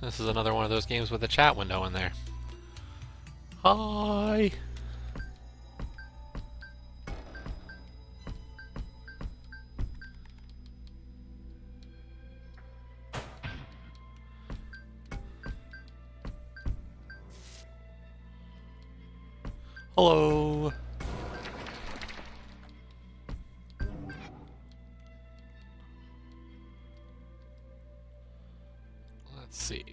This is another one of those games with a chat window in there. Hi! Hello! Let's see.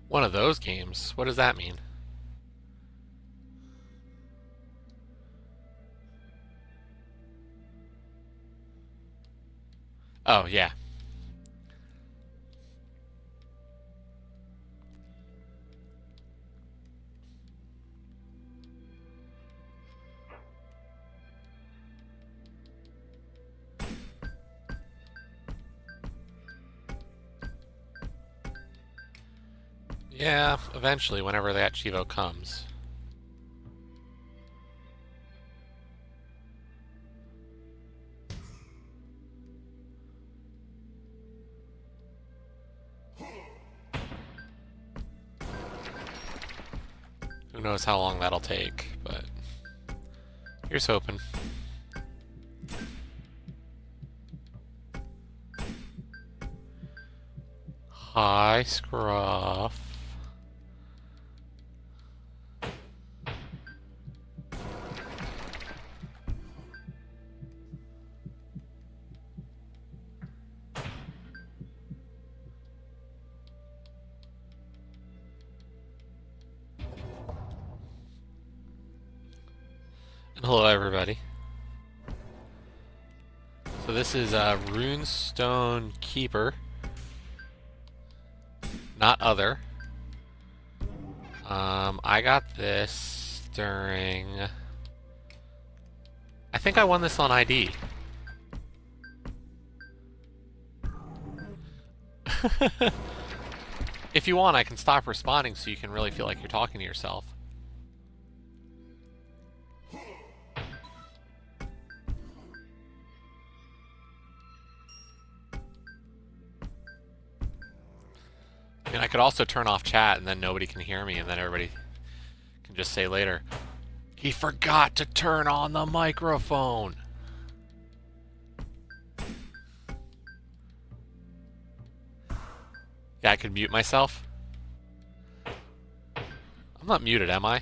One of those games? What does that mean? Oh, yeah. Yeah, eventually, whenever that Chivo comes. Who knows how long that'll take, but here's hoping. Hi, Scruff. And hello, everybody. So this is Runestone Keeper, not Other. I got this during... I think I won this on ID. If you want, I can stop responding so you can really feel like you're talking to yourself. I mean, I could also turn off chat and then nobody can hear me and then everybody can just say later, he forgot to turn on the microphone. Yeah, I could mute myself. I'm not muted, am I?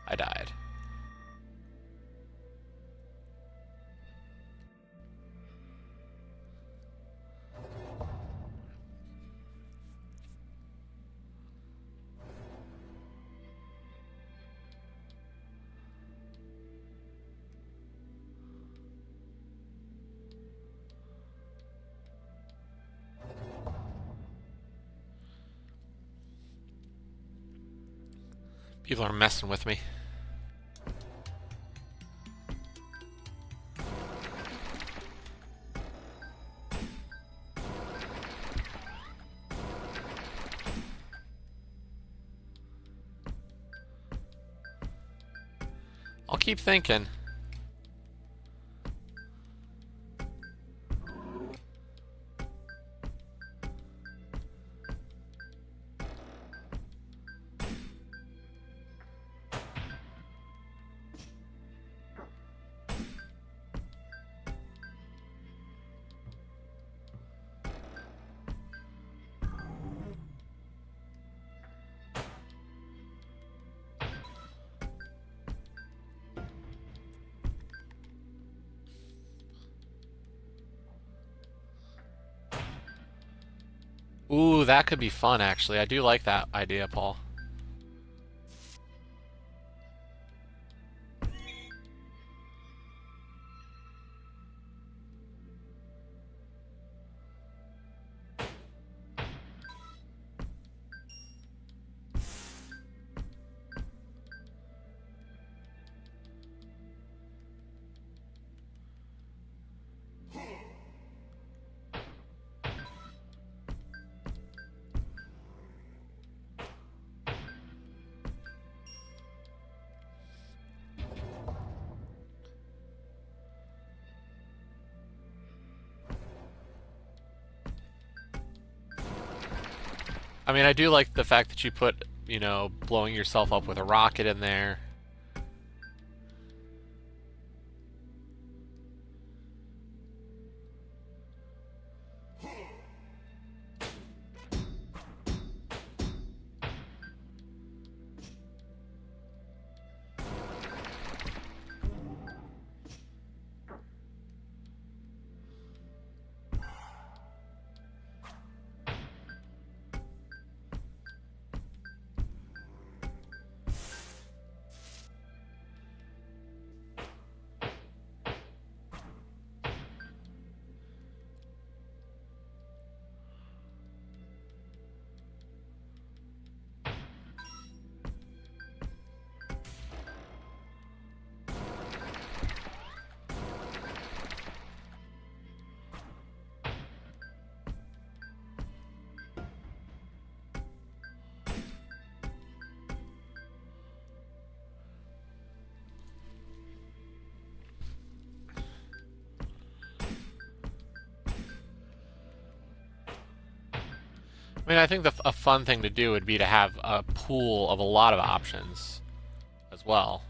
I died. People are messing with me. I'll keep thinking. Ooh, that could be fun, actually. I do like that idea, Paul. I mean, I do like the fact that you put, blowing yourself up with a rocket in there. I mean, I think a fun thing to do would be to have a pool of a lot of options as well.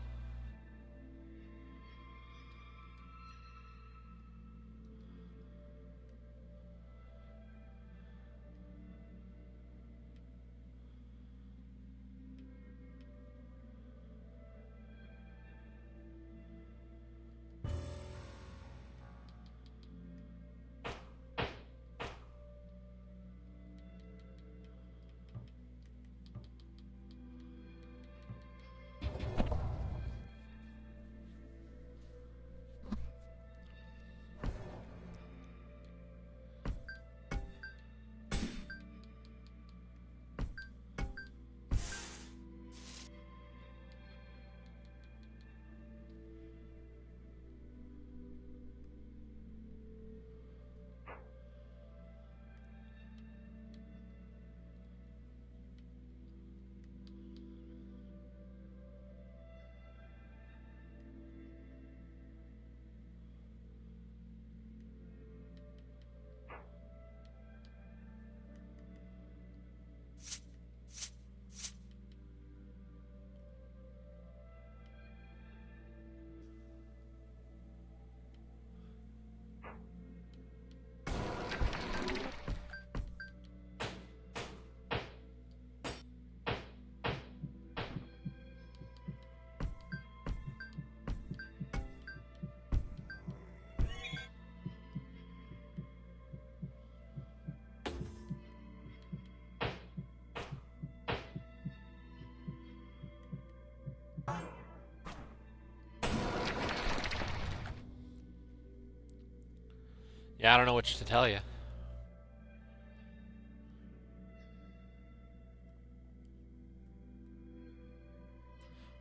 Yeah, I don't know which to tell you.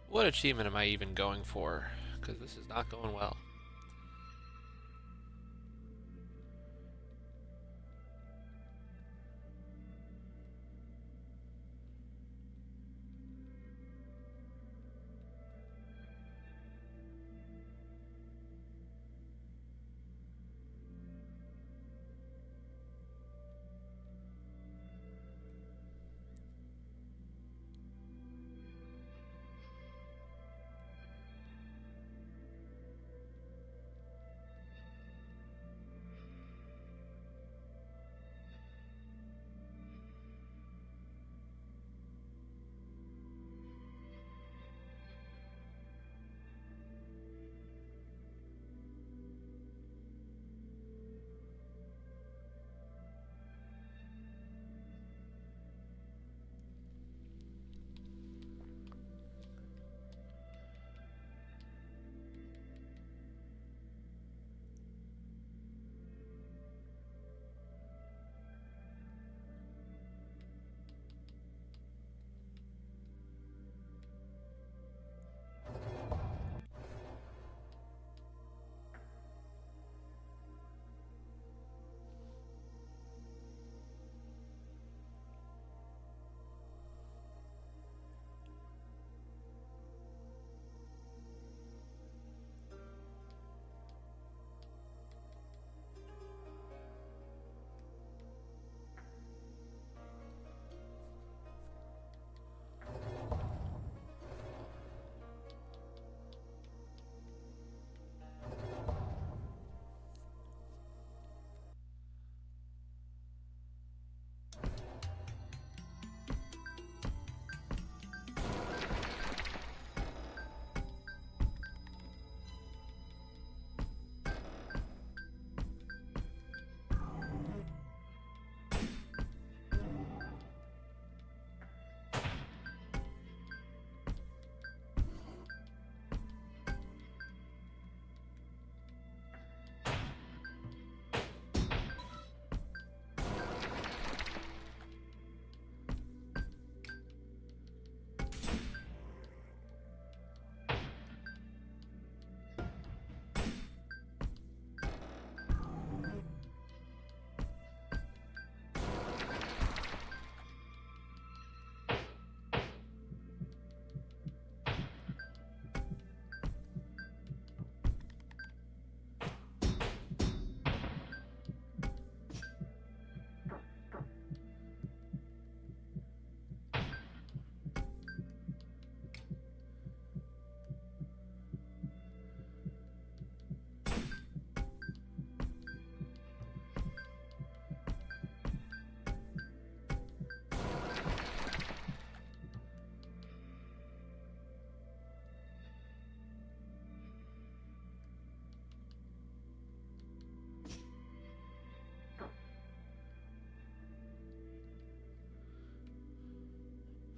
What achievement am I even going for? Because this is not going well.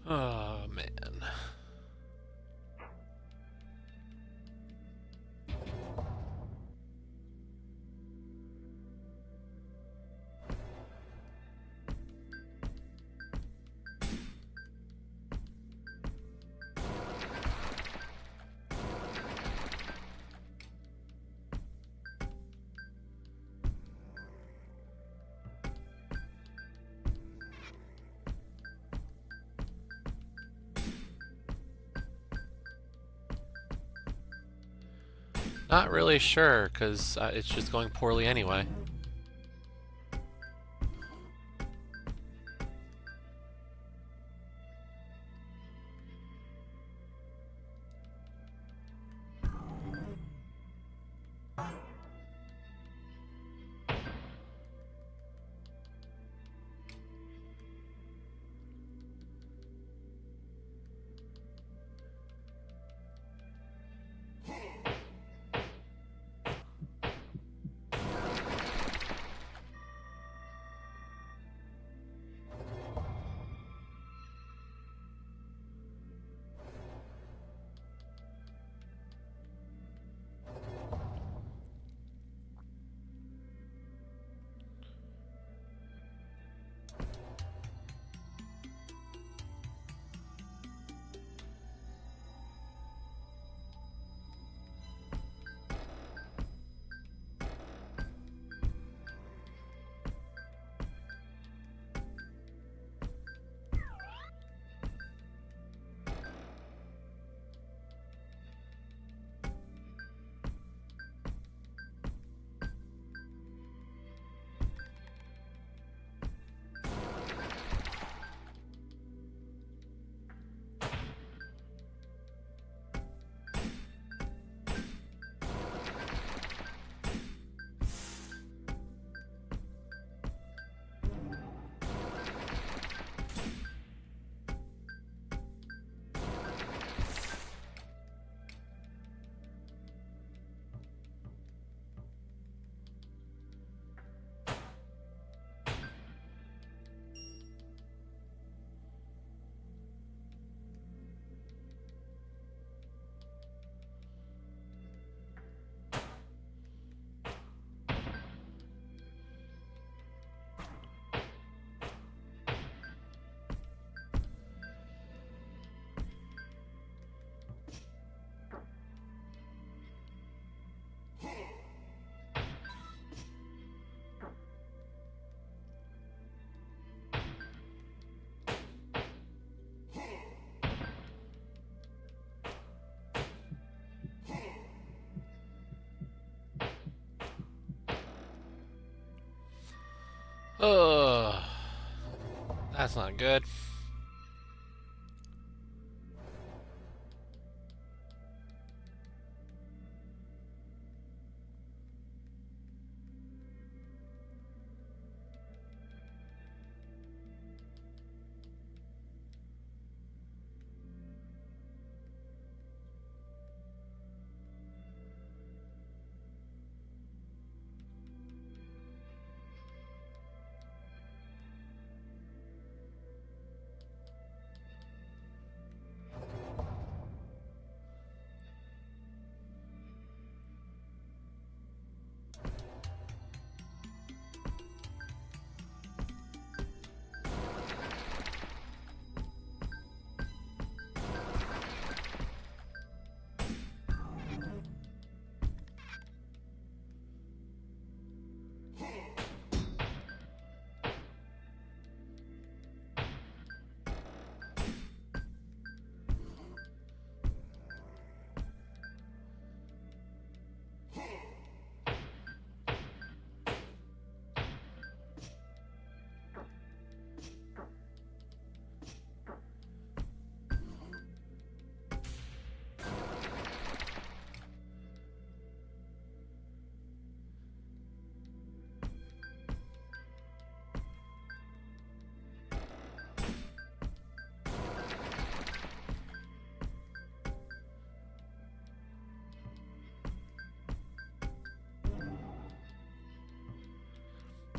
Oh, man. Not really sure, because it's just going poorly anyway. Oh, that's not good.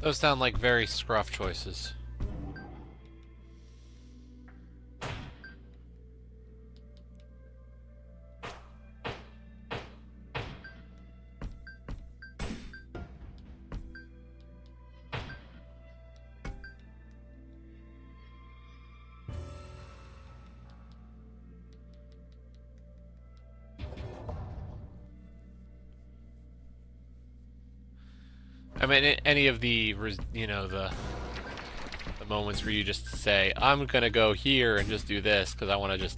Those sound like very scruff choices. mean, any of the, the moments where you just say, I'm gonna go here and just do this because I want to just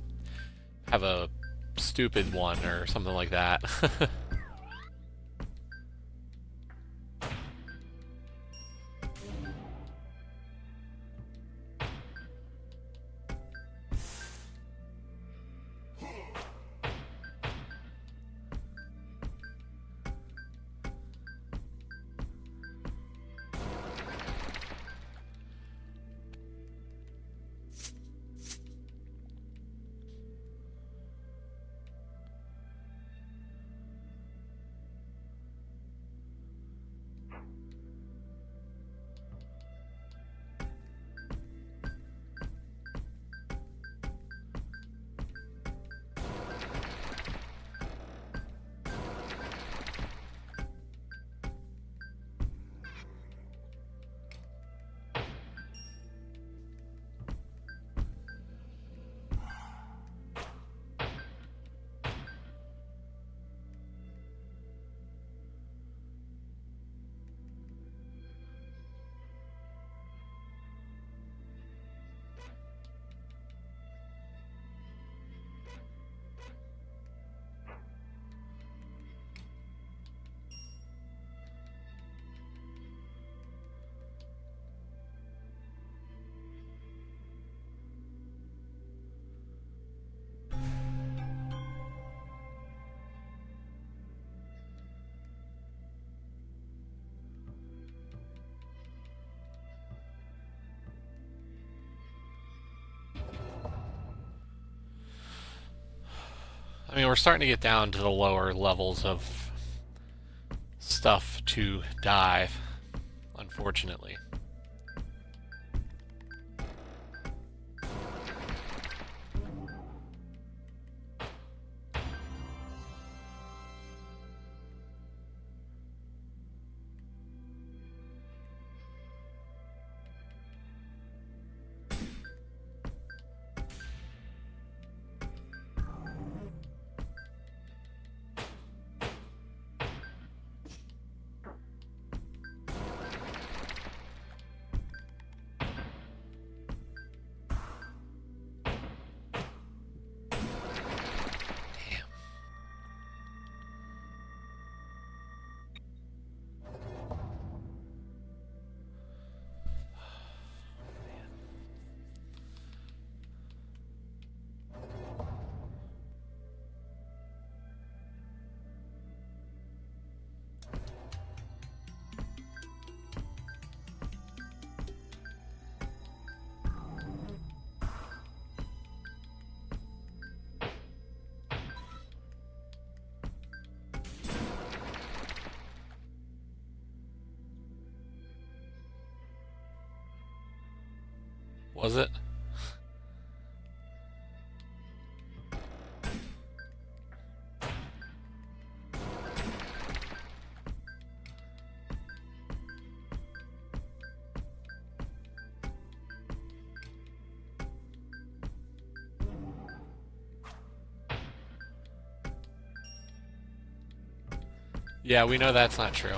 have a stupid one or something like that. I mean, we're starting to get down to the lower levels of stuff to dive, unfortunately. Was it? Yeah, we know that's not true.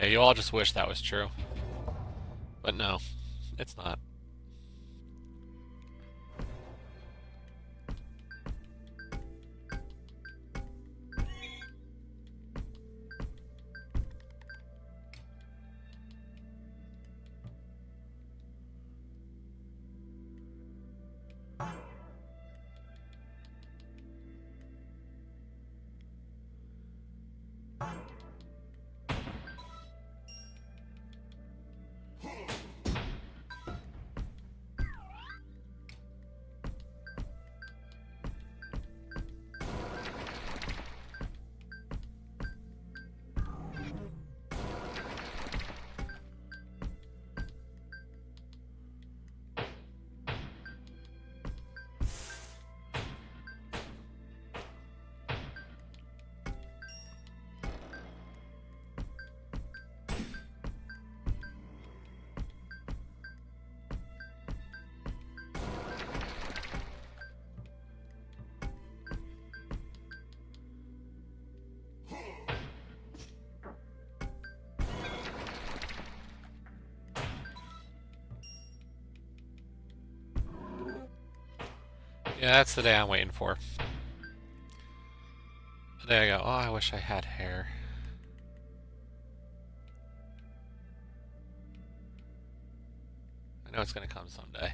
Yeah, you all just wish that was true. But no, it's not. Yeah, that's the day I'm waiting for. The day I go, oh, I wish I had hair. I know it's gonna come someday.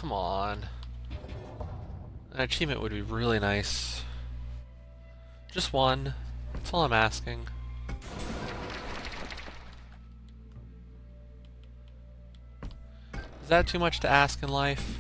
Come on. An achievement would be really nice. Just one. That's all I'm asking. Is that too much to ask in life?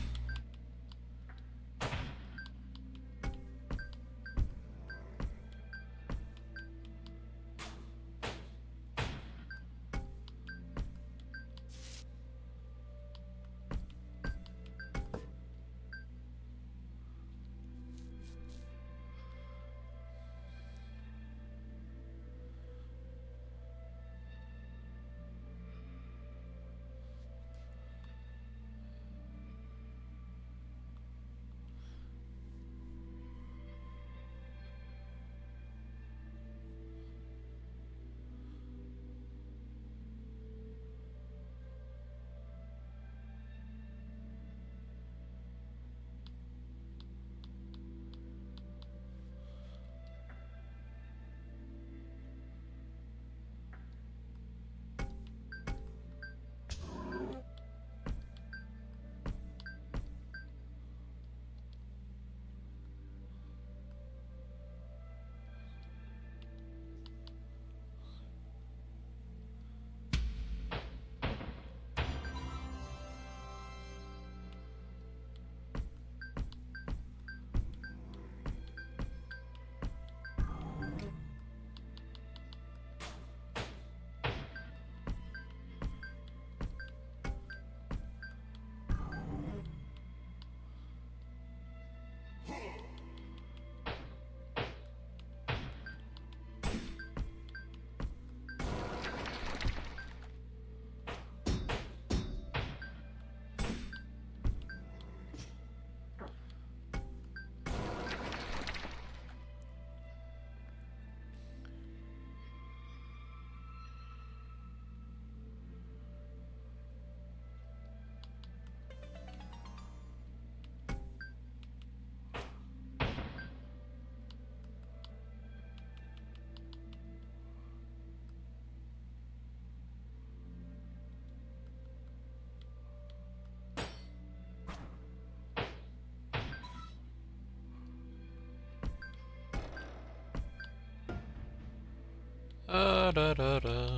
Da, da, da.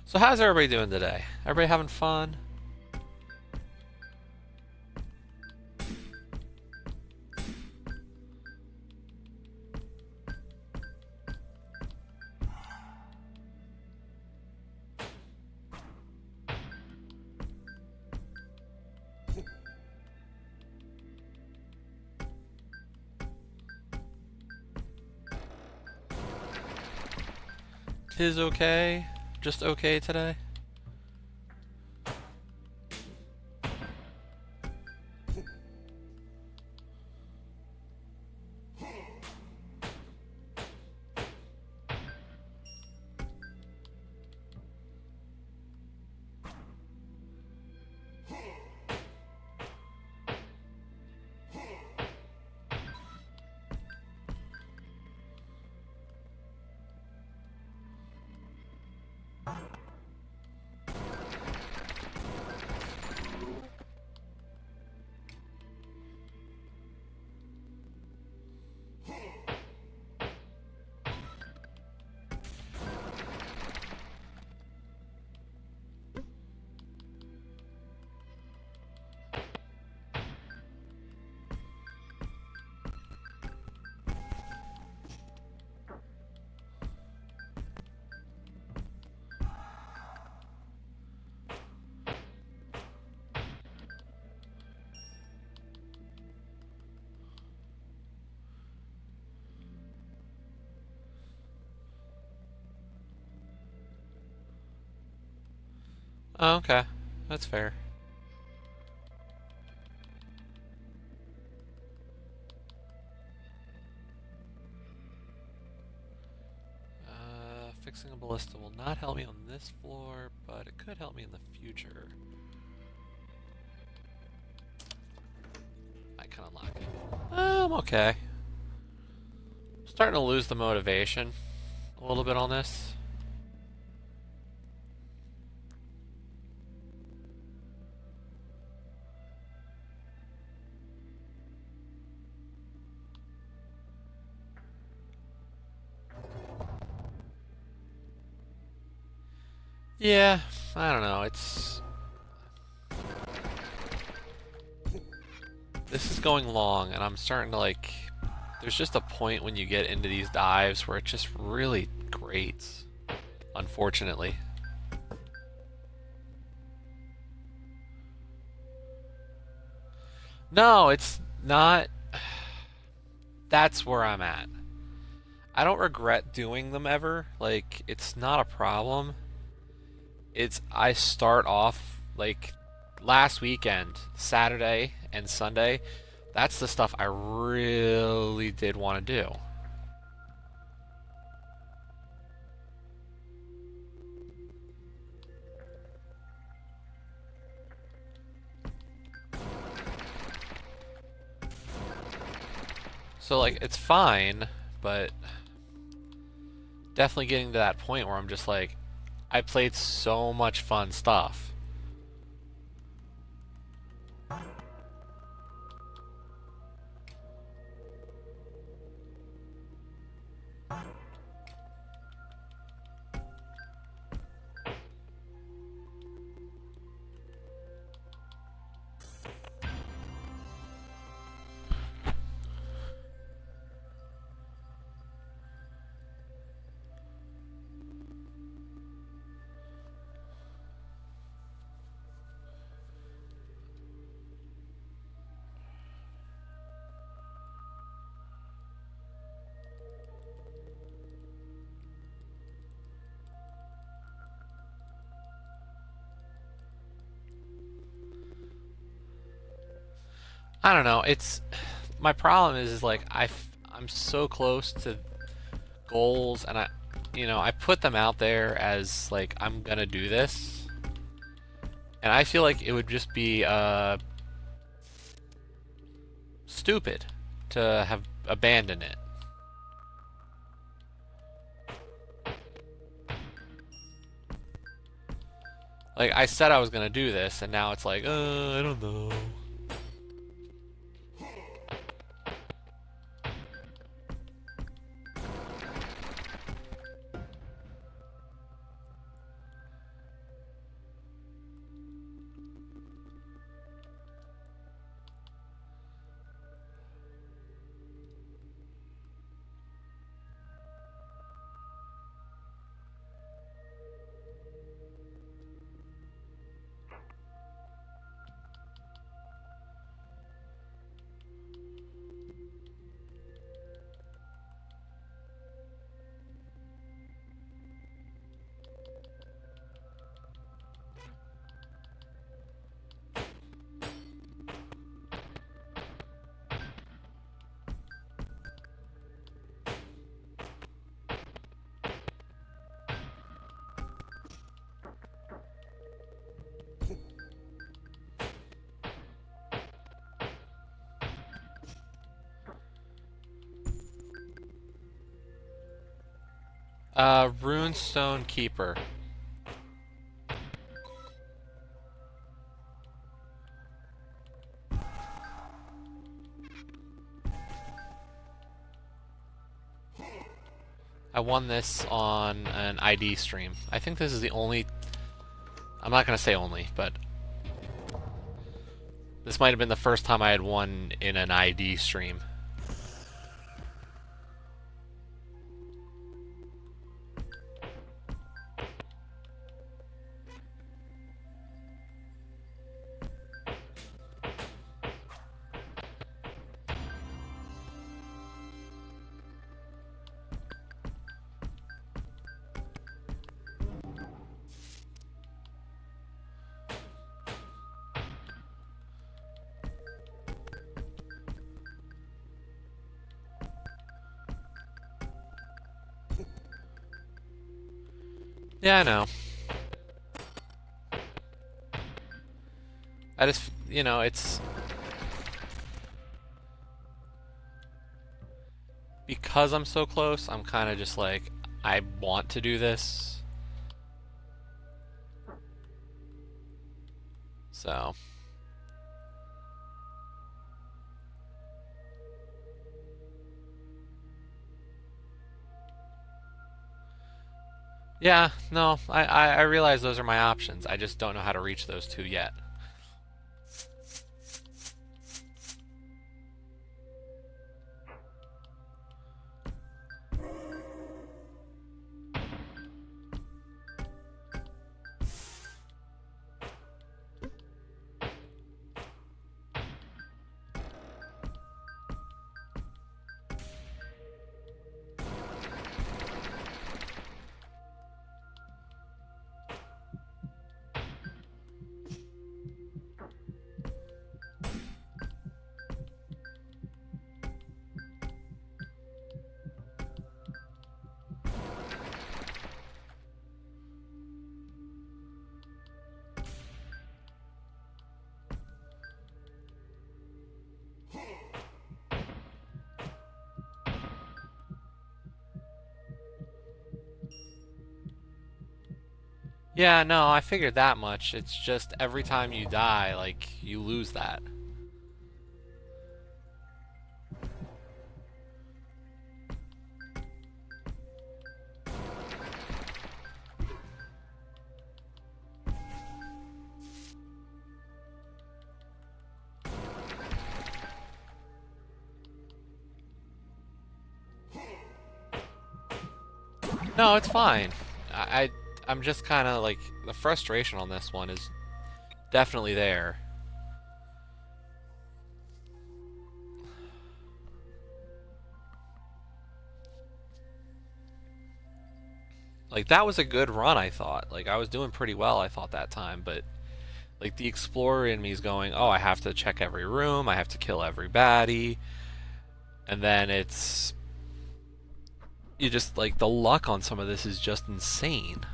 So how's everybody doing today? Everybody having fun? Tis okay? Just okay today? Oh, okay. That's fair. Fixing a ballista will not help me on this floor, but it could help me in the future. I can unlock it. I'm okay. I'm starting to lose the motivation a little bit on this. Yeah, I don't know, this is going long, and I'm starting to, like... There's just a point when you get into these dives where it just really grates, unfortunately. No, it's not... That's where I'm at. I don't regret doing them ever. Like, it's not a problem. I start off like last weekend, Saturday and Sunday. That's the stuff I really did want to do. So like it's fine, but definitely getting to that point where I'm just like, I played so much fun stuff. I don't know. It's my problem is like I'm so close to goals, and I put them out there as like I'm gonna do this, and I feel like it would just be stupid to have abandoned it. Like I said I was gonna do this, and now it's like, I don't know. Runestone Keeper. I won this on an ID stream. I think this is the only... I'm not going to say only, but... This might have been the first time I had won in an ID stream. Yeah, I know. I just, you know, it's... Because I'm so close, I'm kind of just like, I want to do this. So... Yeah, no, I realize those are my options. I just don't know how to reach those two yet. Yeah, no, I figured that much. It's just every time you die, like, you lose that. No, it's fine. I'm just kind of like, the frustration on this one is definitely there. Like, that was a good run, I thought. Like, I was doing pretty well, I thought, that time, but like, the explorer in me is going, oh, I have to check every room, I have to kill every baddie, and then it's... You just, like, the luck on some of this is just insane.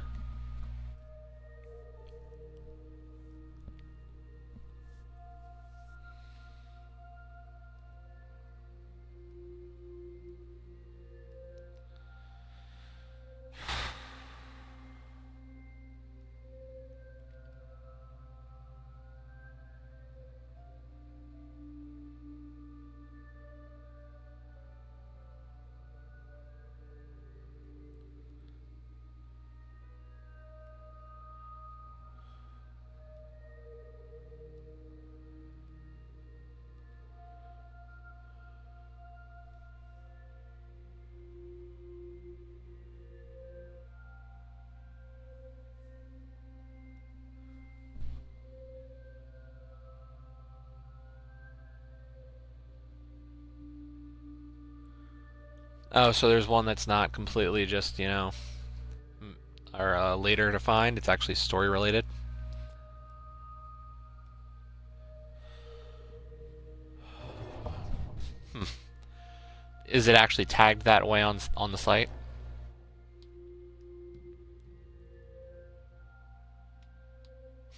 Oh, so there's one that's not completely just, you know, or later to find. It's actually story related. Hmm. Is it actually tagged that way on the site?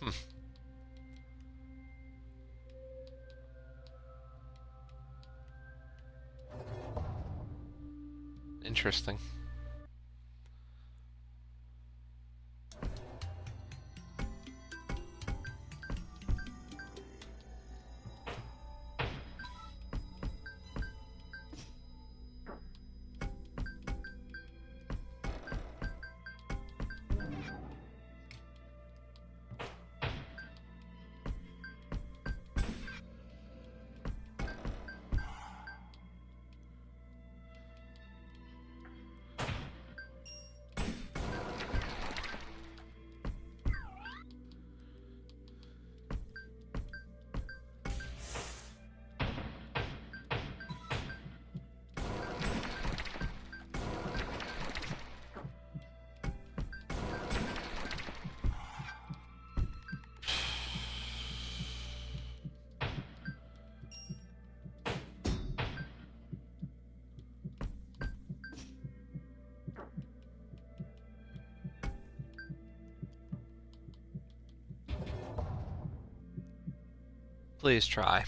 Hmm. Interesting. Please try.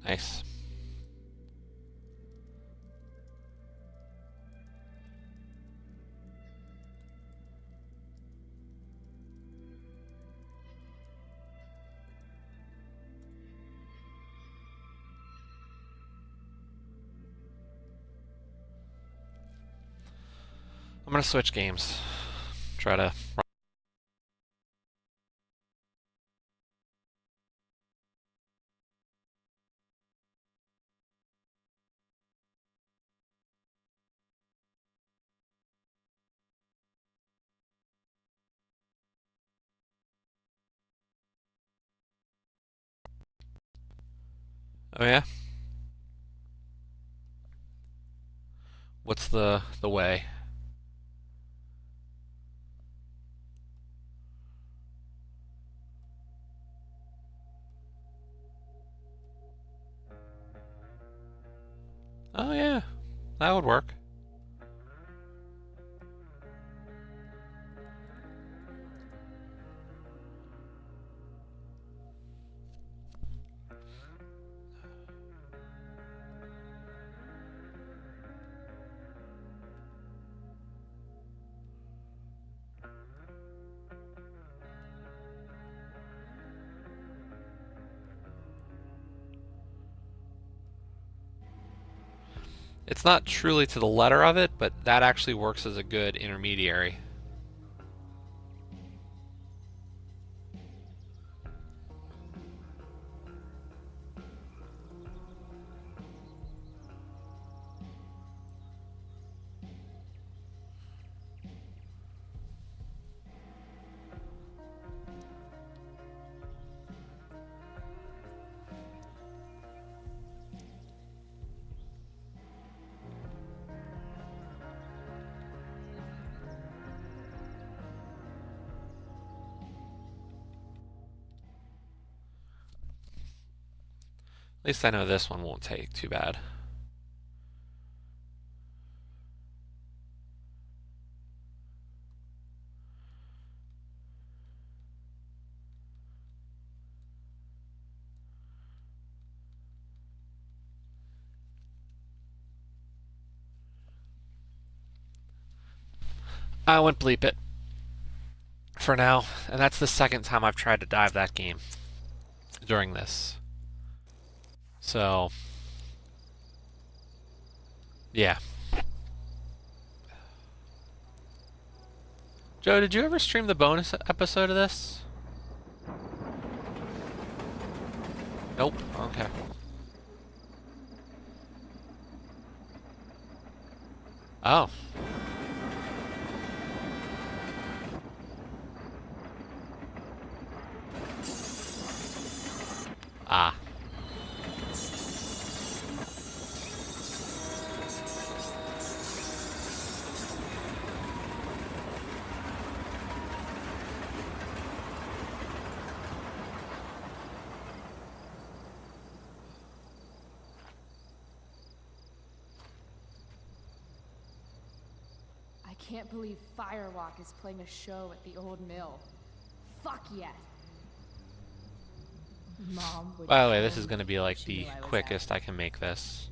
Nice. I'm gonna switch games. Try to. Oh yeah. What's the way? Oh yeah, that would work. It's not truly to the letter of it, but that actually works as a good intermediary. At least I know this one won't take too bad. I wouldn't bleep it for now, and that's the second time I've tried to dive that game during this. So, yeah. Joe, did you ever stream the bonus episode of this? Nope. Okay. Oh. Ah. I can't believe Firewalk is playing a show at the old mill. Fuck yes. Mom would By the way, kill this is me going to be if like she the knew I was quickest out. I can make this.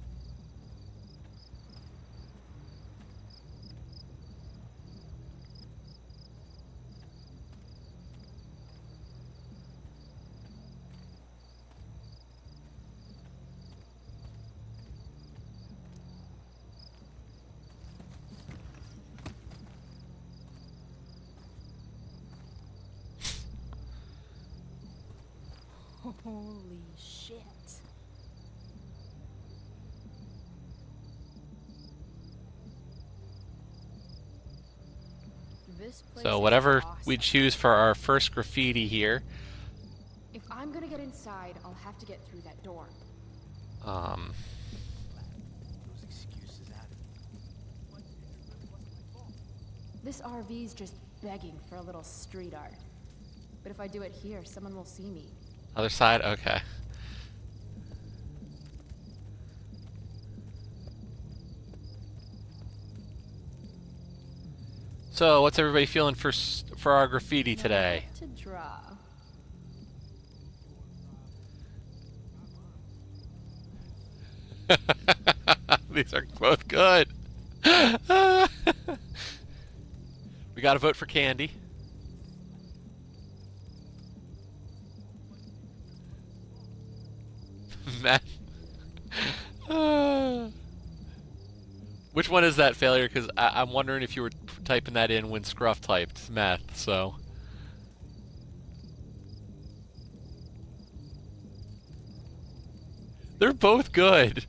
Holy shit. This place So is whatever awesome. we choose for our first graffiti here, If I'm gonna get inside, I'll have to get through that door. Those excuses out of me. This RV's just begging for a little street art. But if I do it here, someone will see me. other side, okay. So what's everybody feeling for our graffiti today? To draw. These are both good. We got to vote for Candy. Matt. Which one is that, Failure? Because I'm wondering if you were typing that in when Scruff typed meth, so. They're both good.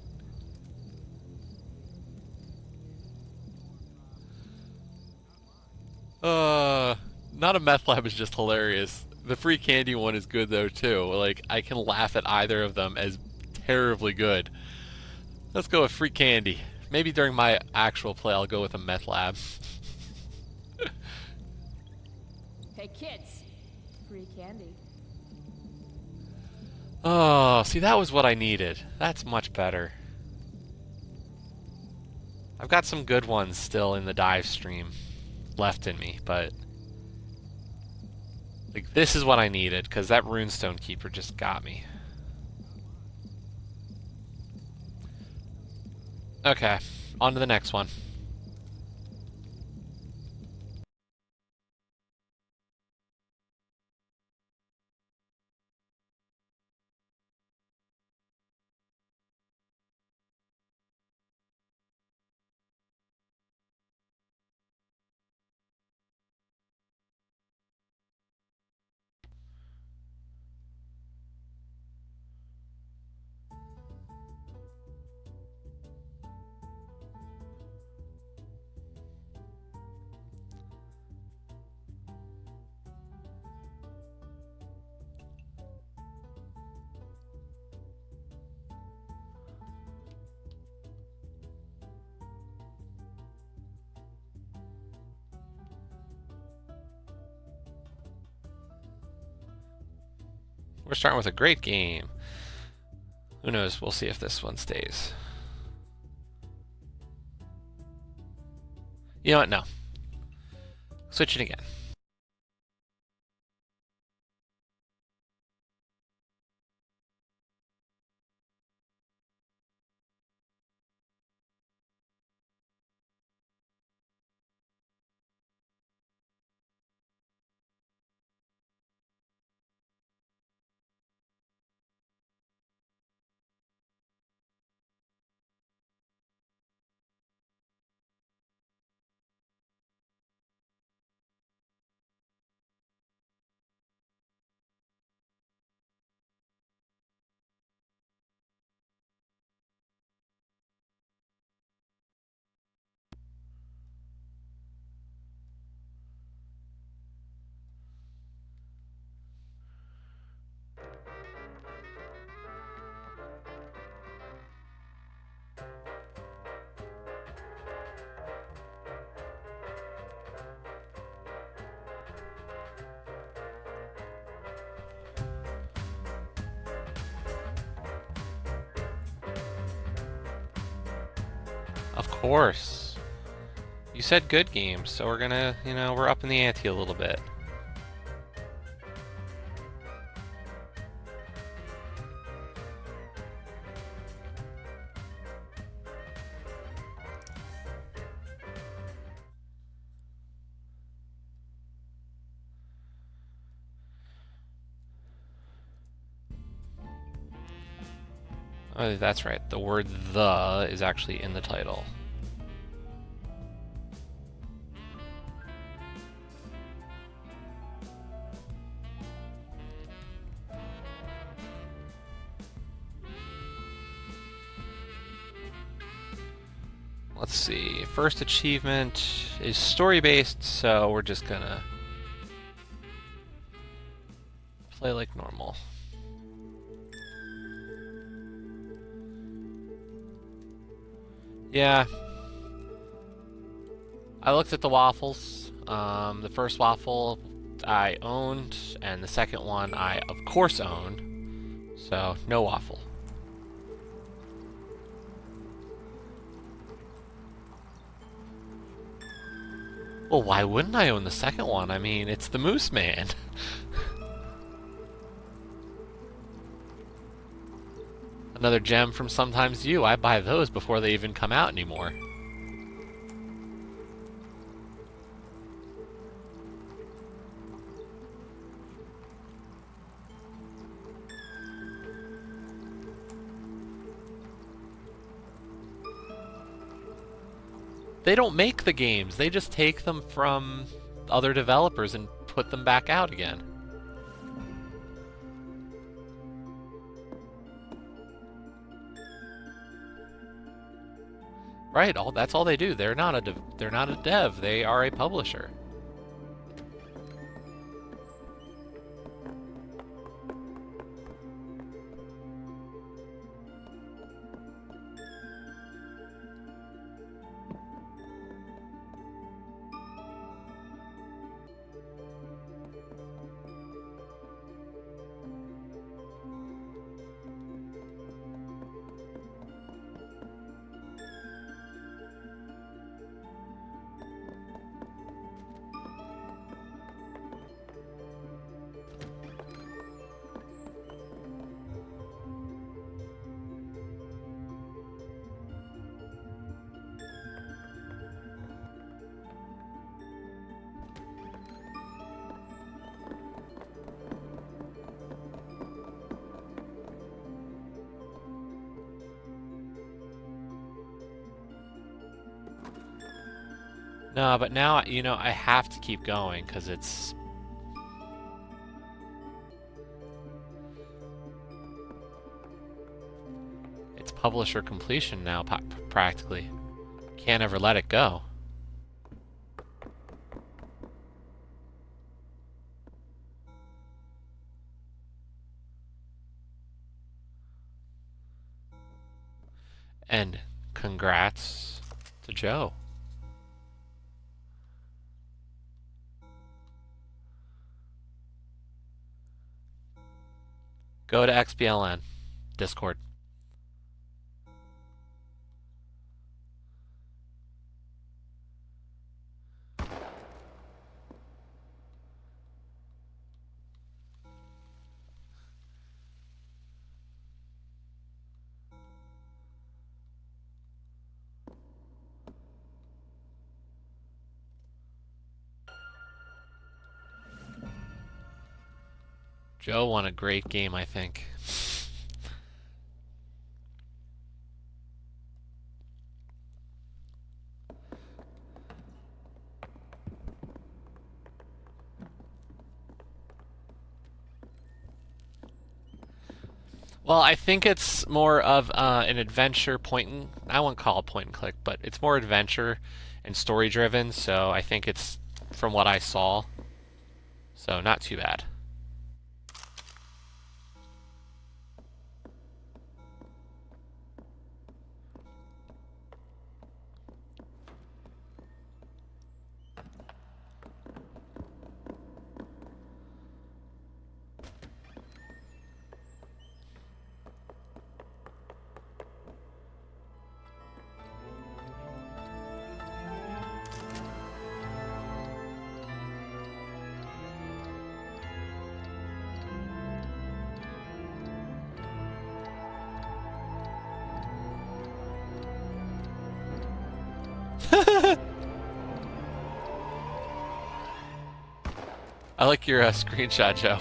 Not a meth lab is just hilarious. The free candy one is good though too. Like, I can laugh at either of them as terribly good. Let's go with free candy. Maybe during my actual play I'll go with a meth lab. Hey kids, free candy. Oh, see, that was what I needed. That's much better. I've got some good ones still in the dive stream left in me, but like, this is what I needed, because that runestone keeper just got me. Okay, on to the next one. We're starting with a great game. Who knows? We'll see if this one stays. You know what? No. Switch it again. Of course. You said good games, so we're gonna, we're upping the ante a little bit. Oh, that's right. The word "the" is actually in the title. Let's see. First achievement is story-based, so we're just gonna play like normal. Yeah. I looked at the waffles. The first waffle I owned, and the second one I, of course, owned. So, no waffle. Well, why wouldn't I own the second one? I mean, it's the Moose Man. Another gem from Sometimes You. I buy those before they even come out anymore. They don't make the games. They just take them from other developers and put them back out again. Right, that's all they do. They're not a dev. They are a publisher. No, but now, I have to keep going because it's publisher completion now, practically. Can't ever let it go. And congrats to Joe. Go to XBLN, Discord. Joe won a great game, I think. Well, I think it's more of an adventure I won't call it point and click, but it's more adventure and story driven, so I think it's from what I saw. So not too bad. I like your screenshot, Joe.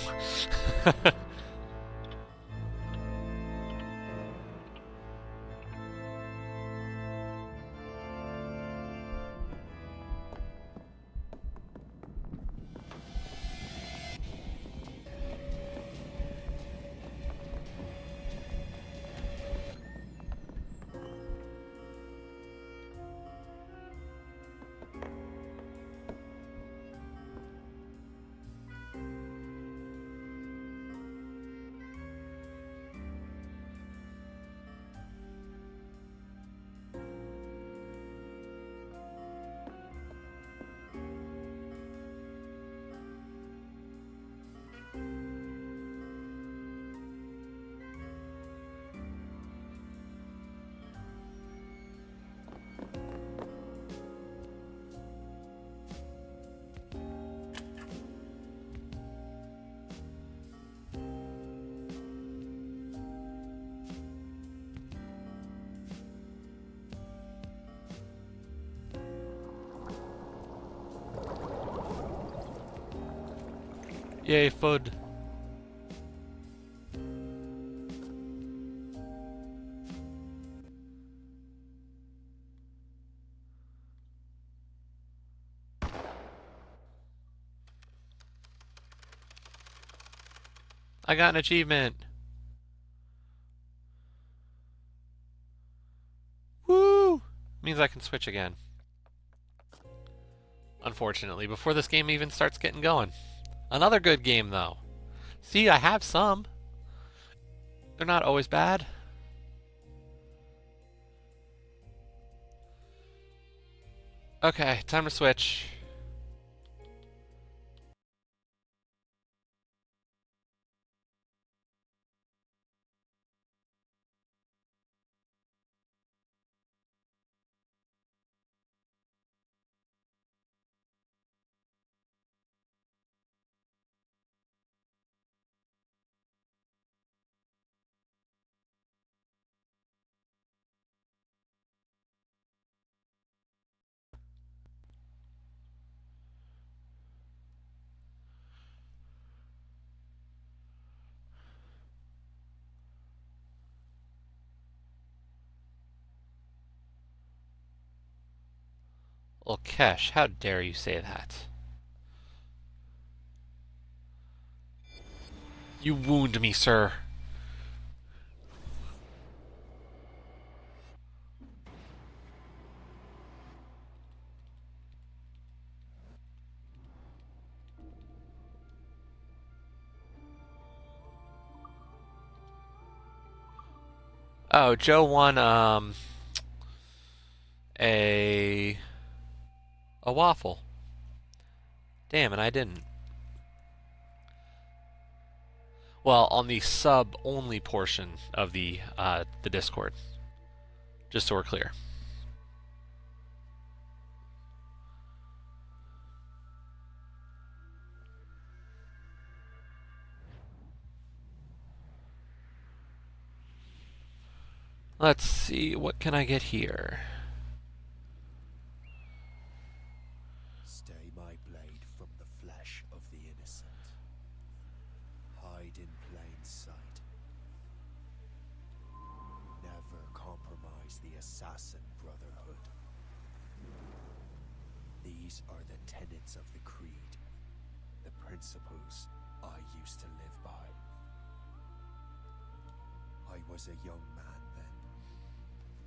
Yay, FUD. I got an achievement. Woo! Means I can switch again. Unfortunately, before this game even starts getting going. Another good game, though. See, I have some. They're not always bad. Okay, time to switch. Kesh, how dare you say that? You wound me, sir. Oh, Joe won a waffle. Damn, and I didn't. Well, on the sub-only portion of the Discord, just so we're clear. Let's see, what can I get here? Stay my blade from the flesh of the innocent. Hide in plain sight. Never compromise the assassin brotherhood. These are the tenets of the creed, the principles I used to live by. I was a young man then.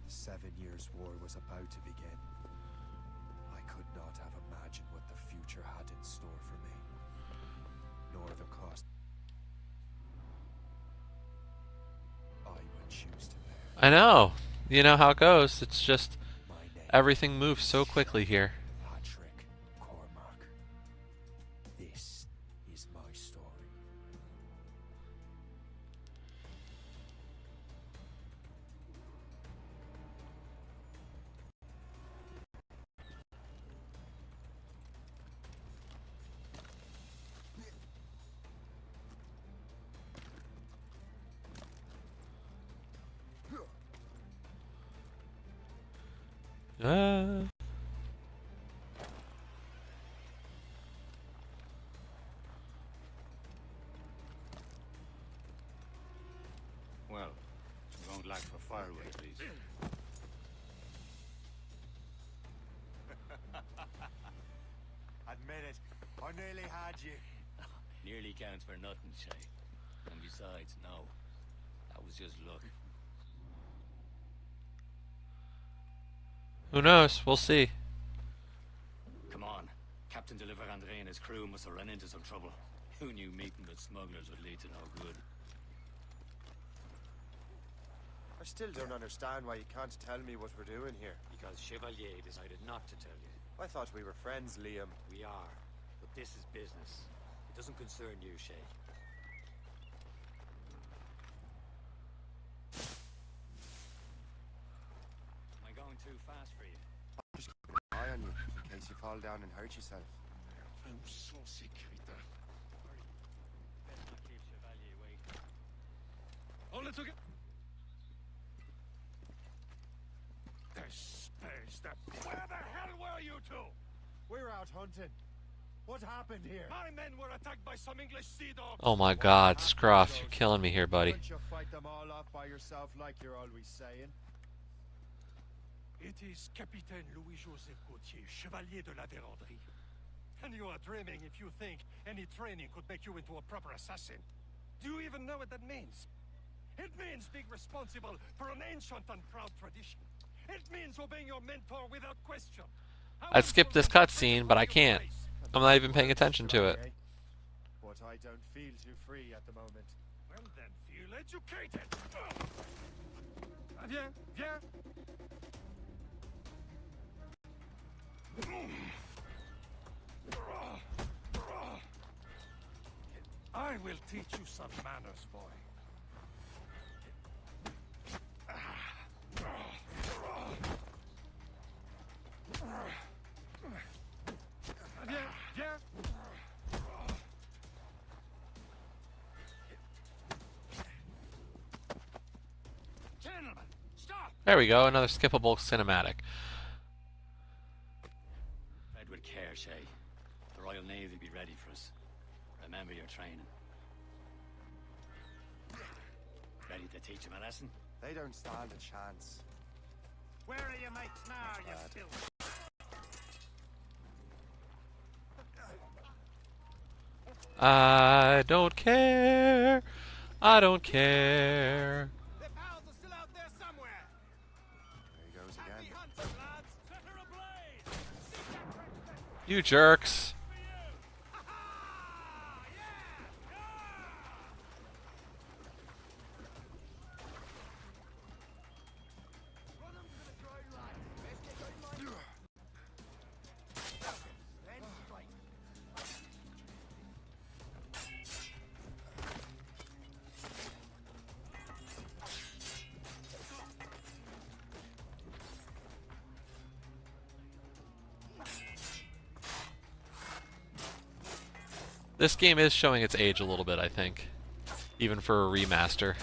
The 7 Years' War was about to begin. I could not have imagined what the future had in store for me, nor the cost I would choose to bear. I know. You know how it goes. It's just My name everything moves so quickly here. Patrick Cormac. This is my story. Good luck for firewood, please. Admit it, I nearly had you. Nearly counts for nothing, Shay. And besides, no. That was just luck. Who knows? We'll see. Come on. Captain Deliver Andre and his crew must have run into some trouble. Who knew meeting with smugglers would lead to no good? I still don't understand why you can't tell me what we're doing here. Because Chevalier decided not to tell you. I thought we were friends, Liam. We are. But this is business. It doesn't concern you, Shay. Am I going too fast for you? Just keep an eye on you, in case you fall down and hurt yourself. Best not keep Chevalier waiting. Oh, let's look at... Where the hell were you two? We're out hunting. What happened here? My men were attacked by some English sea dogs. Oh my God, Scruff, you're killing me here, buddy. Why don't you fight them all off by yourself like you're always saying? It is Capitaine Louis-Joseph Gauthier, Chevalier de la Vérendrye. And you are dreaming if you think any training could make you into a proper assassin. Do you even know what that means? It means being responsible for an ancient and proud tradition. It means obeying your mentor without question. I'd skip this cutscene, but I can't. I'm not even paying attention to it. But I don't feel too free at the moment. Well then, feel educated. Viens, viens. I will teach you some manners, boy. Viens, viens. Gentlemen, stop! There we go, another skippable cinematic. Edward care, Shay. The Royal Navy will be ready for us. Remember your training. Ready to teach him a lesson? They don't stand a chance. Where are your mates now, you still? I don't care. I don't care. The pals are still out there somewhere. There he goes Happy again. hunting, lads. Set her ablaze. You jerks. This game is showing its age a little bit, I think. Even for a remaster.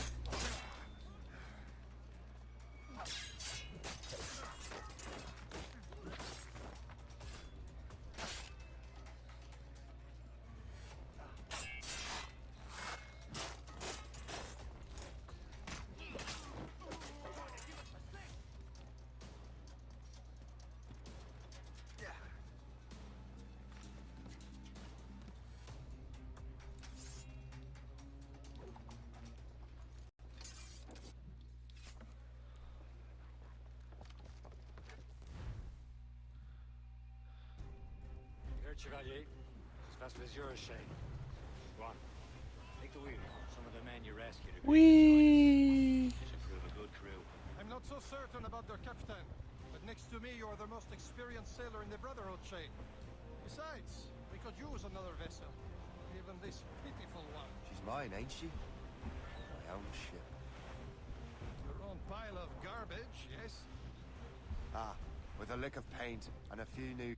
Chevalier, as fast as yours, Shay. Go on. Take the wheel. Some of the men you rescued are Whee! should prove a good crew. I'm not so certain about their captain, but next to me you are the most experienced sailor in the Brotherhood chain. Besides, we could use another vessel, even this pitiful one. She's mine, ain't she? My own ship. Your own pile of garbage, yes? Ah, with a lick of paint and a few new...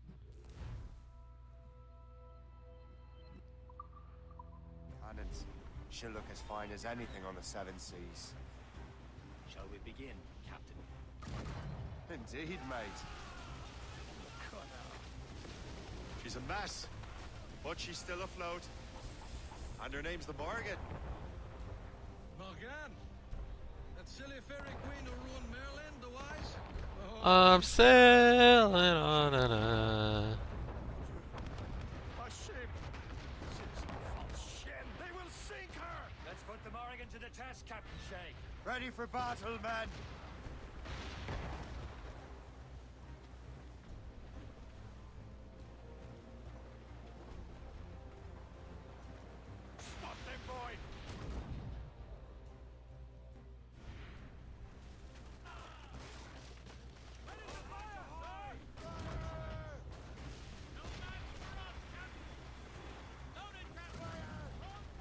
cannons. She'll look as fine as anything on the Seven Seas. Shall we begin, Captain? Indeed, mate. She's a mess, but she's still afloat. And her name's the Morgan. Morgan? I'm sailing on an A ship! Citizen Shen, they will sink her! Let's put the Morrigan to the test, Captain Shay. Ready for battle, men! Stop them, boy!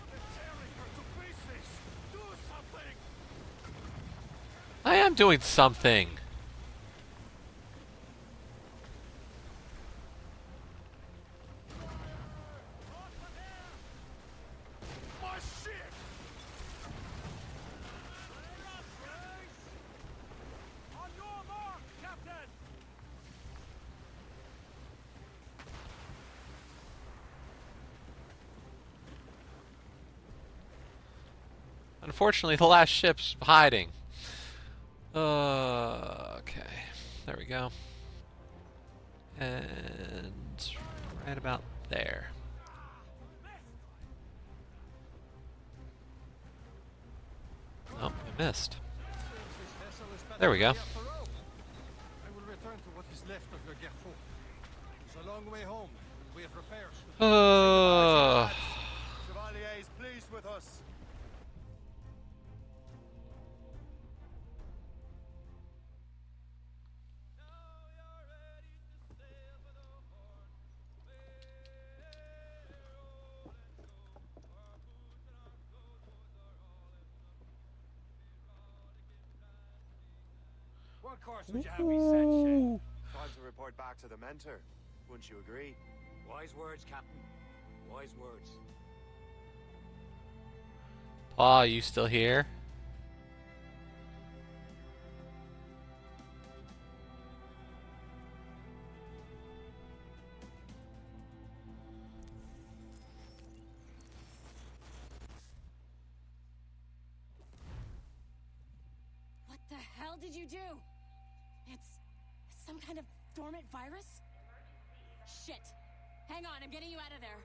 They're tearing her to pieces! Do something! I am doing something. My ship! On your mark, Captain! Unfortunately, the last ship's hiding. Okay. There we go. And right about there. Oh, I missed. There we go. I will return to what is left of Le Gerfaut. It's a long way home. We have repairs. Chevalier is pleased with us. What course would you have me set, Shay? Time to report back to the mentor. Wouldn't you agree? Wise words, Captain. Wise words. Paul, you still here? What the hell did you do? It's some kind of dormant virus? Shit. Hang on, I'm getting you out of there.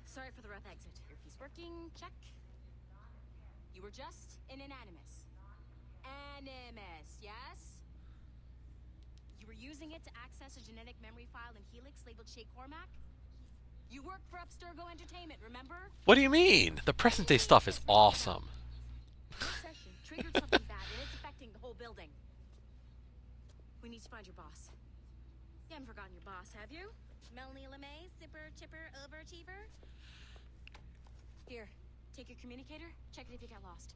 Sorry for the rough exit. Earpiece working, check. You were just in an animus. Animus, yes? You were using it to access a genetic memory file in Helix labeled Shay Cormac? You worked for Abstergo Entertainment, remember? What do you mean? The present day stuff is awesome. Your session triggered something bad and it's affecting the whole building. We need to find your boss. You haven't forgotten your boss, have you? Melanie LeMay, zipper, chipper, overachiever? Here, take your communicator, check it if you got lost.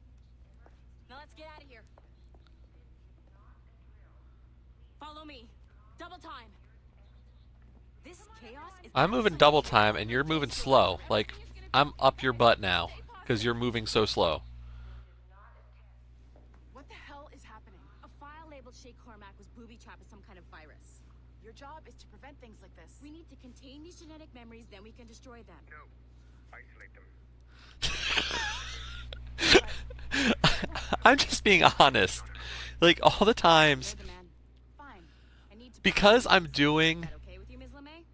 Now let's get out of here. Follow me. Double time. This chaos is I'm moving double time and you're moving slow. Like, I'm up your butt now because you're moving so slow. What the hell is happening? A file labeled Shay Cormac was booby-trapped with some kind of virus. Your job is to prevent things like this. We need to contain these genetic memories, then we can destroy them. No. Isolate them. I'm just being honest. Like, all the times, You're the man. Fine. I need to because I'm Is doing... that okay with you, Ms. LeMay?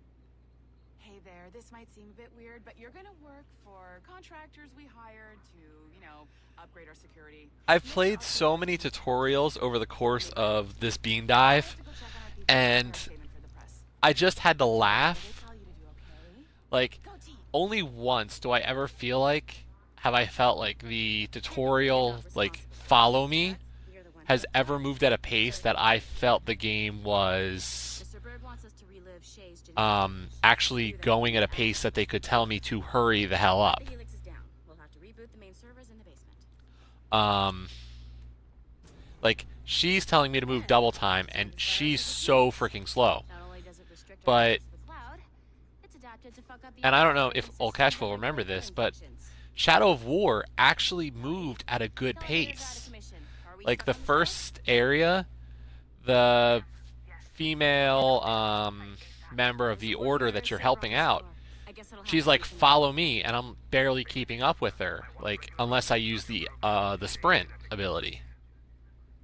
Hey there, this might seem a bit weird, but you're gonna work for contractors we hired to, upgrade our security. I've played so many tutorials over the course of this bean dive, and I just had to laugh. Like, only once do I ever feel like, have I felt like the tutorial, like, follow me, has ever moved at a pace that I felt the game was actually going at a pace that they could tell me to hurry the hell up. Like, she's telling me to move double time, and she's so freaking slow. But, and I don't know if Olcash will remember this, but Shadow of War actually moved at a good pace. Like, the first area, the female member of the order that you're helping out. She's like, follow me, and I'm barely keeping up with her, like, unless I use the sprint ability.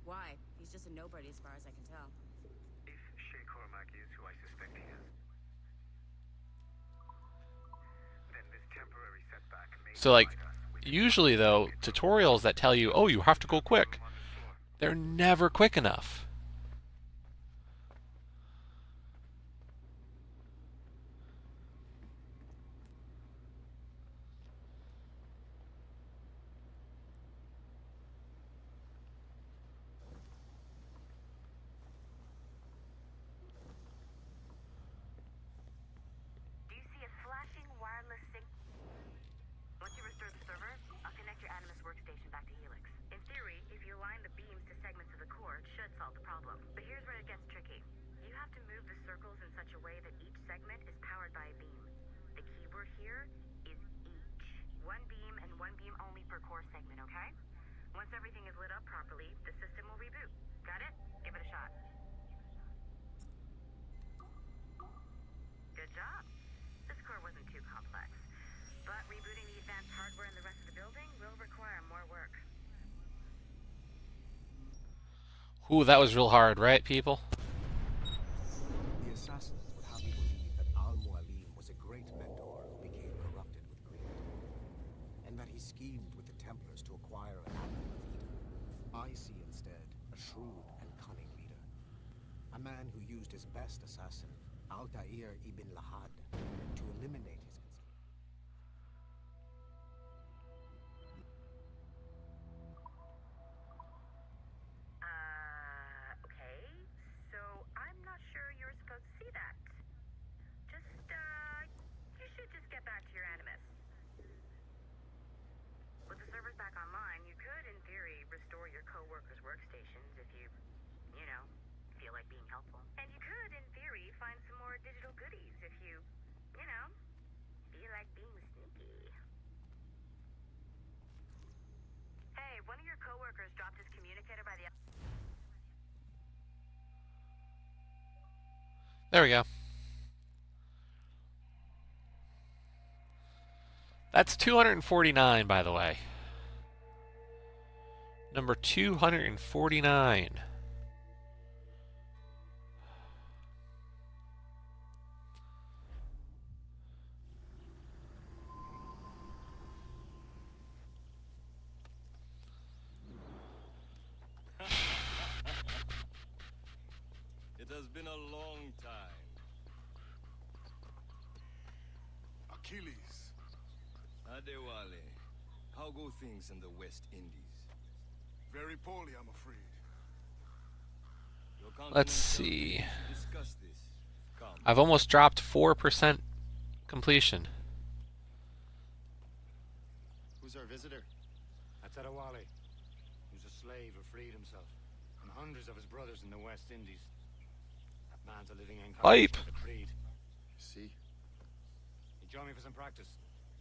Why? He's just a nobody as far as I can tell. If Shay Cormac is who I suspect he is, then this temporary setback may So, like, provide us with usually, though, tutorials that tell you, oh, you have to go quick, on the floor. they're never quick enough. Do you see a flashing wireless signal? Once you restore the server, I'll connect your Animus workstation back to Helix. In theory, if you align the beams to segments of the core, it should solve the problem. But here's where it gets tricky. You have to move the circles in such a way that each segment is powered by a beam. The keyword here is each. One beam and one beam only per core segment, okay? Once everything is lit up properly, the system will reboot. Got it? Give it a shot. Good job. This core wasn't too complex. But rebooting the advanced hardware in the rest of the building will require more work. Ooh, that was real hard, right, people? The assassins would have you believe that Al-Mualim was a great mentor who became corrupted with greed, and that he schemed with the Templars to acquire an amulet of Eden. I see instead a shrewd and cunning leader, a man who used his best assassin, Altair ibn Lahad, to eliminate his Okay. So I'm not sure you're supposed to see that. You should just get back to your Animus. With the servers back online, you could, in theory, restore your co-workers' workstations if you feel like being helpful. And you could, in theory, find some more digital goodies if you feel like being sneaky. Hey, one of your co-workers dropped his communicator by the... There we go. That's 249, by the way. Number 249. It has been a long time. Achilles. Adewale, how go things in the West Indies? Very poorly, I'm afraid. Your continent Let's shall see. meet to discuss this. Come. I've almost dropped 4% completion. Who's our visitor? That's Adewale, who's a slave who freed himself, and hundreds of his brothers in the West Indies. That man's a living Hype. incarnation of the creed. See? You join me for some practice?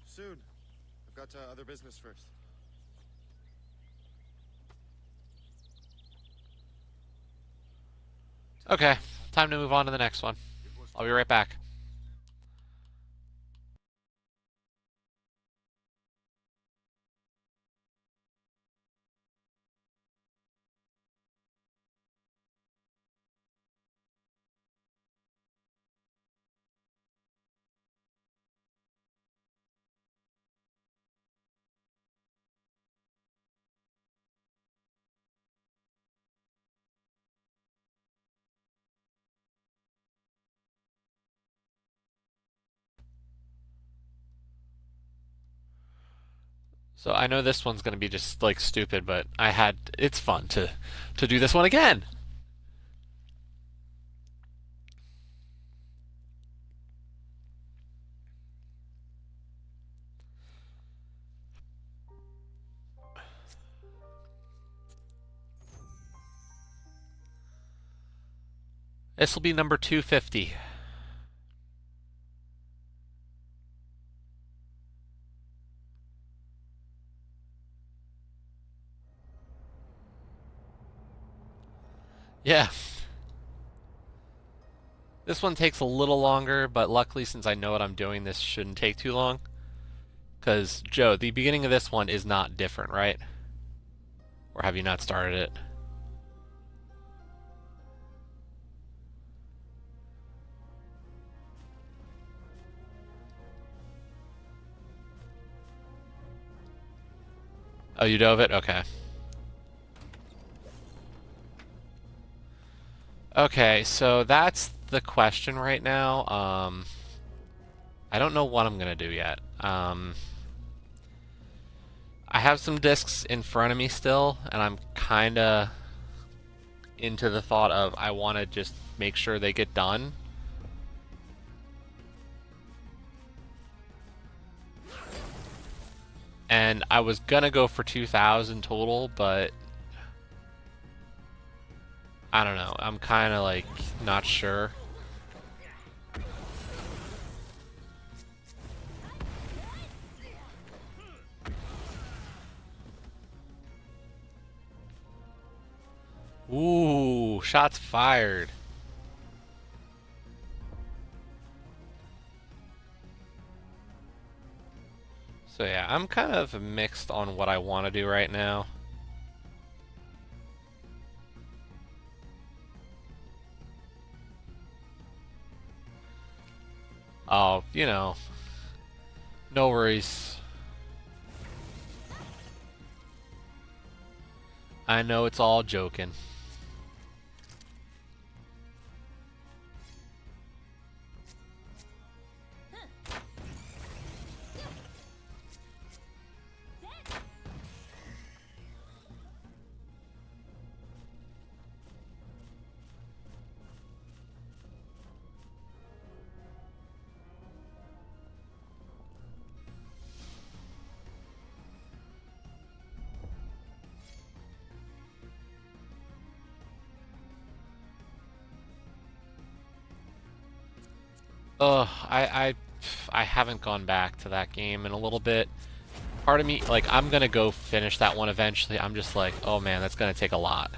Soon. I've got other business first. Okay, time to move on to the next one. I'll be right back. So I know this one's going to be just like stupid, but it's fun to do this one again. This will be number 250. Yeah. This one takes a little longer, but luckily since I know what I'm doing, this shouldn't take too long. Because, Joe, the beginning of this one is not different, right? Or have you not started it? Oh, you dove it? Okay. Okay, so that's the question right now. I don't know what I'm gonna do yet. I have some discs in front of me still, and I'm kinda into the thought of I want to just make sure they get done. And I was gonna go for 2,000 total, but I don't know. I'm kind of like not sure. Ooh, shots fired. So yeah, I'm kind of mixed on what I want to do right now. Oh, you know, no worries. I know it's all joking. Ugh, I haven't gone back to that game in a little bit. Part of me, like, I'm gonna go finish that one eventually. I'm just like, oh man, that's gonna take a lot.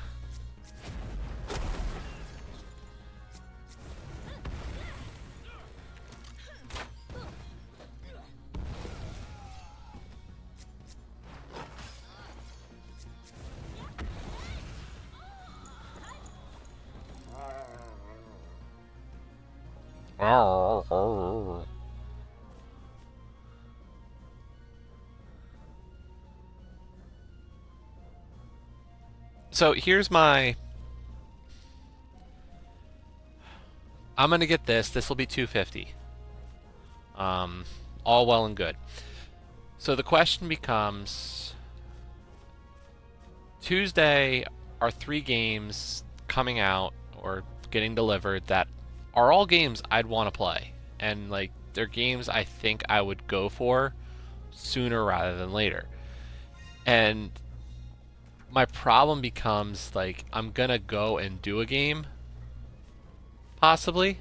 So here's my... I'm gonna get this. This will be 250. All well and good. So the question becomes... Tuesday are 3 games coming out or getting delivered that are all games I'd want to play. And, like, they're games I think I would go for sooner rather than later. And my problem becomes, like, I'm gonna go and do a game, possibly.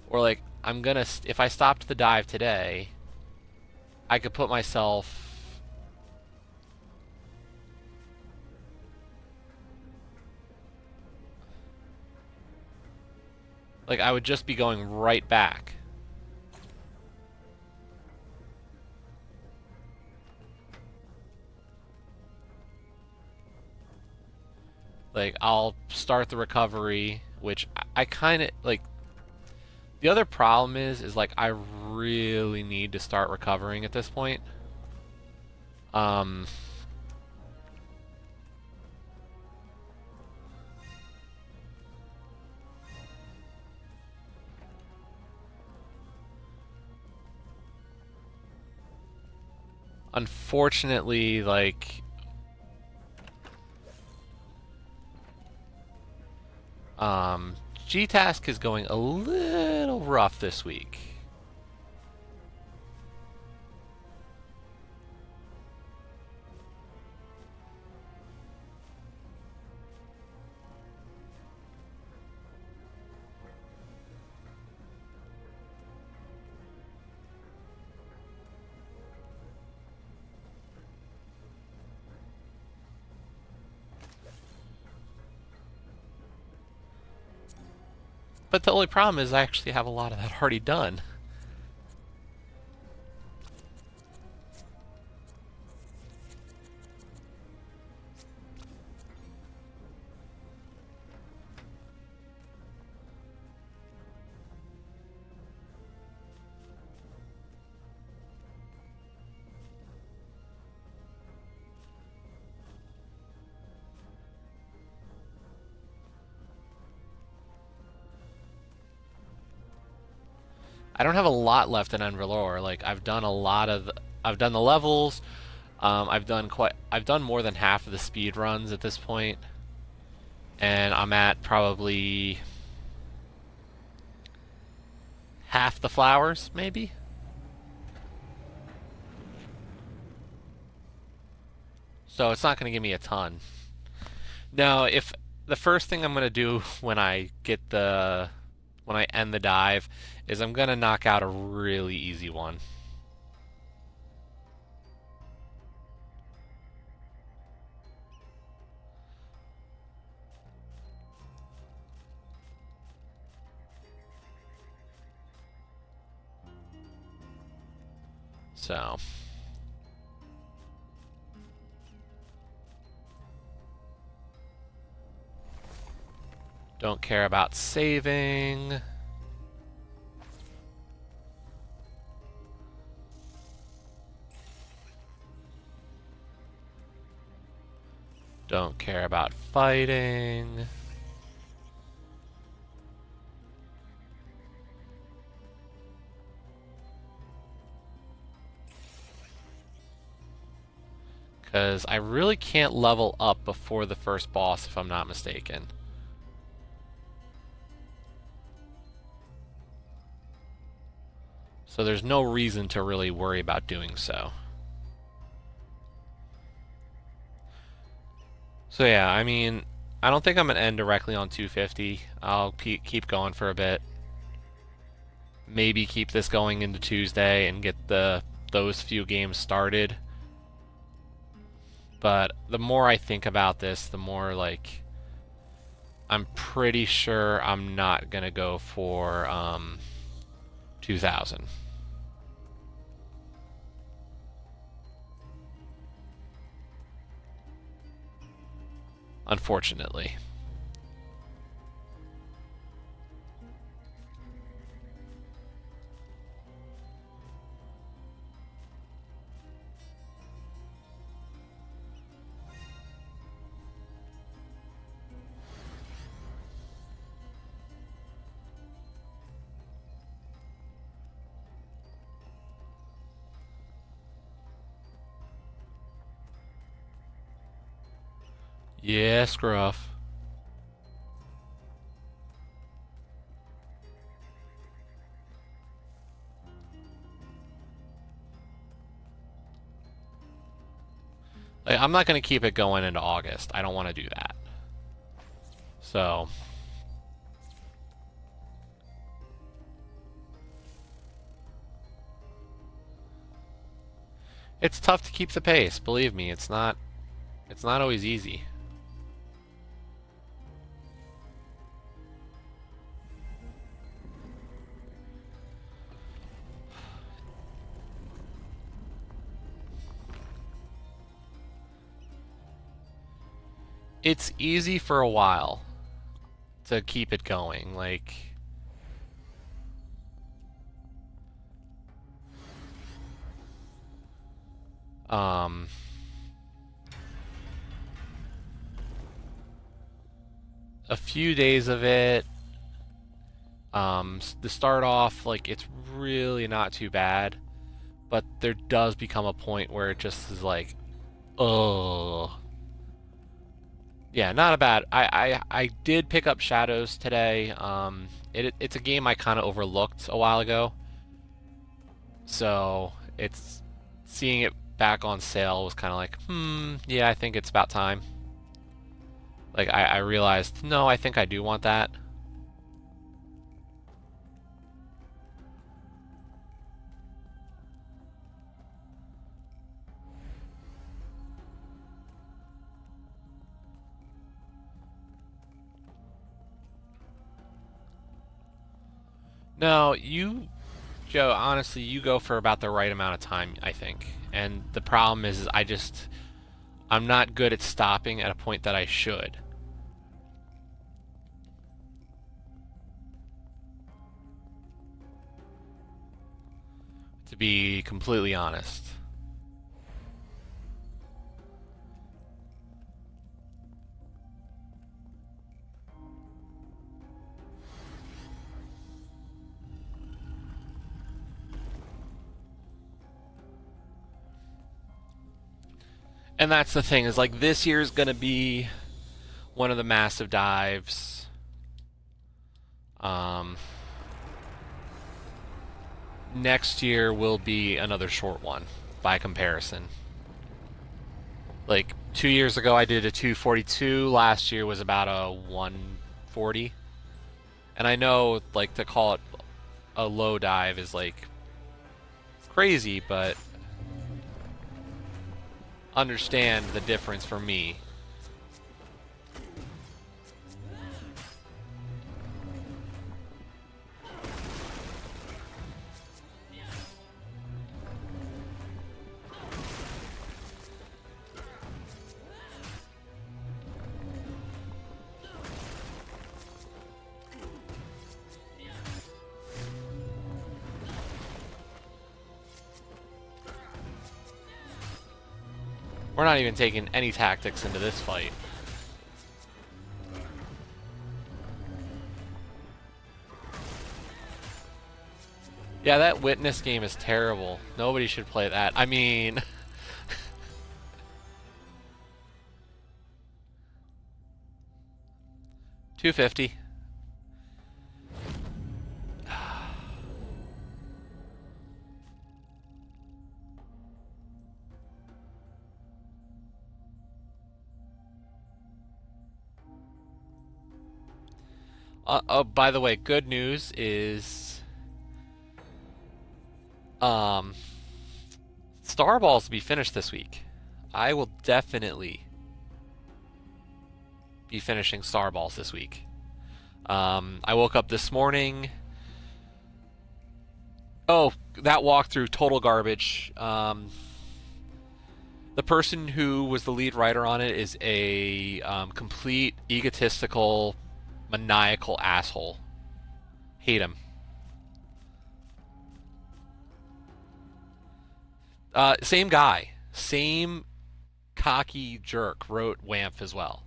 Or, like, I'm gonna, if I stopped the dive today, I could put myself... Like, I would just be going right back. Like, I'll start the recovery, which I kind of, like... The other problem is, like, I really need to start recovering at this point. Unfortunately, like... G-Task is going a little rough this week. But the only problem is I actually have a lot of that already done. I don't have a lot left in Unvalor. Like I've done I've done the levels. I've done more than half of the speed runs at this point, and I'm at probably half the flowers, maybe. So it's not going to give me a ton. Now, if the first thing I'm going to do when I end the dive is I'm going to knock out a really easy one. So don't care about saving. Don't care about fighting. Because I really can't level up before the first boss if I'm not mistaken. So there's no reason to really worry about doing so. So yeah, I mean, I don't think I'm going to end directly on 250. I'll keep going for a bit. Maybe keep this going into Tuesday and get those few games started. But the more I think about this, the more like I'm pretty sure I'm not going to go for 2000. Unfortunately. Yeah, Scruff. Like, I'm not going to keep it going into August. I don't want to do that. So it's tough to keep the pace, believe me. It's not always easy. It's easy for a while to keep it going, like a few days of it. To start off, like it's really not too bad, but there does become a point where it just is like, oh. Yeah, not a bad. I did pick up Shadows today. It's a game I kind of overlooked a while ago, so it's seeing it back on sale was kind of like, yeah, I think it's about time. Like I realized, no, I think I do want that. No, Joe, honestly, you go for about the right amount of time, I think. And the problem is I'm not good at stopping at a point that I should. To be completely honest. And that's the thing, is like this year's gonna be one of the massive dives. Next year will be another short one by comparison. Like 2 years ago I did a 242, last year was about a 140. And I know like to call it a low dive is like crazy, but understand the difference for me. We're not even taking any tactics into this fight. Yeah, that witness game is terrible. Nobody should play that. I mean... 250. Oh, by the way, good news is... Star Balls to be finished this week. I will definitely be finishing Star Balls this week. I woke up this morning. Oh, that walkthrough, total garbage. The person who was the lead writer on it is a complete egotistical, maniacal asshole. Hate him. Same guy. Same cocky jerk wrote WAMP as well.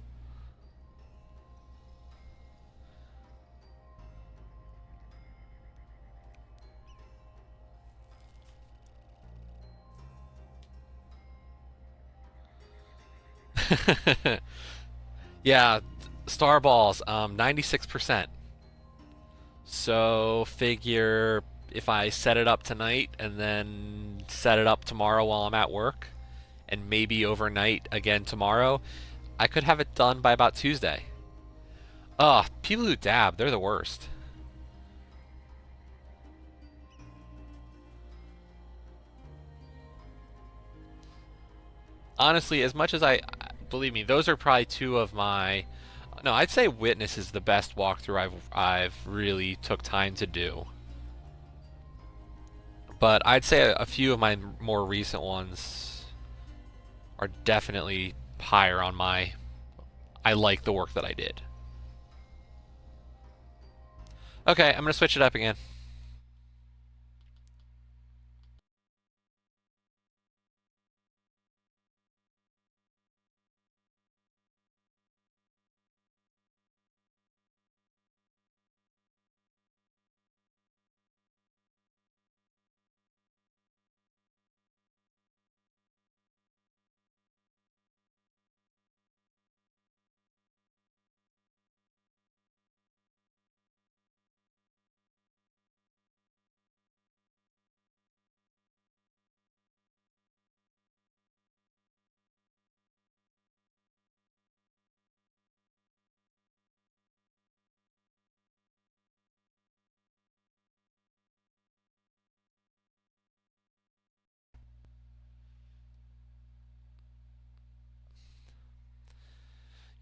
Yeah, Star Balls, 96%. So figure if I set it up tonight and then set it up tomorrow while I'm at work, and maybe overnight again tomorrow, I could have it done by about Tuesday. Ugh, people who dab, they're the worst. Honestly, as much as believe me, those are probably two of my... No, I'd say Witness is the best walkthrough I've really took time to do. But I'd say a few of my more recent ones are definitely higher on my... I like the work that I did. Okay, I'm going to switch it up again.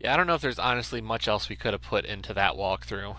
Yeah, I don't know if there's honestly much else we could have put into that walkthrough.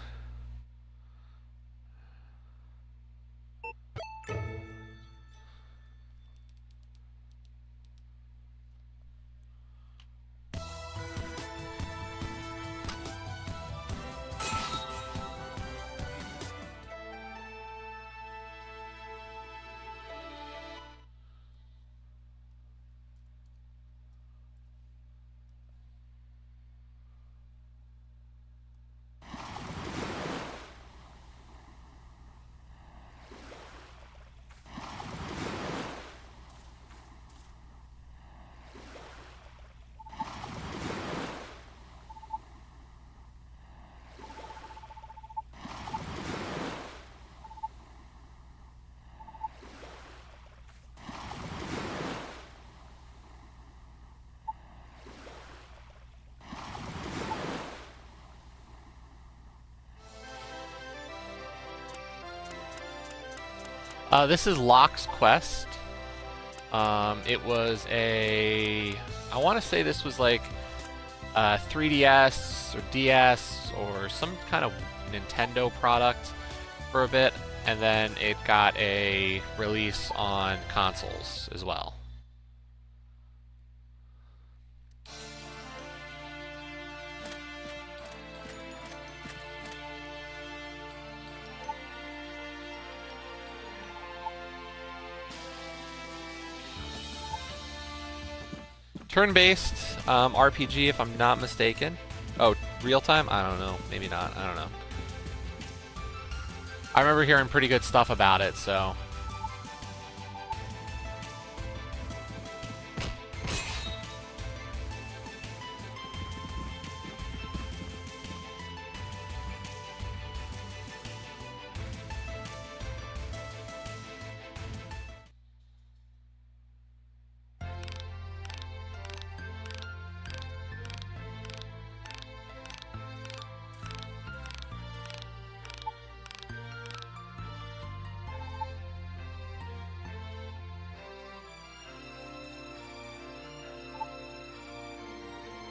This is Locke's Quest. It was I want to say this was like 3DS or DS or some kind of Nintendo product for a bit, and then it got a release on consoles as well. Turn-based RPG, if I'm not mistaken. Oh, real-time? I don't know. Maybe not. I don't know. I remember hearing pretty good stuff about it, so...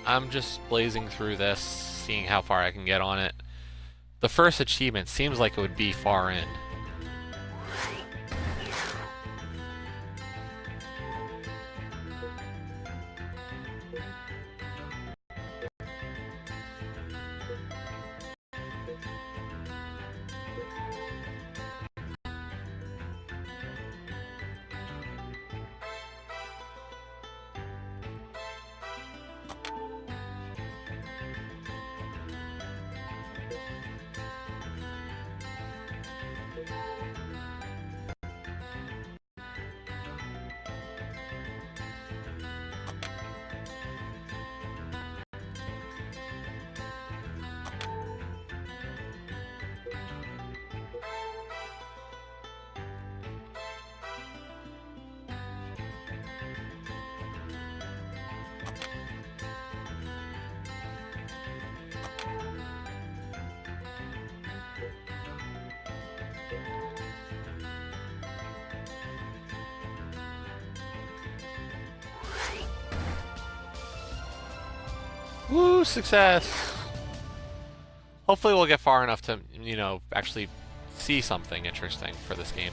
I'm just blazing through this, seeing how far I can get on it. The first achievement seems like it would be far in. Woo, success! Hopefully we'll get far enough to, you know, actually see something interesting for this game.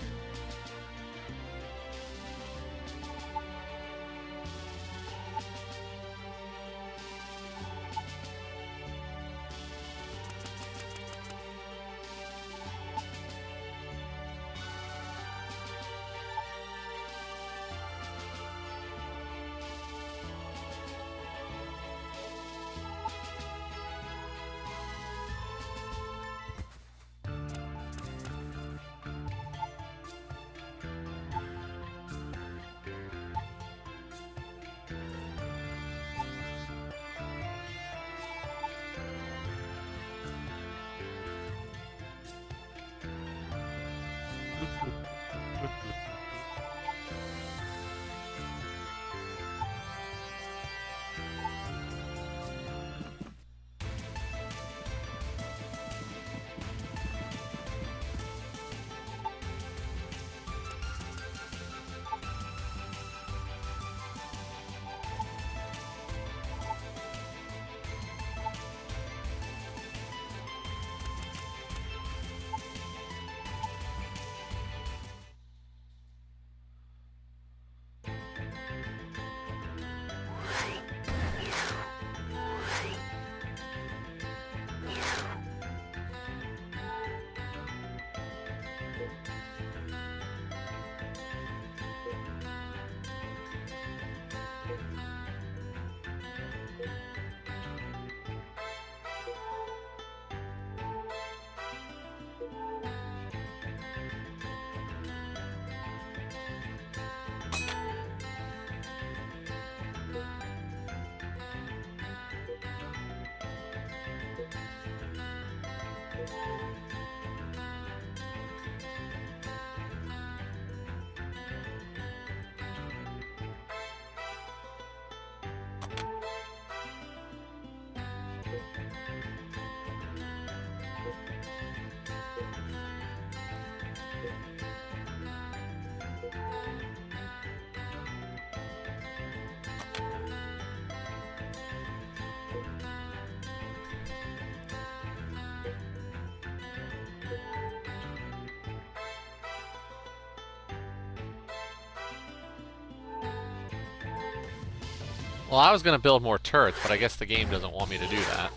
Well, I was gonna build more turrets, but I guess the game doesn't want me to do that.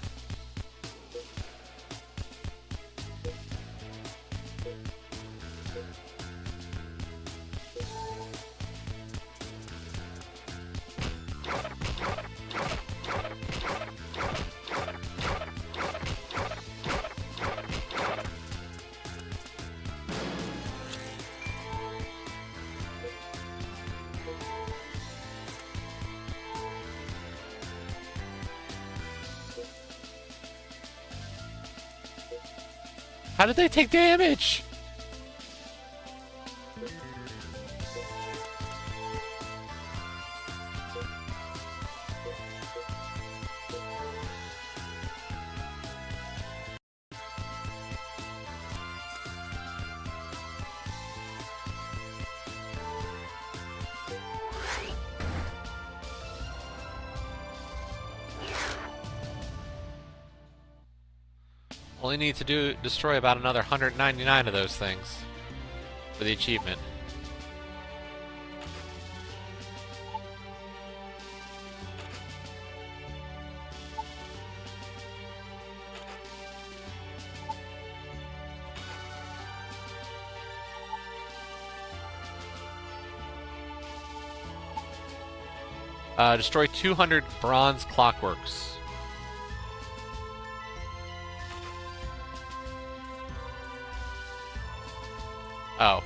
How did they take damage? Only need to destroy about another 199 of those things for the achievement. Destroy 200 bronze clockworks. Oh.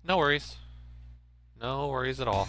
No worries. No worries at all.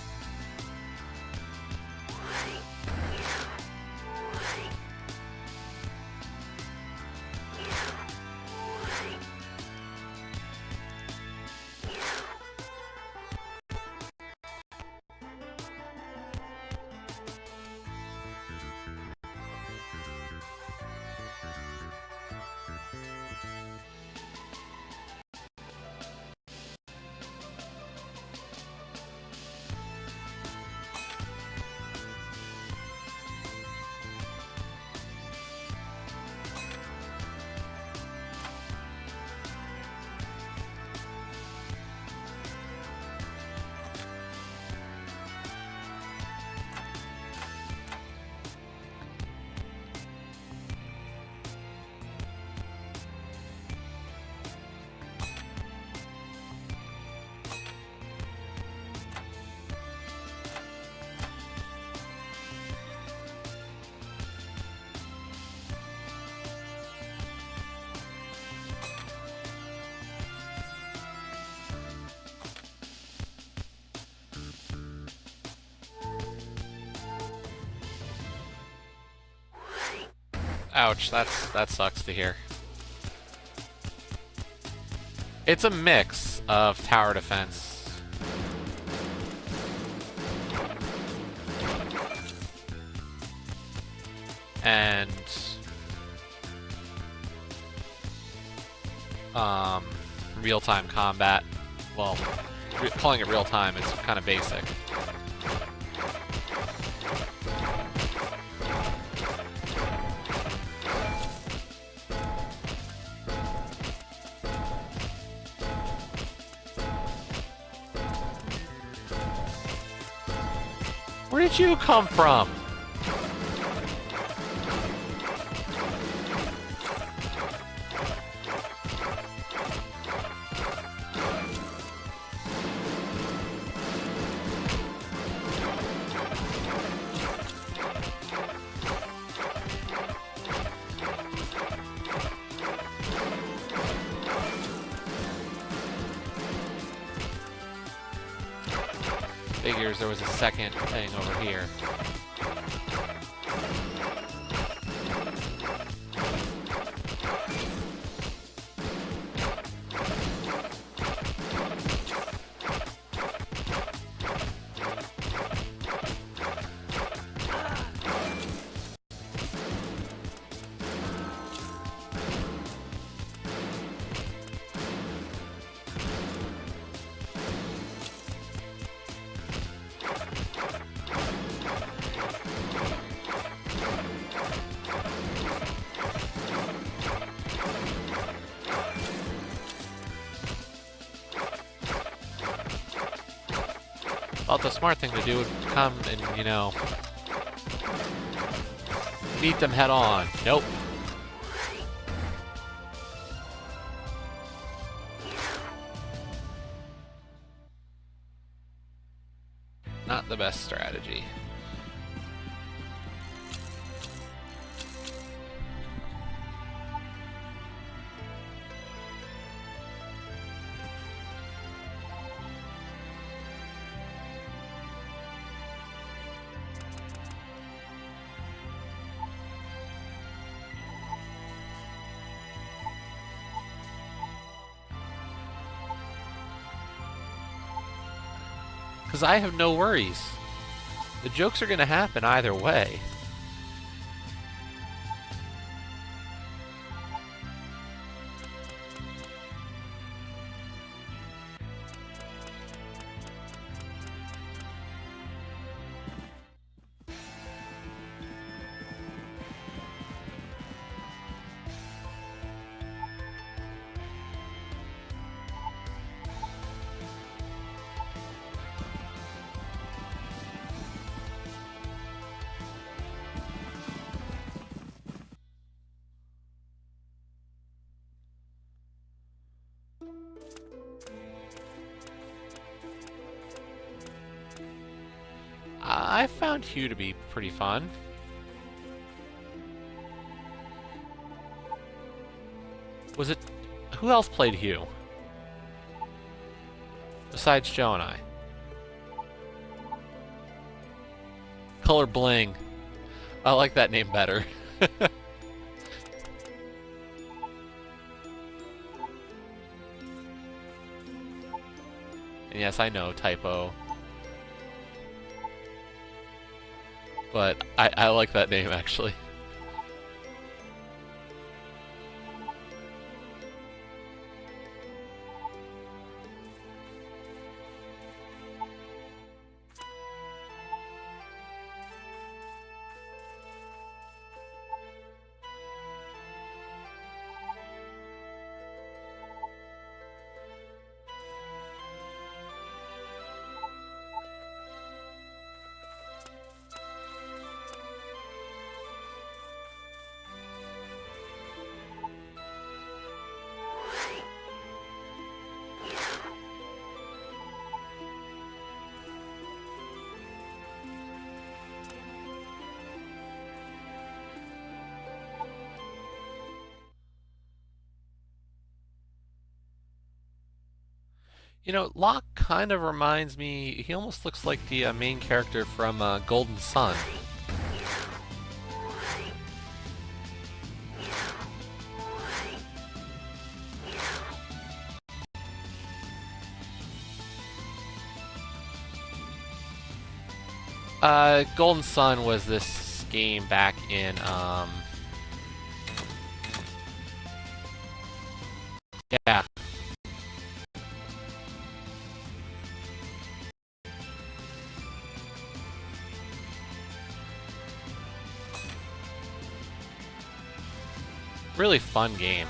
Ouch, that sucks to hear. It's a mix of tower defense and real-time combat. Well, calling it real-time is kind of basic. Where did you come from? Figures there was a second thing over here. Thought the smart thing to do would come and, you know, meet them head on. Nope. Not the best strategy. Because I have no worries. The jokes are going to happen either way. I found Hugh to be pretty fun. Was it... Who else played Hugh? Besides Joe and I. Color Bling. I like that name better. And yes, I know, typo. But I like that name, actually. You know, Locke kind of reminds me, he almost looks like the main character from Golden Sun. Golden Sun was this game back in, yeah. Really fun game.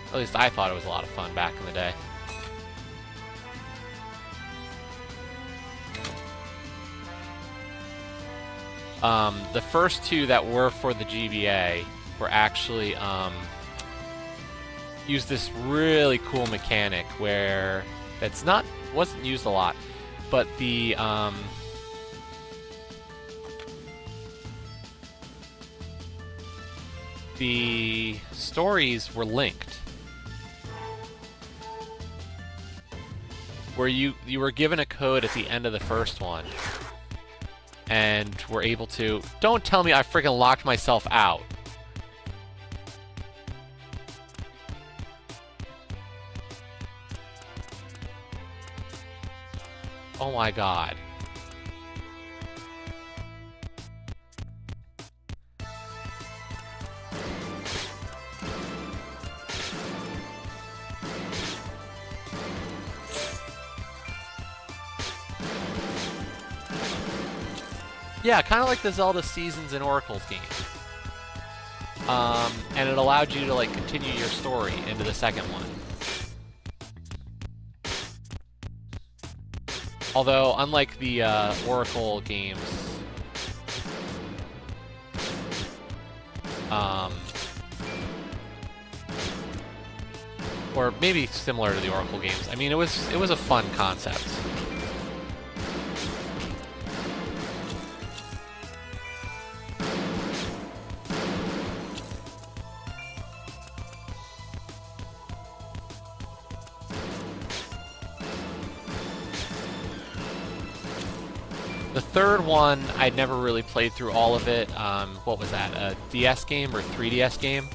At least I thought it was a lot of fun back in the day. The first two that were for the GBA were actually used this really cool mechanic where wasn't used a lot, but the stories were linked, where you were given a code at the end of the first one and were able to... Don't tell me I freaking locked myself out. Oh my god. Yeah, kind of like the Zelda Seasons and Oracles game. And it allowed you to like continue your story into the second one. Although, unlike the Oracle games, or maybe similar to the Oracle games, I mean, it was a fun concept. The third one, I'd never really played through all of it. What was that, a DS game or 3DS game?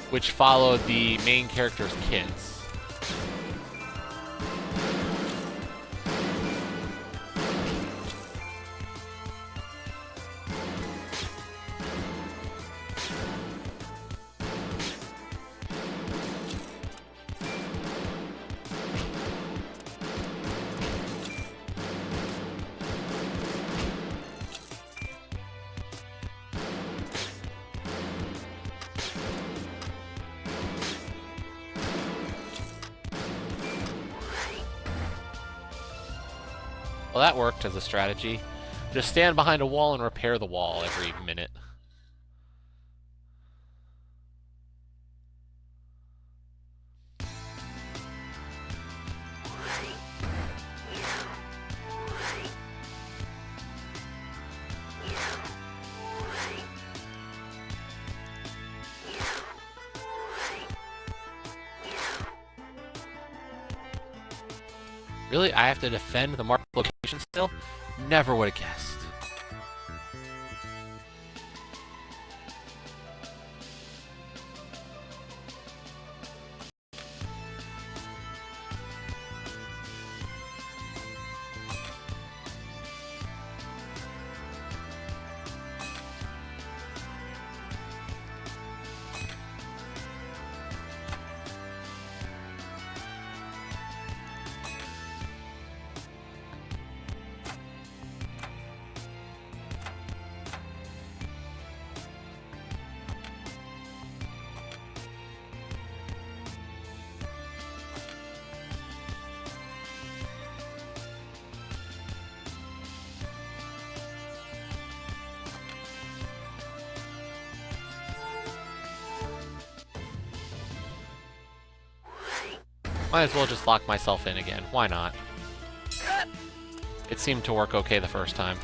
Which followed the main character's kids. Well, that worked as a strategy. Just stand behind a wall and repair the wall every minute. Really? I have to defend the marked location still? Never would have guessed. Might as well just lock myself in again. Why not? It seemed to work okay the first time.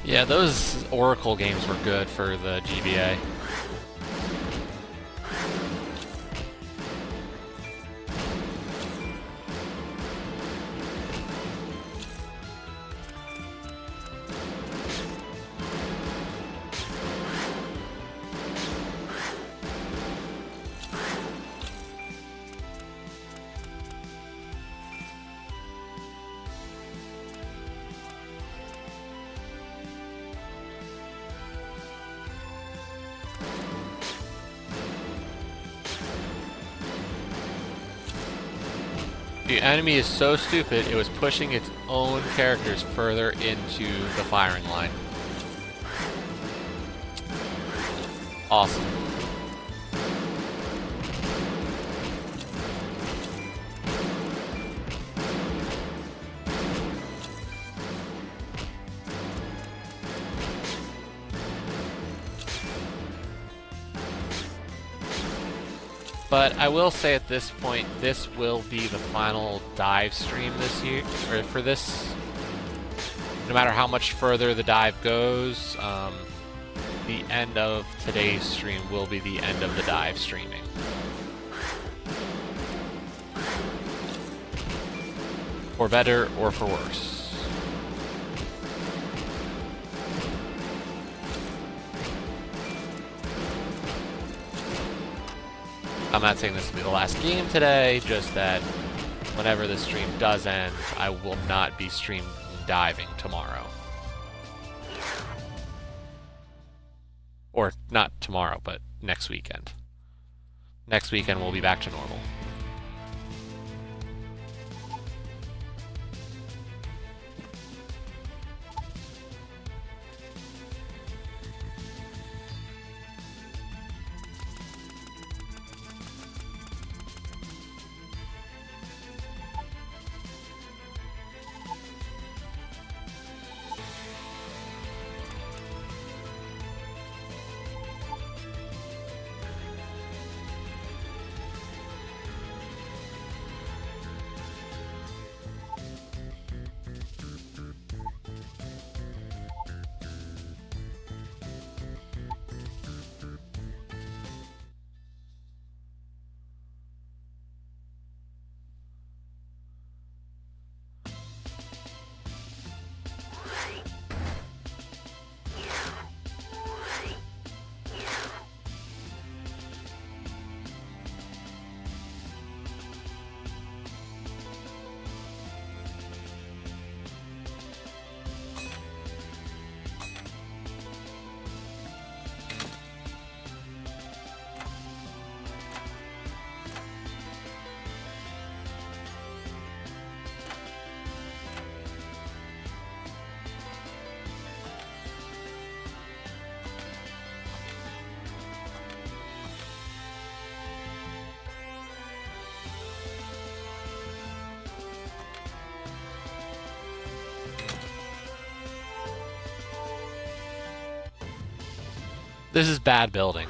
Yeah, those Oracle games were good for the GBA. The enemy is so stupid, it was pushing its own characters further into the firing line. Awesome. But I will say at this point, this will be the final dive stream this year, or for this. No matter how much further the dive goes, the end of today's stream will be the end of the dive streaming. For better or for worse. I'm not saying this will be the last game today, just that whenever the stream does end, I will not be stream diving tomorrow. Or not tomorrow, but next weekend. Next weekend we'll be back to normal. This is bad building.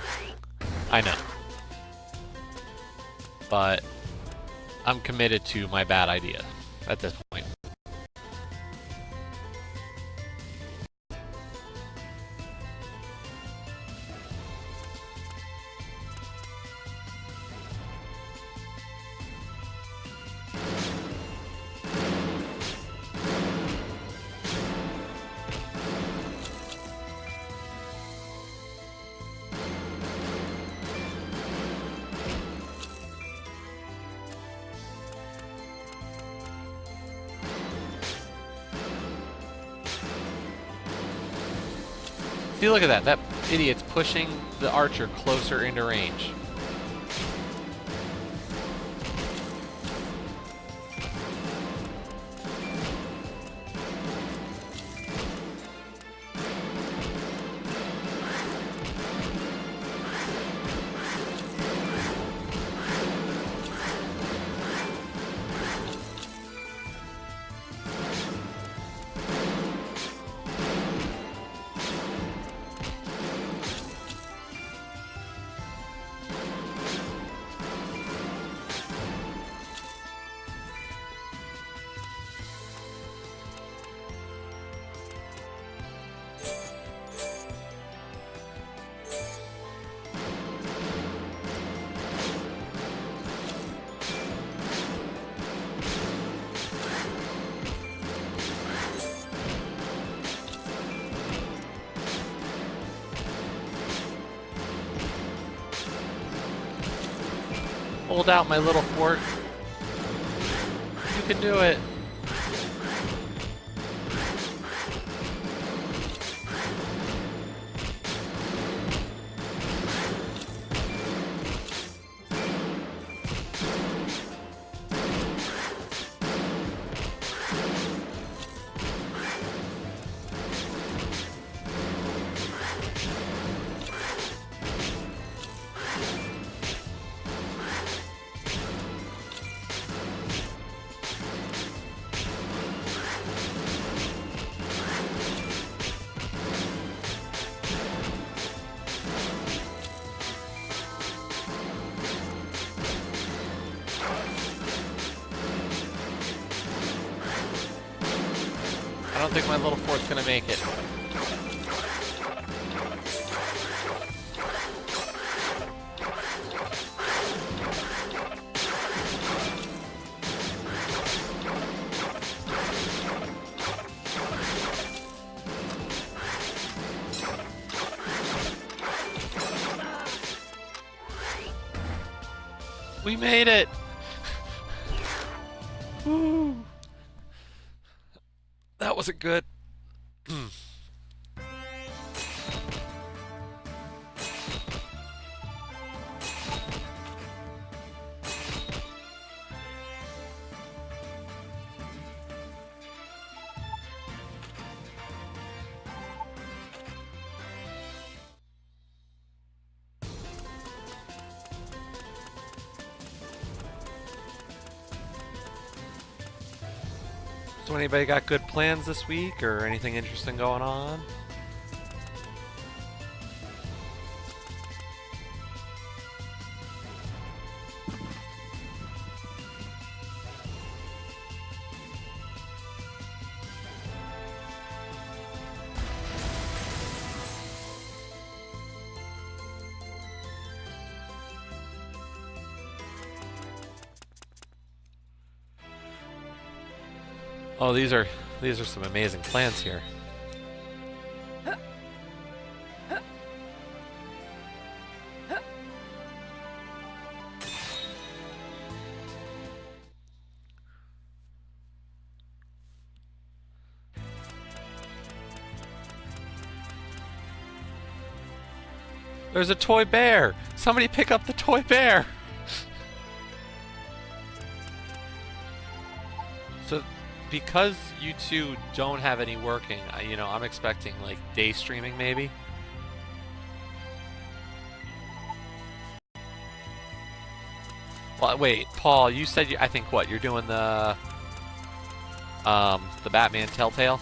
I know. But I'm committed to my bad idea at this point. See, look at that. That idiot's pushing the archer closer into range. Hold out, my little fort. You can do it. I don't think my little fort's gonna make it. We made it! Woo! That wasn't good. So anybody got good plans this week or anything interesting going on? Oh, these are some amazing plants here. There's a toy bear! Somebody pick up the toy bear! So, because you two don't have any working, I'm expecting like day streaming maybe. Well, wait, Paul, you said I think what you're doing the Batman Telltale.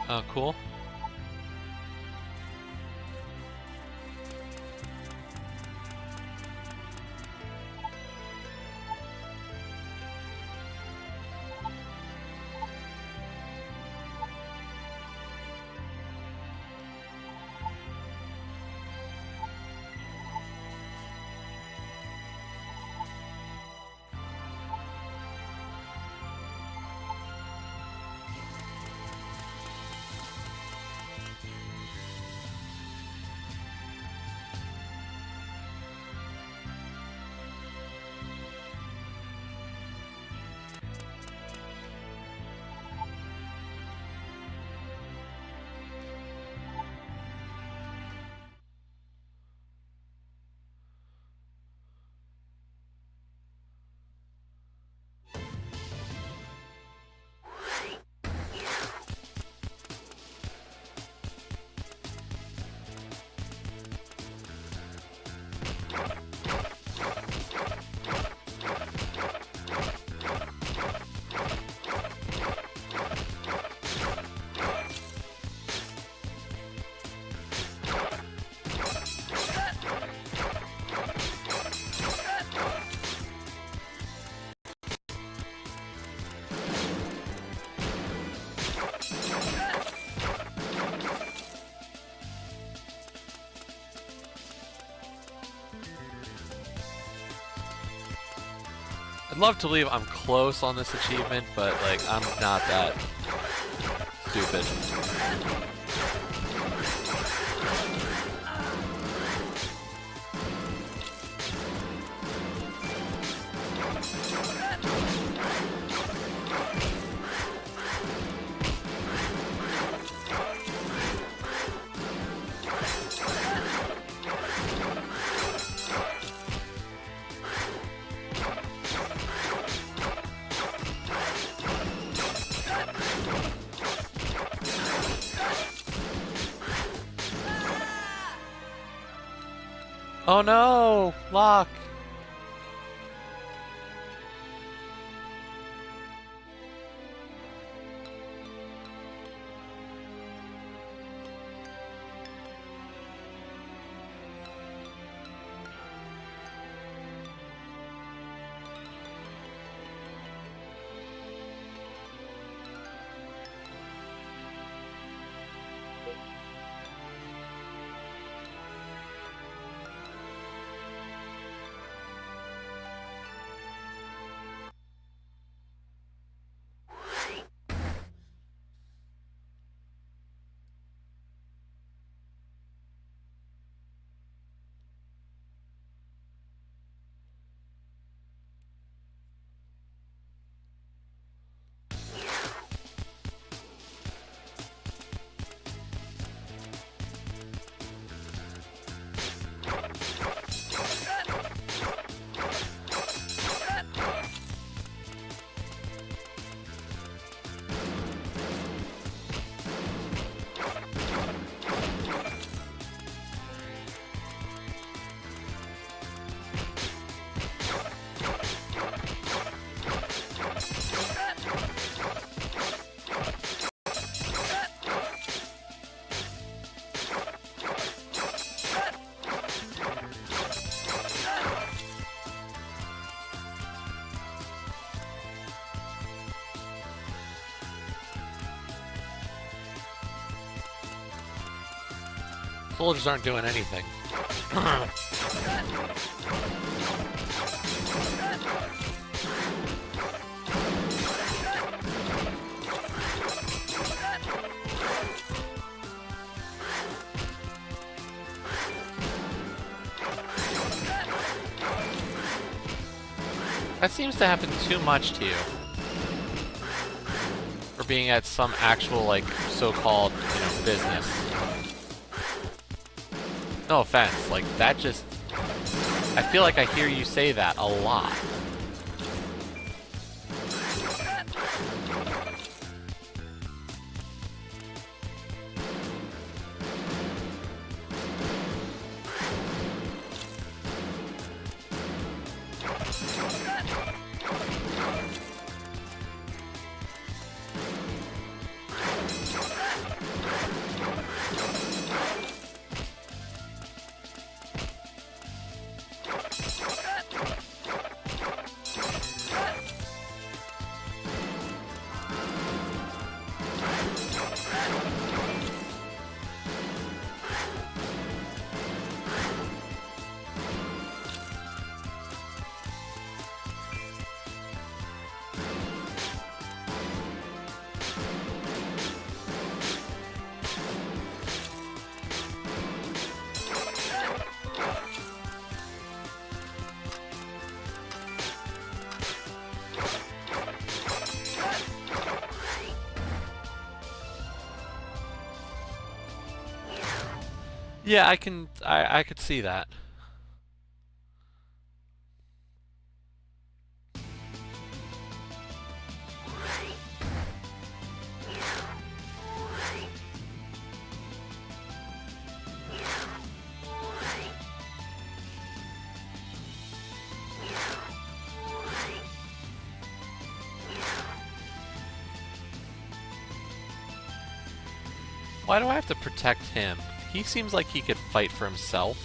Oh, cool. I'd love to leave. I'm close on this achievement, but like I'm not that stupid. Oh no! Lock! Soldiers aren't doing anything. That seems to happen too much to you. For being at some actual, like, so-called, business. No offense, like, that just... I feel like I hear you say that a lot. Yeah, I could see that. Why do I have to protect him? He seems like he could fight for himself.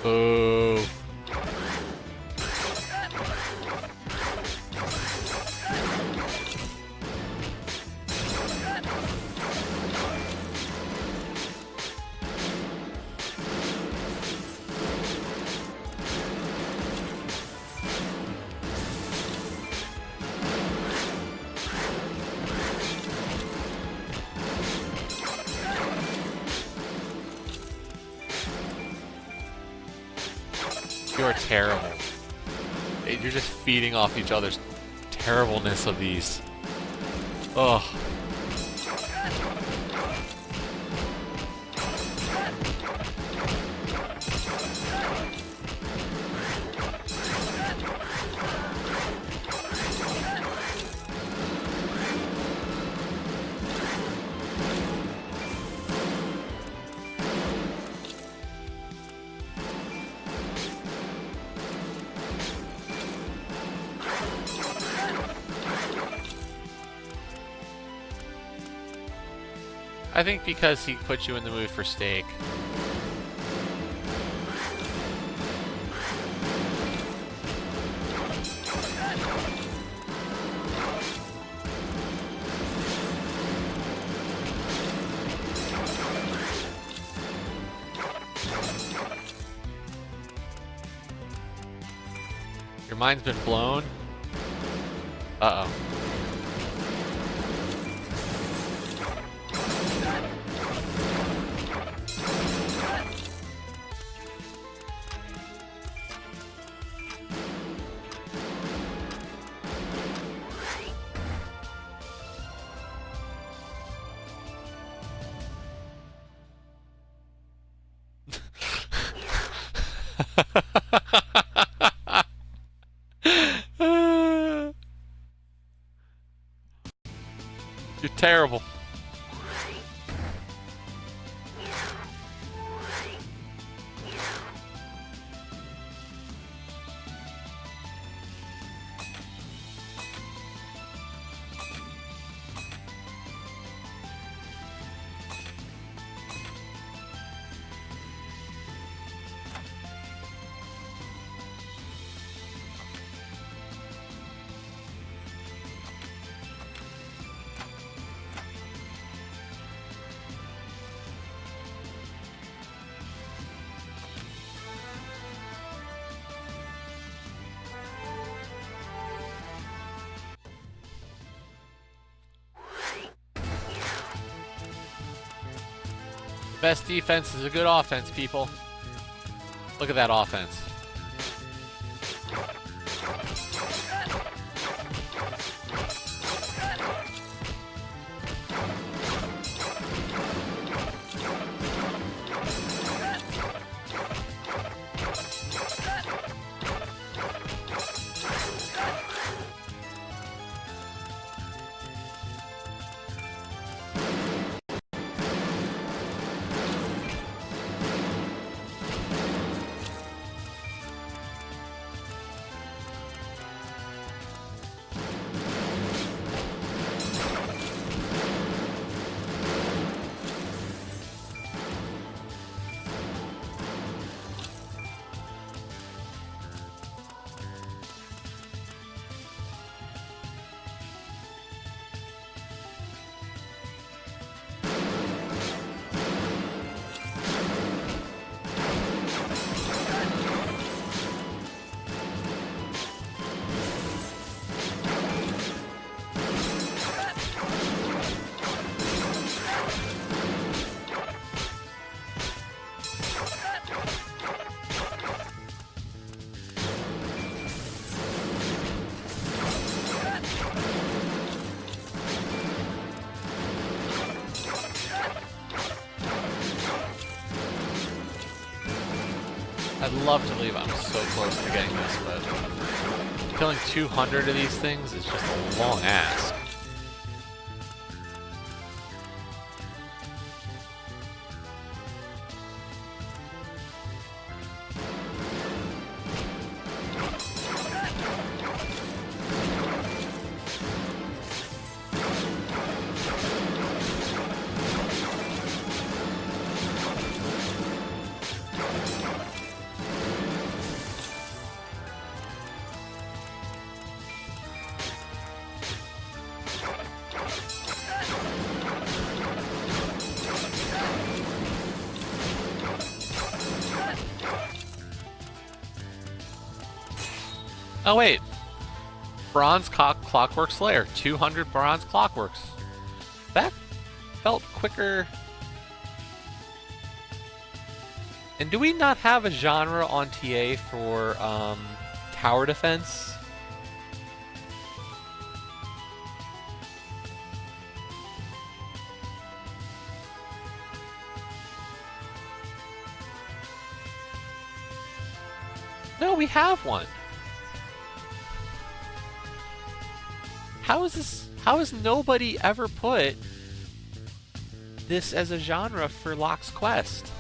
Boo. You're terrible. You're just feeding off each other's terribleness of these. Ugh. I think because he put you in the mood for steak. Your mind's been blown? Uh-oh. You're terrible. Best defense is a good offense, people. Look at that offense. I'd love to believe I'm so close to getting this, but killing 200 of these things is just a long ask. Oh wait, Clockwork Slayer, 200 bronze clockworks. That felt quicker. And do we not have a genre on TA for tower defense? No, we have one. How is this? How has nobody ever put this as a genre for Locke's Quest?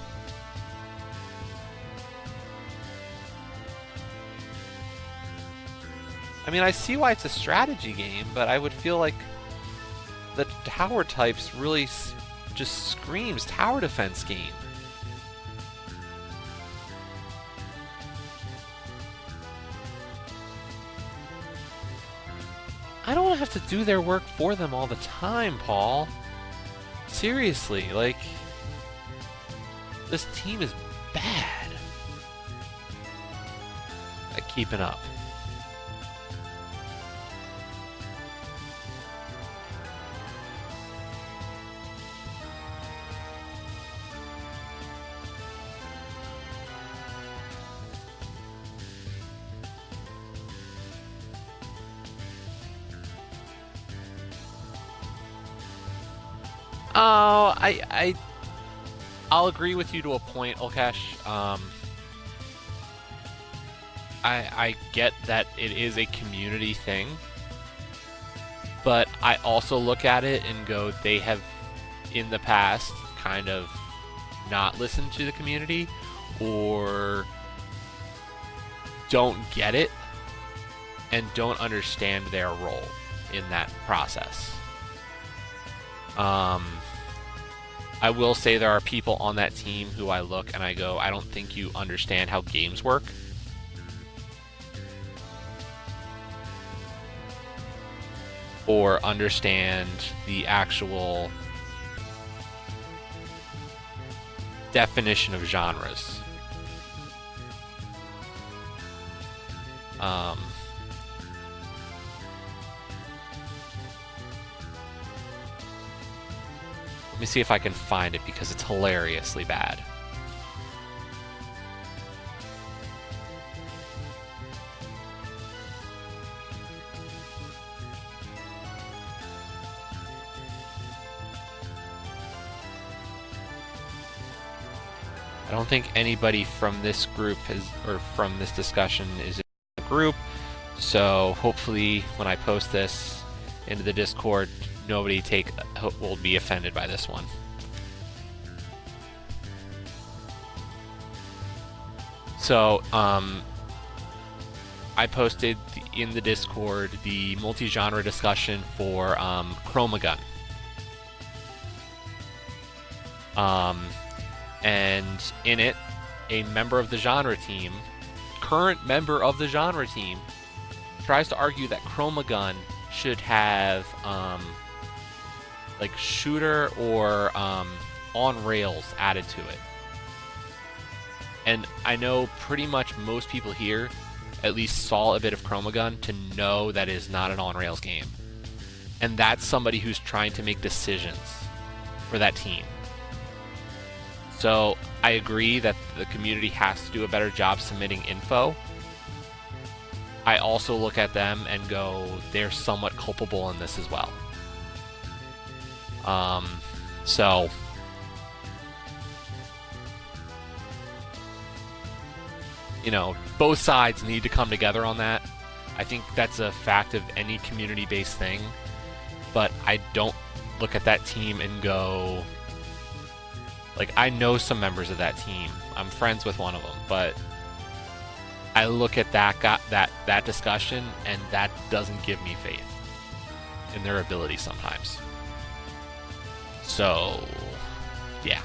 I mean, I see why it's a strategy game, but I would feel like the tower types really just screams tower defense game. I don't have to do their work for them all the time, Paul. Seriously, like, this team is bad at keeping up. Oh, I'll agree with you to a point, Olkesh. I get that it is a community thing, but I also look at it and go, they have in the past kind of not listened to the community or don't get it and don't understand their role in that process. I will say there are people on that team who I look and I go, I don't think you understand how games work. Or understand the actual definition of genres. Let me see if I can find it because it's hilariously bad. I don't think anybody from this group or from this discussion is in the group, so hopefully when I post this into the Discord, nobody will be offended by this one. So, I posted in the Discord the multi-genre discussion for Chromagun. And in it, a member of the genre team, current member of the genre team, tries to argue that Chromagun should have like shooter or on rails added to it. And I know pretty much most people here at least saw a bit of Chromagun to know that it is not an on rails game. And that's somebody who's trying to make decisions for that team. So I agree that the community has to do a better job submitting info. I also look at them and go, they're somewhat culpable in this as well. So you know, both sides need to come together on that. I think that's a fact of any community-based thing, but I don't look at that team and go, like, I know some members of that team. I'm friends with one of them, but I look at that discussion, and that doesn't give me faith in their ability sometimes. So, yeah.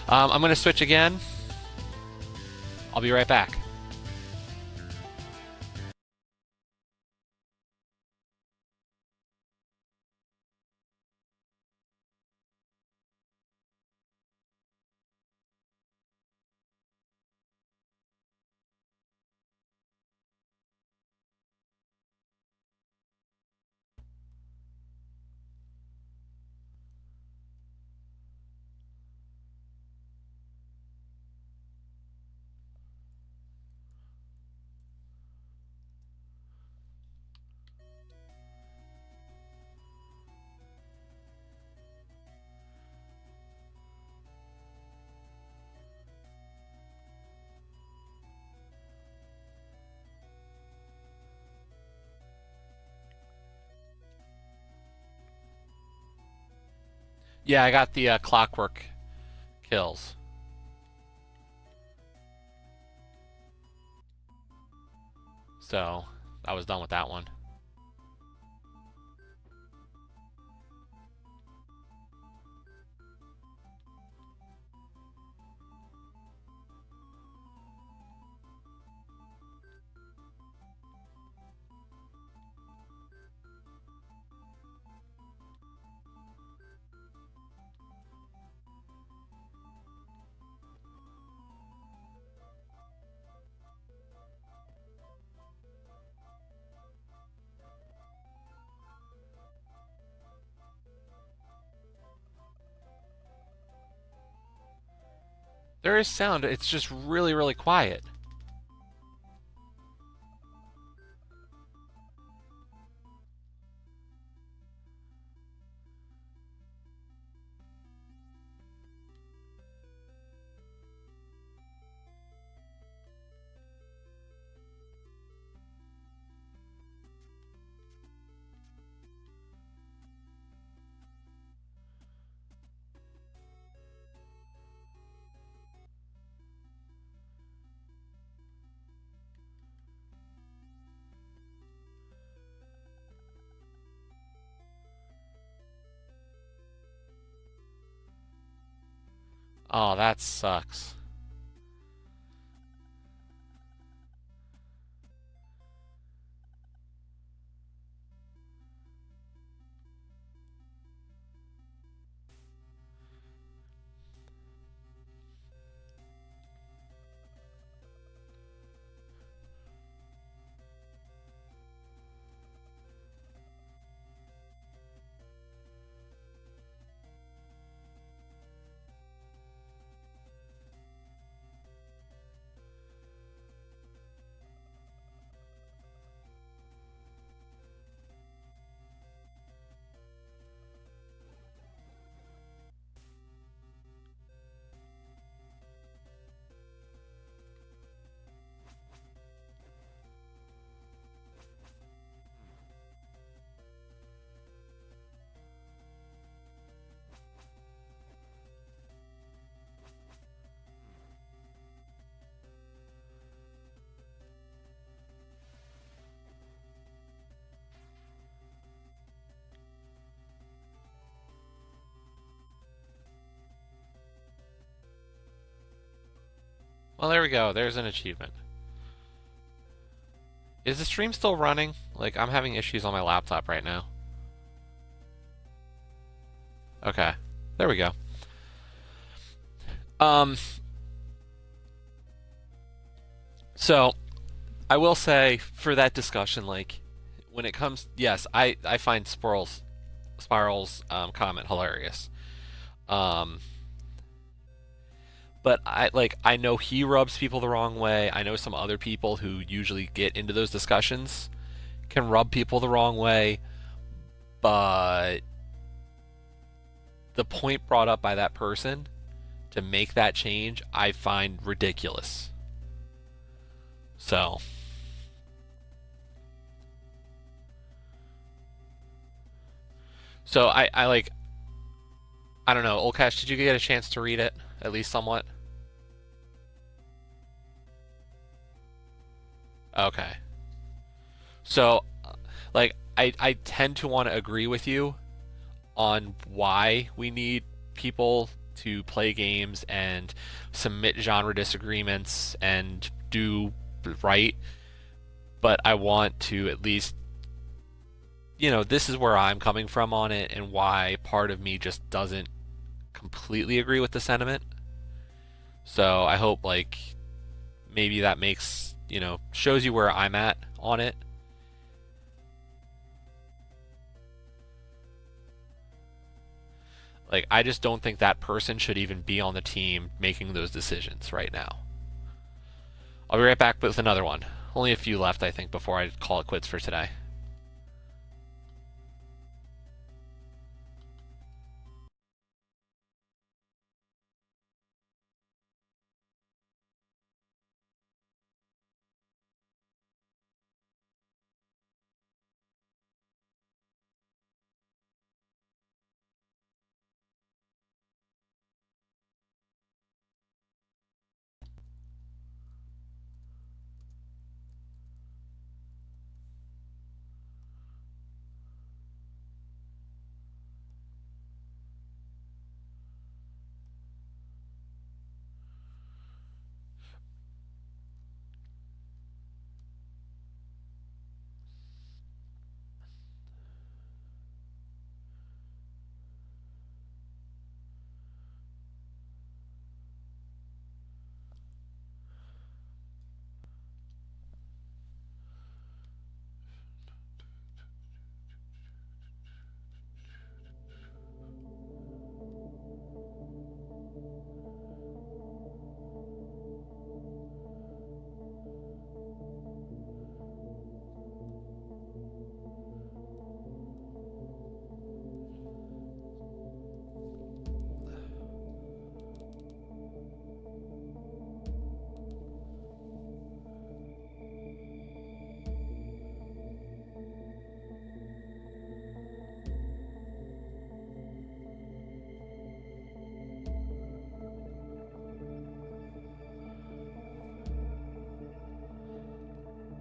I'm going to switch again. I'll be right back. Yeah, I got the clockwork kills. So I was done with that one. There is sound. It's just really, really quiet. Oh, that sucks. Well, there we go. There's an achievement. Is the stream still running? Like, I'm having issues on my laptop right now. Okay. There we go. So, I will say, for that discussion, like, when it comes... Yes, I find Spiral's comment hilarious. But I know he rubs people the wrong way. I know some other people who usually get into those discussions can rub people the wrong way. But the point brought up by that person to make that change, I find ridiculous. So I like, I don't know, Olcash, did you get a chance to read it at least somewhat? Okay. So, like, I tend to want to agree with you on why we need people to play games and submit genre disagreements and do right, but I want to at least, this is where I'm coming from on it and why part of me just doesn't completely agree with the sentiment. So I hope, like, maybe that makes, shows you where I'm at on it. Like, I just don't think that person should even be on the team making those decisions right now. I'll be right back with another one. Only a few left, I think, before I call it quits for today.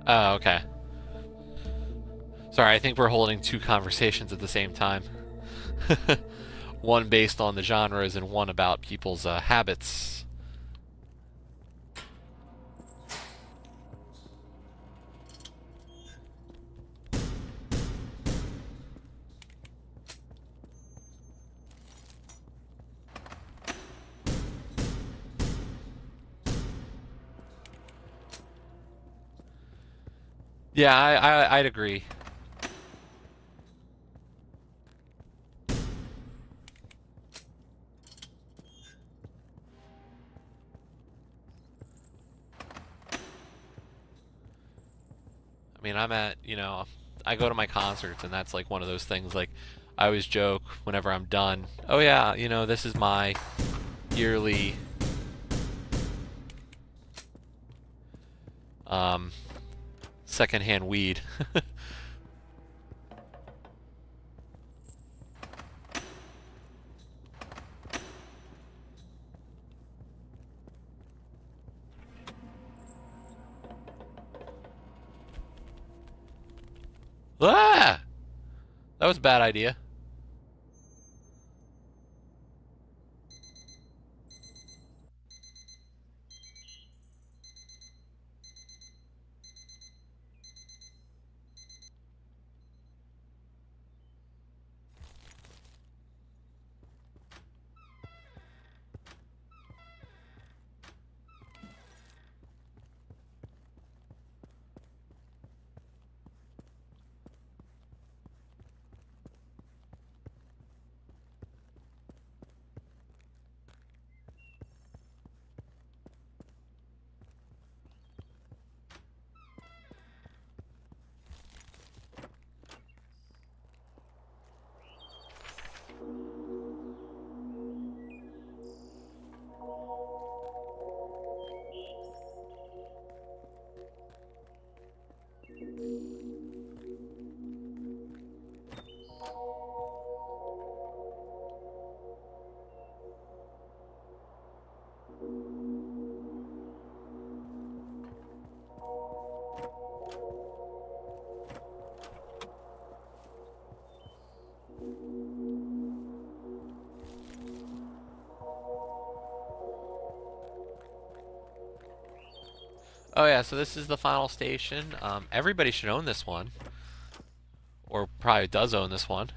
Oh, okay. Sorry, I think we're holding two conversations at the same time. One based on the genres and one about people's habits. Yeah, I'd agree. I mean, I go to my concerts, and that's like one of those things. Like, I always joke whenever I'm done, oh yeah, this is my yearly um, secondhand weed. Ah! That was a bad idea. Oh yeah, so this is the final station. Everybody should own this one, or probably does own this one.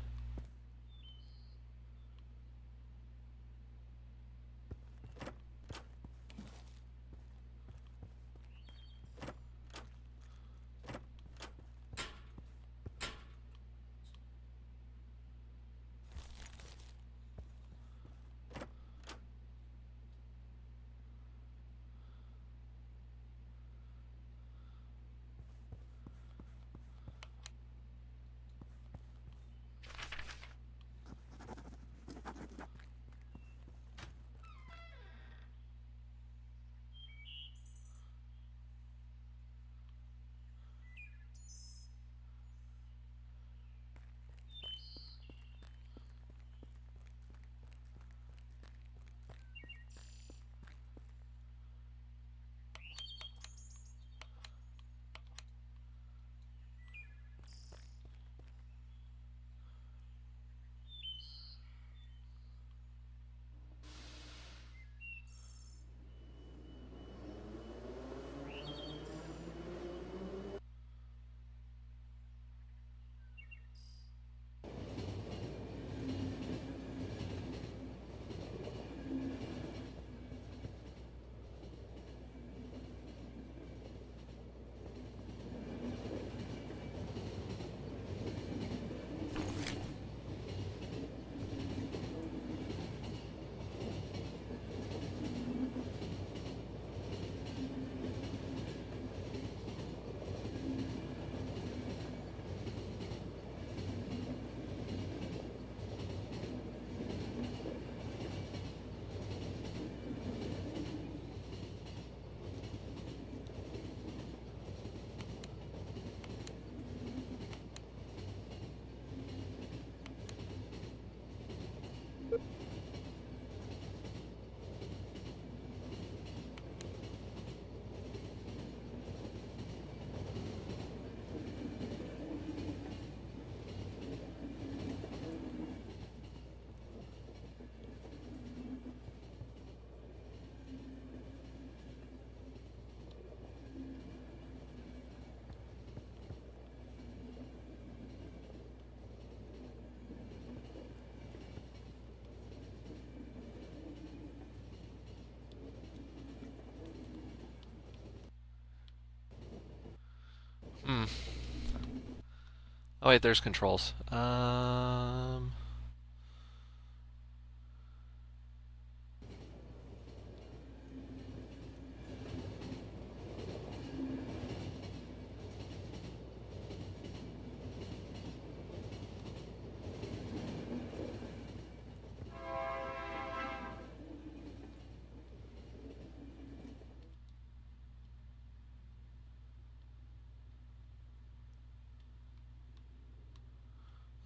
Oh wait, there's controls.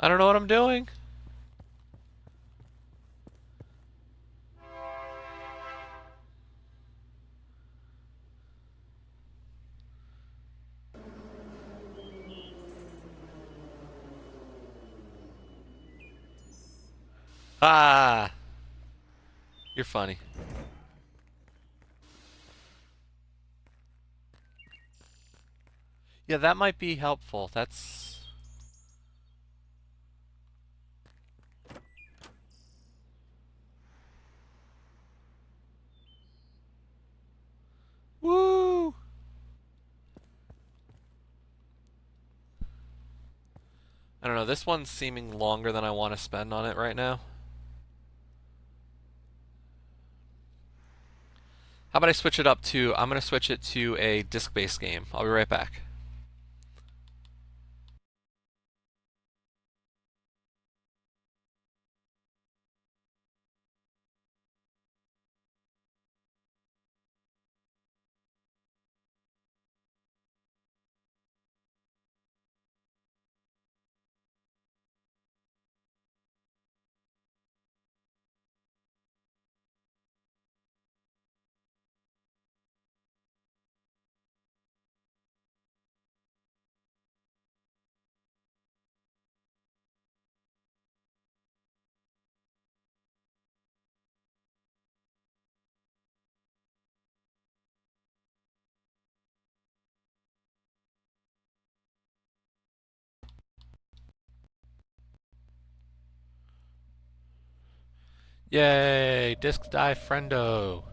I don't know what I'm doing. Ah, you're funny. Yeah, that might be helpful. That's... Woo! I don't know, this one's seeming longer than I want to spend on it right now. How about I switch it up to... I'm going to switch it to a disc-based game. I'll be right back. Yay! Disc Dive Friendo!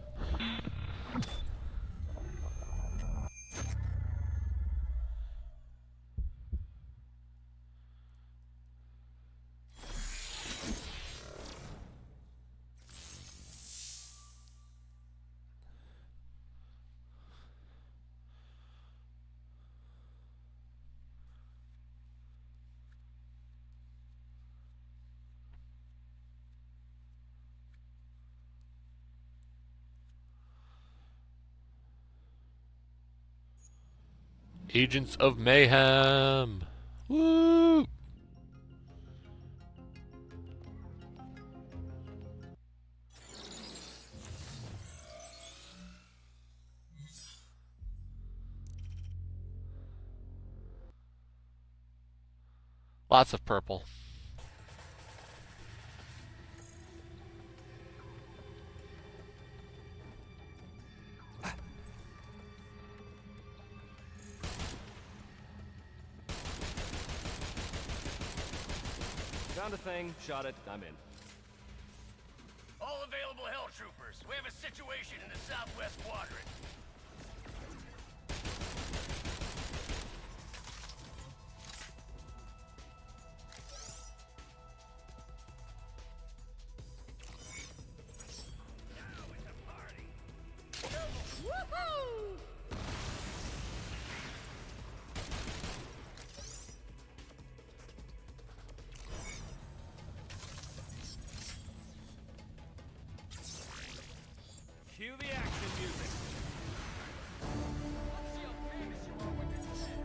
Agents of Mayhem! Woo! Lots of purple. Found a thing, shot it, I'm in. All available hell troopers. We have a situation in the southwest quadrant. Now it's a party. Woohoo! Cue the action music. Let's see how famous you are with this shit.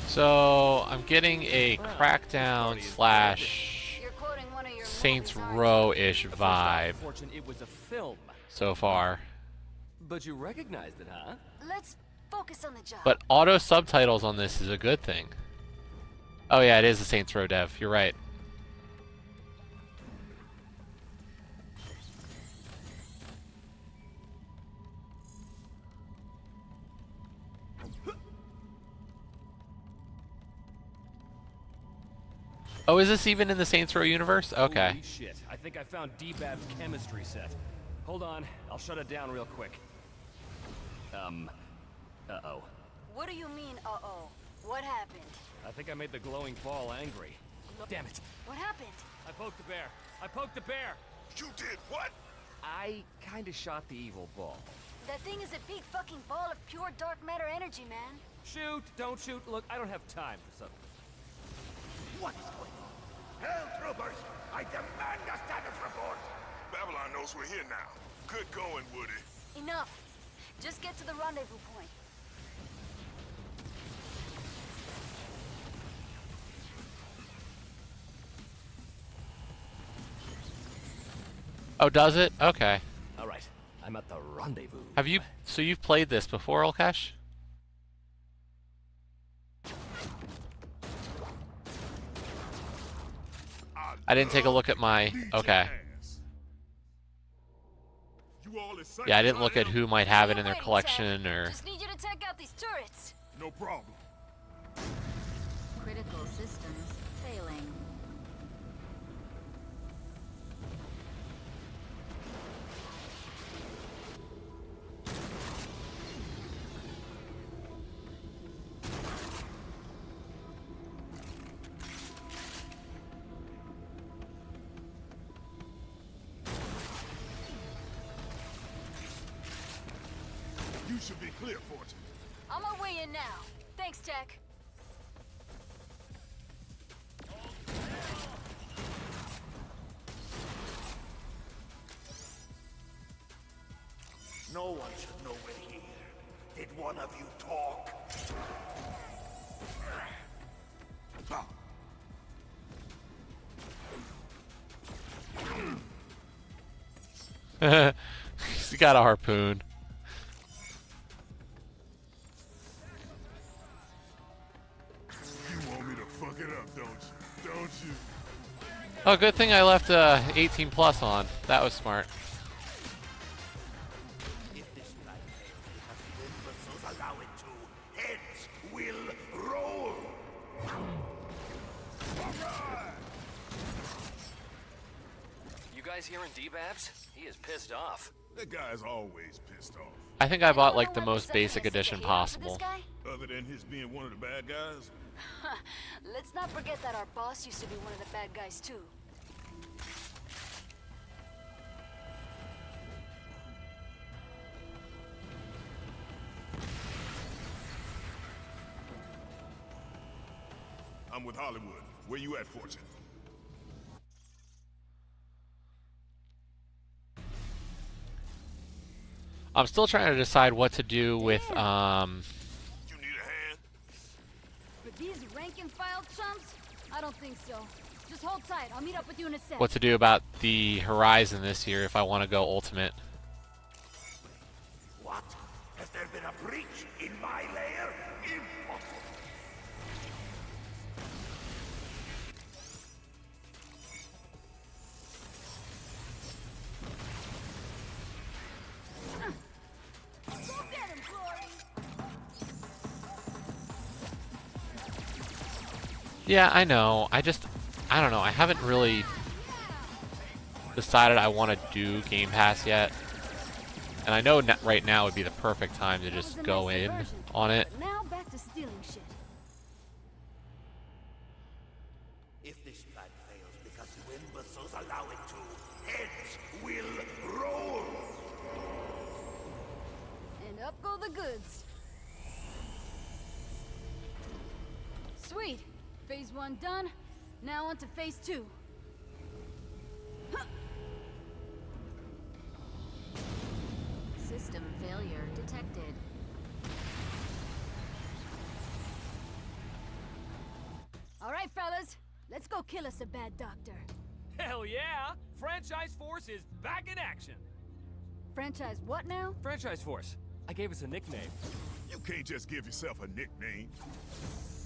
So, I'm getting a Crackdown slash You're quoting one of your Saints movies, aren't Row-ish vibe Fortune, it was a film. so far. But you recognized it, huh? you? Let's focus on the job. But auto subtitles on this is a good thing. Oh yeah, it is a Saints Row dev. You're right. Oh, is this even in the Saints Row universe? Okay. Holy shit, I think I found D-Bab's chemistry set. Hold on, I'll shut it down real quick. Uh-oh. What do you mean, uh-oh? What happened? I think I made the glowing ball angry. Damn it. What happened? I poked the bear. I poked the bear. You did what? I kinda shot the evil ball. That thing is a big fucking ball of pure dark matter energy, man. Shoot, don't shoot. Look, I don't have time for something. What is going on? Hell, troopers! I demand a status report! Babylon knows we're here now. Good going, Woody. Enough. Just get to the rendezvous point. Oh, does it? Okay. All right, I'm at the rendezvous. Have you? So you've played this before, Olkesh? I didn't take a look at my. Okay. Yeah, I didn't look at who might have it in their collection or. Just need you to take out these turrets. No problem. Critical systems failing. You should be clear, Fortune. On my way in now. Thanks, Tech. No one should know we're here. Did one of you talk? He's got a harpoon. You want me to fuck it up, don't you? Don't you? Oh, good thing I left 18 plus on. That was smart. If this plan fails, because the imbeciles allow it to, heads will roll. You guys hearing D-Babs? He is pissed off. That guy's always pissed off. I think I bought like the most basic edition possible. Other than his being one of the bad guys? Let's not forget that our boss used to be one of the bad guys, too. I'm with Hollywood. Where you at, Fortune? I'm still trying to decide what to do with You need a hand? But these rank-and-file chumps? I don't think so. Just hold tight. I'll meet up with you in a sec. what to do about the Horizon this year if I want to go Ultimate. What? Has there been a breach in my lair? Impossible. Go get him, Glory! Yeah, I know. I don't know. I haven't really decided I want to do Game Pass yet. And I know right now would be the perfect time to just go in on it. But now back to stealing shit. If this plan fails because you imbeciles allow it to, heads will roll. And up go the goods. Sweet. Phase 1 done. Now on to Phase 2. System failure detected. All right, fellas. Let's go kill us a bad doctor. Hell yeah! Franchise Force is back in action. Franchise what now? Franchise Force. I gave us a nickname. You can't just give yourself a nickname.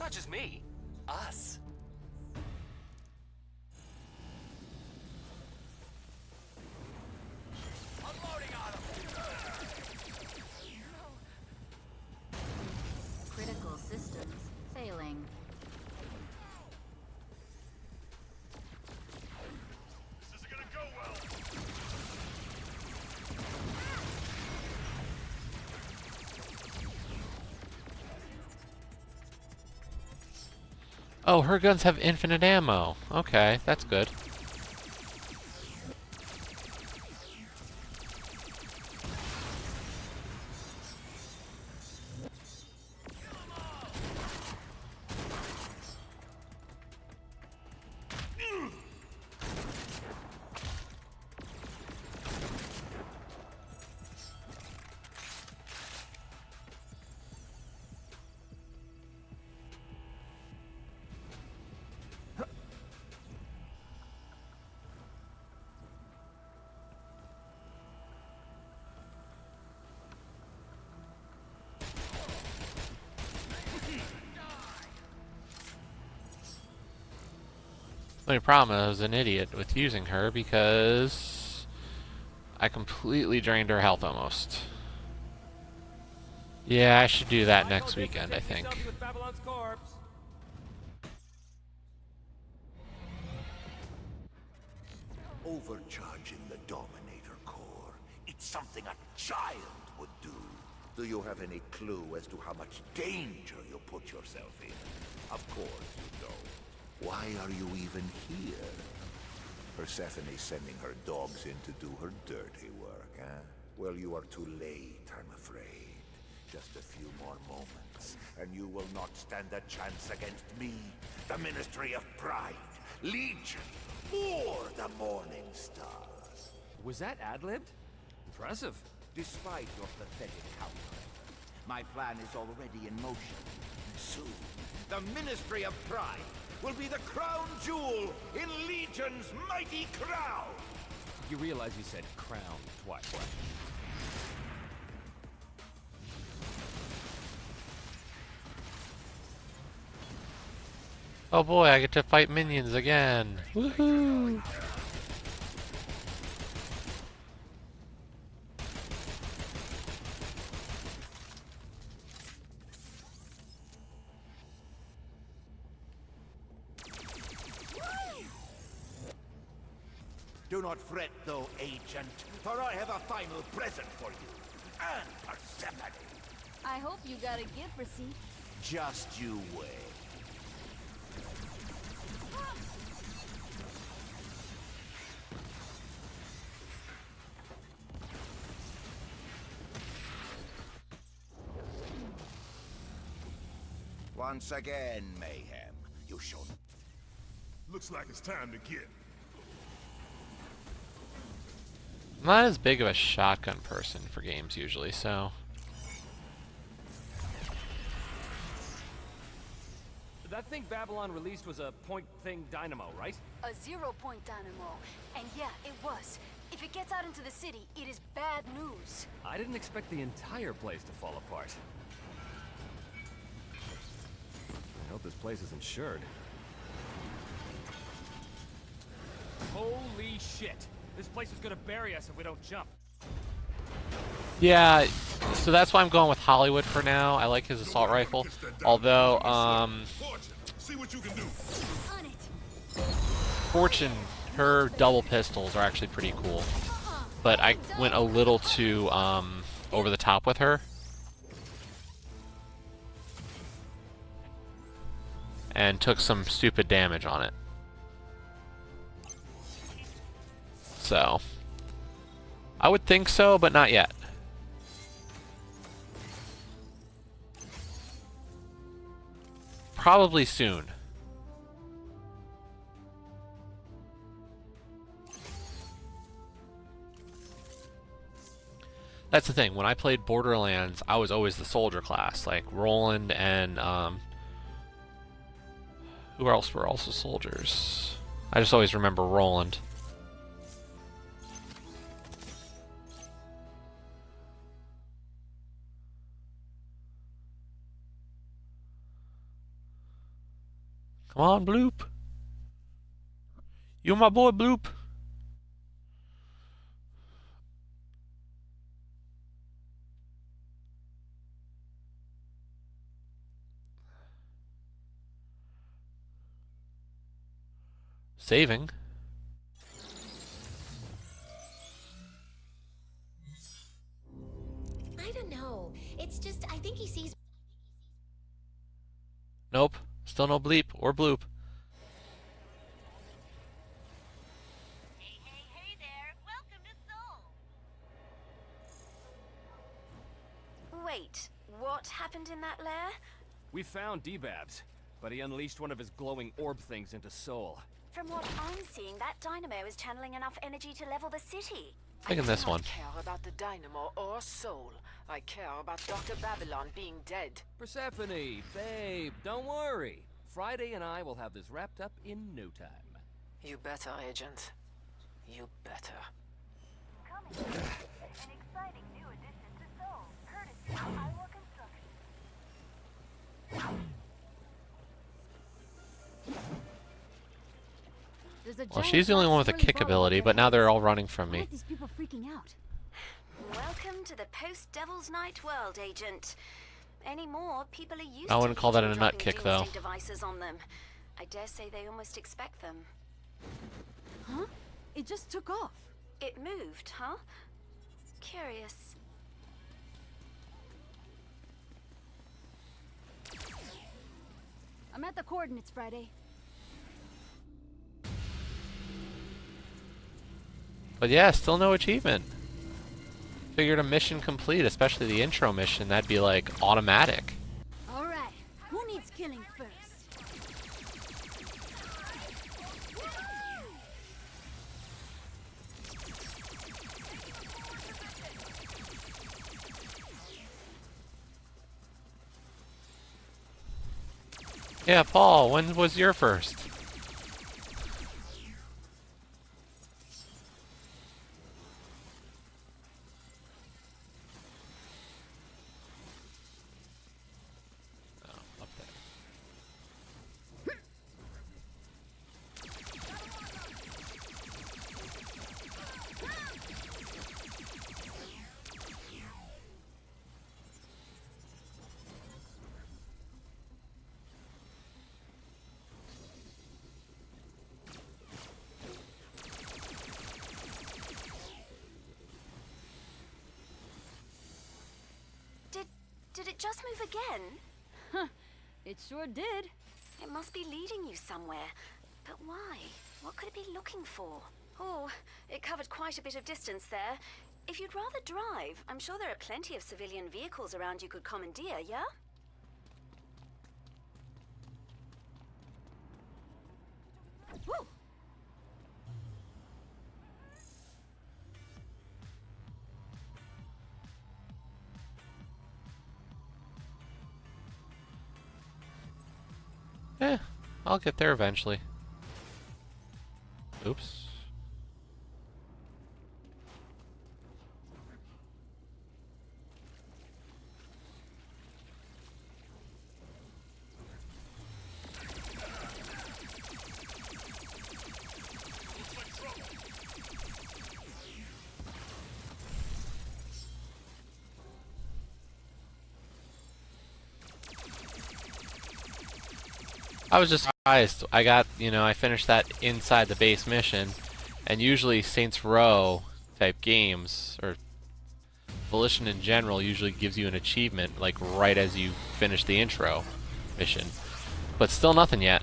Not just me. Us. Unloading on him. Critical systems failing. This isn't gonna go well. Oh, her guns have infinite ammo. Okay, that's good. The only problem is I was an idiot with using her because I completely drained her health almost. Yeah, I should do that next weekend, I think. Overcharging the Dominator core. It's something a child would do. Do you have any clue as to how much danger you put yourself in? Of course you don't. Why are you even here? Persephone's sending her dogs in to do her dirty work, huh? Well, you are too late, I'm afraid. Just a few more moments, and you will not stand a chance against me, the Ministry of Pride, Legion, or the Morning Stars. Was that ad-libbed? Impressive. Despite your pathetic counter, my plan is already in motion. Soon, the Ministry of Pride will be the crown jewel in Legion's mighty crown! You realize you said crown twice, right? Oh boy, I get to fight minions again. Woohoo! Do not fret, though, Agent, for I have a final present for you. And Persephone. I hope you got a gift receipt. Just you wait. Once again, Mayhem. You should. Looks like it's time to get. I'm not as big of a shotgun person for games usually, so... That thing Babylon released was a point thing dynamo, right? A 0-point dynamo. And yeah, it was. If it gets out into the city, it is bad news. I didn't expect the entire place to fall apart. I hope this place is insured. Holy shit! This place is gonna bury us if we don't jump. Yeah, so that's why I'm going with Hollywood for now. I like his assault rifle. Although, See what you can do. Fortune, her double pistols are actually pretty cool. But I went a little too, over the top with her. And took some stupid damage on it. So, I would think so, but not yet. Probably soon. That's the thing, when I played Borderlands, I was always the soldier class, like Roland and, who else were also soldiers? I just always remember Roland. Come on, Bloop. You my boy, Bloop. Saving. I don't know. It's just, I think he sees... Nope. Still no bleep or bloop. Hey, hey, hey there. Welcome to Seoul. Wait, what happened in that lair? We found D-Babs, but he unleashed one of his glowing orb things into Seoul. From what I'm seeing, that dynamo is channeling enough energy to level the city. Taking this one. I don't care about the dynamo or Seoul. I care about Dr. Babylon being dead. Persephone, babe, don't worry. Friday and I will have this wrapped up in no time. You better, Agent. You better. Coming soon, an exciting new addition to Seoul, courtesy of Iowa Construction. Well, she's the only one with a kick ability, but now they're all running from me. These people freaking out. Welcome to the post-Devil's Night world, Agent. Any more, people are used I wouldn't to call that a dropping nut kick, though. doomsday devices on them. I dare say they almost expect them. Huh? It just took off. It moved, huh? Curious. I'm at the coordinates, Friday. But yeah, still no achievement. Figured a mission complete, especially the intro mission, that'd be like automatic. All right. Who needs killing first? Yeah, Paul, when was your first? Did it just move again? Huh. It sure did. It must be leading you somewhere. But why? What could it be looking for? Oh, it covered quite a bit of distance there. If you'd rather drive, I'm sure there are plenty of civilian vehicles around you could commandeer, yeah? Woo! I'll get there eventually. Oops. I was just surprised. I got, I finished that inside the base mission, and usually Saints Row type games, or Volition in general, usually gives you an achievement, like right as you finish the intro mission. But still nothing yet.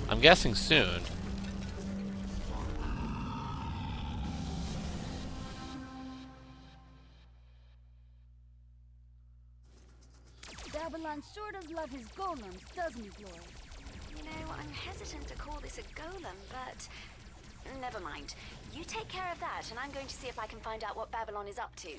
I'm guessing soon. Babylon sure does love his golems, doesn't he, Glory? You know, I'm hesitant to call this a golem, but never mind. You take care of that, and I'm going to see if I can find out what Babylon is up to.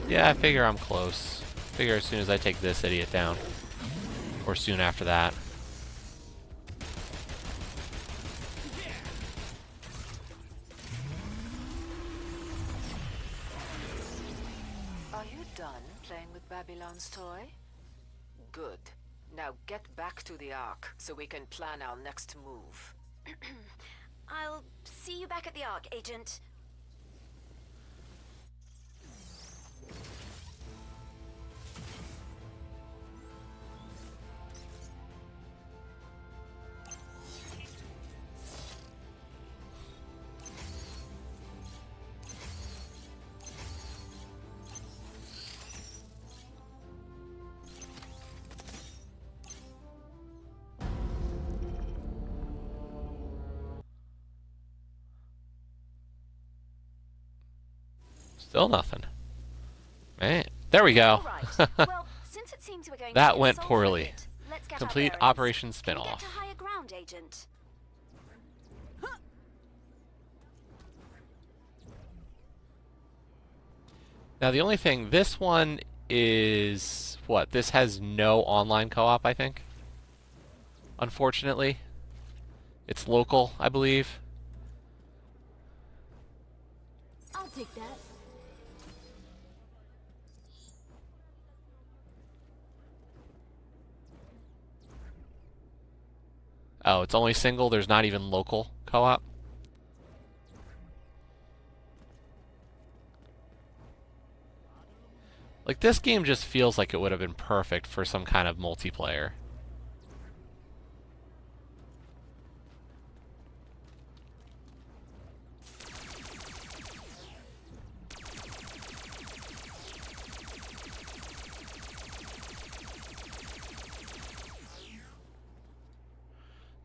Yeah, I figure I'm close. Figure as soon as I take this idiot down. Or soon after that. Are you done playing with Babylon's toy? Good. Now get back to the Ark so we can plan our next move. I'll see you back at the Ark, Agent. Still nothing. Man, there we go. Well, since it seems we're going That to went Sol poorly. frigate, let's get Complete our bearings. Operation Can we get Spinoff. to higher ground, Agent? Now the only thing, this one is what? This has no online co-op, I think. Unfortunately, it's local, I believe. I'll take that. Oh, it's only single. There's not even local co-op. Like, this game just feels like it would have been perfect for some kind of multiplayer.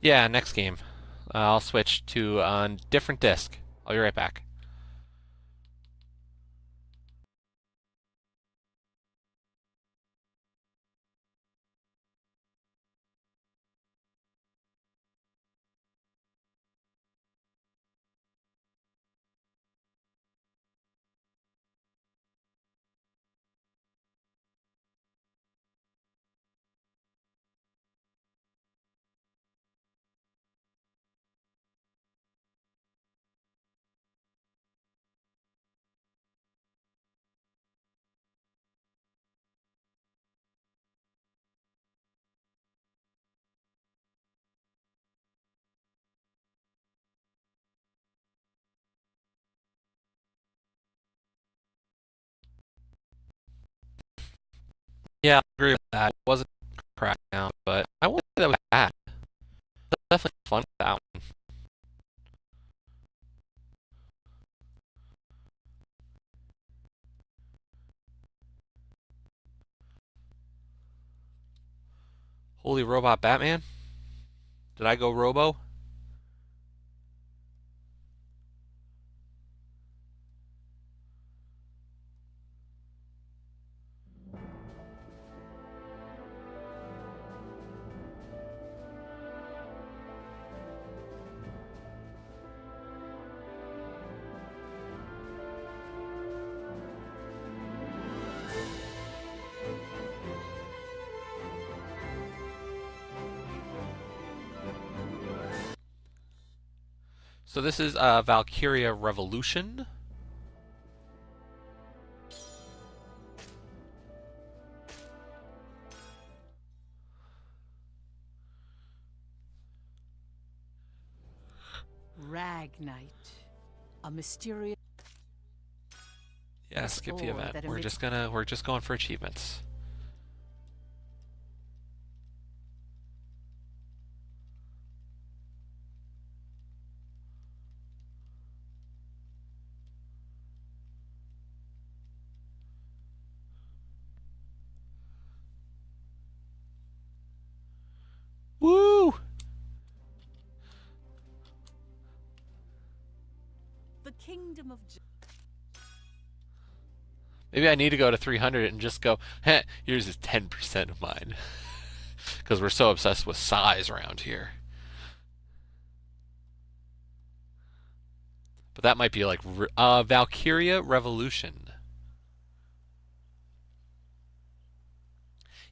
Yeah, next game. I'll switch to a different disc. I'll be right back. Yeah, I agree with that. It wasn't a crackdown, but I wouldn't say that was bad. It was definitely fun with that one. Holy Robot Batman? Did I go Robo? So this is Valkyria Revolution. Ragnite, a mysterious. Yeah, skip the event. We're just going for achievements. Woo! The kingdom of. Maybe I need to go to 300 and just go, heh, yours is 10% of mine. Because we're so obsessed with size around here. But that might be like Valkyria Revolution.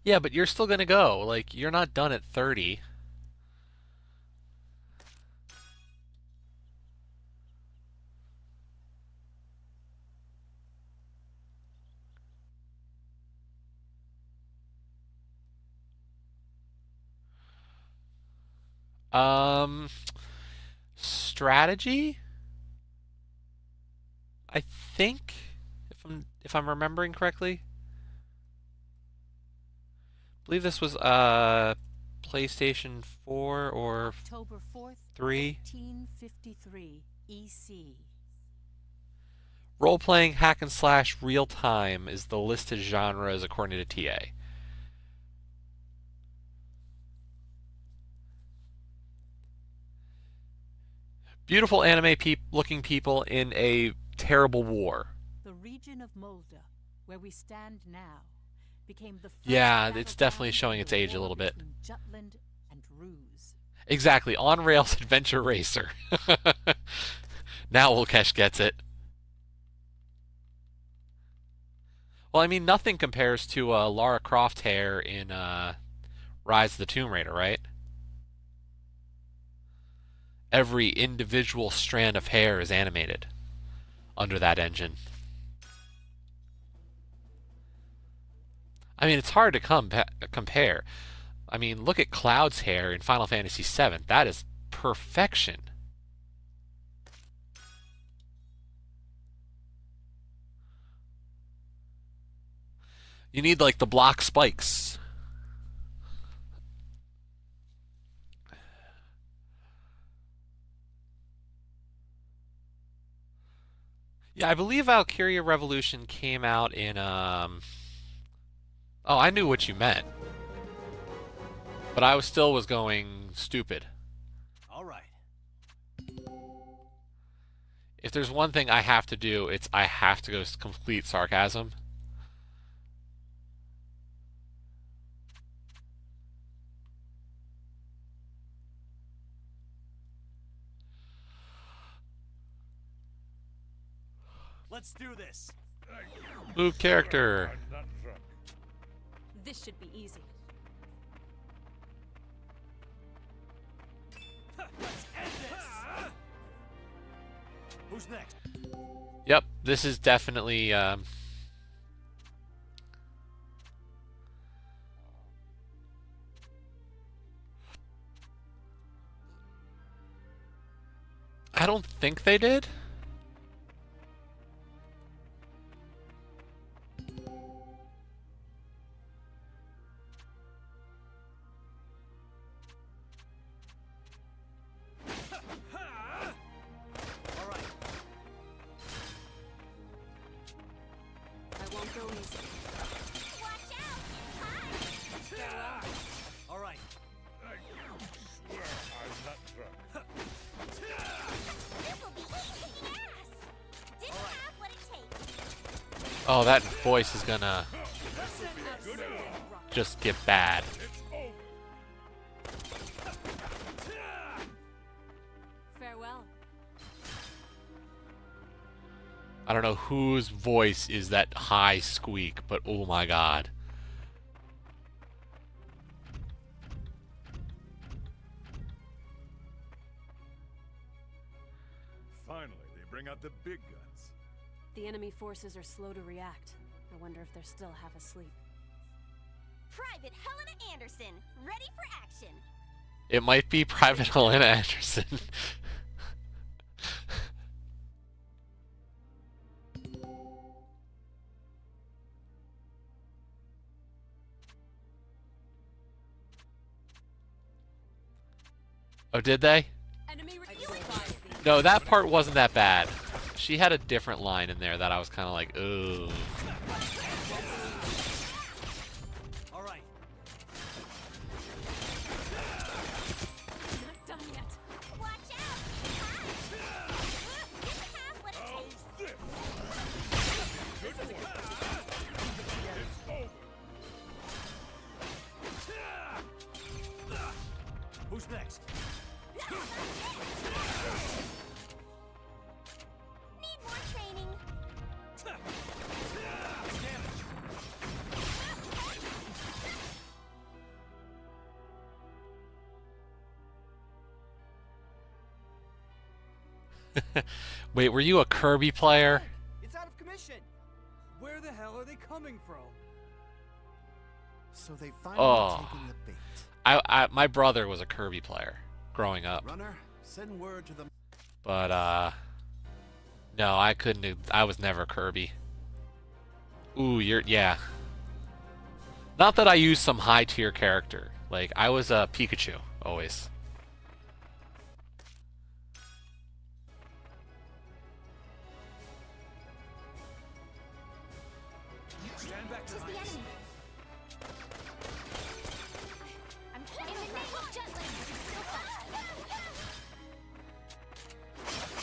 Yeah, but you're still going to go. Like, you're not done at 30. Strategy, I think, if I'm remembering correctly. I believe this was PlayStation 4 or October 4th, 3. 1853 EC. Role-playing hack and slash real time is the listed genres according to TA. Beautiful anime looking people in a terrible war. The region of Molda, where we stand now, became the first Yeah, it's definitely showing its age a little bit. Jutland and Ruse. Exactly, on rails adventure racer. Now Ulkesh gets it. Well, I mean, nothing compares to Lara Croft hair in Rise of the Tomb Raider, right? Every individual strand of hair is animated under that engine. I mean, it's hard to compare. I mean, look at Cloud's hair in Final Fantasy VII. That is perfection. You need, like, the block spikes. Yeah, I believe Valkyria Revolution came out in, Oh, I knew what you meant. But I still was going stupid. All right. If there's one thing I have to do, it's I have to go complete sarcasm. Let's do this. Move character. This should be easy. Let's end this. Who's next? Yep, this is definitely I don't think they did. Oh, that voice is gonna just get bad. Farewell. I don't know whose voice is that high squeak, but oh my god. Finally, they bring out the big guns. The enemy forces are slow to react. I wonder if they're still half asleep. Private Helena Anderson, ready for action. It might be Private Helena Anderson. Oh, did they? No, that part wasn't that bad. She had a different line in there that I was kind of like, ooh. All right. Not done yet. Watch out! This is half what it takes. Who's next? Need more training. Wait, were you a Kirby player? It's out of commission. Where the hell are they coming from? So they finally Oh. taken the bait. My brother was a Kirby player. growing up. Runner, send word to the... But no, I couldn't. I was never Kirby. Ooh, yeah. Not that I used some high tier character. Like I was a Pikachu always. Stand back to the enemy.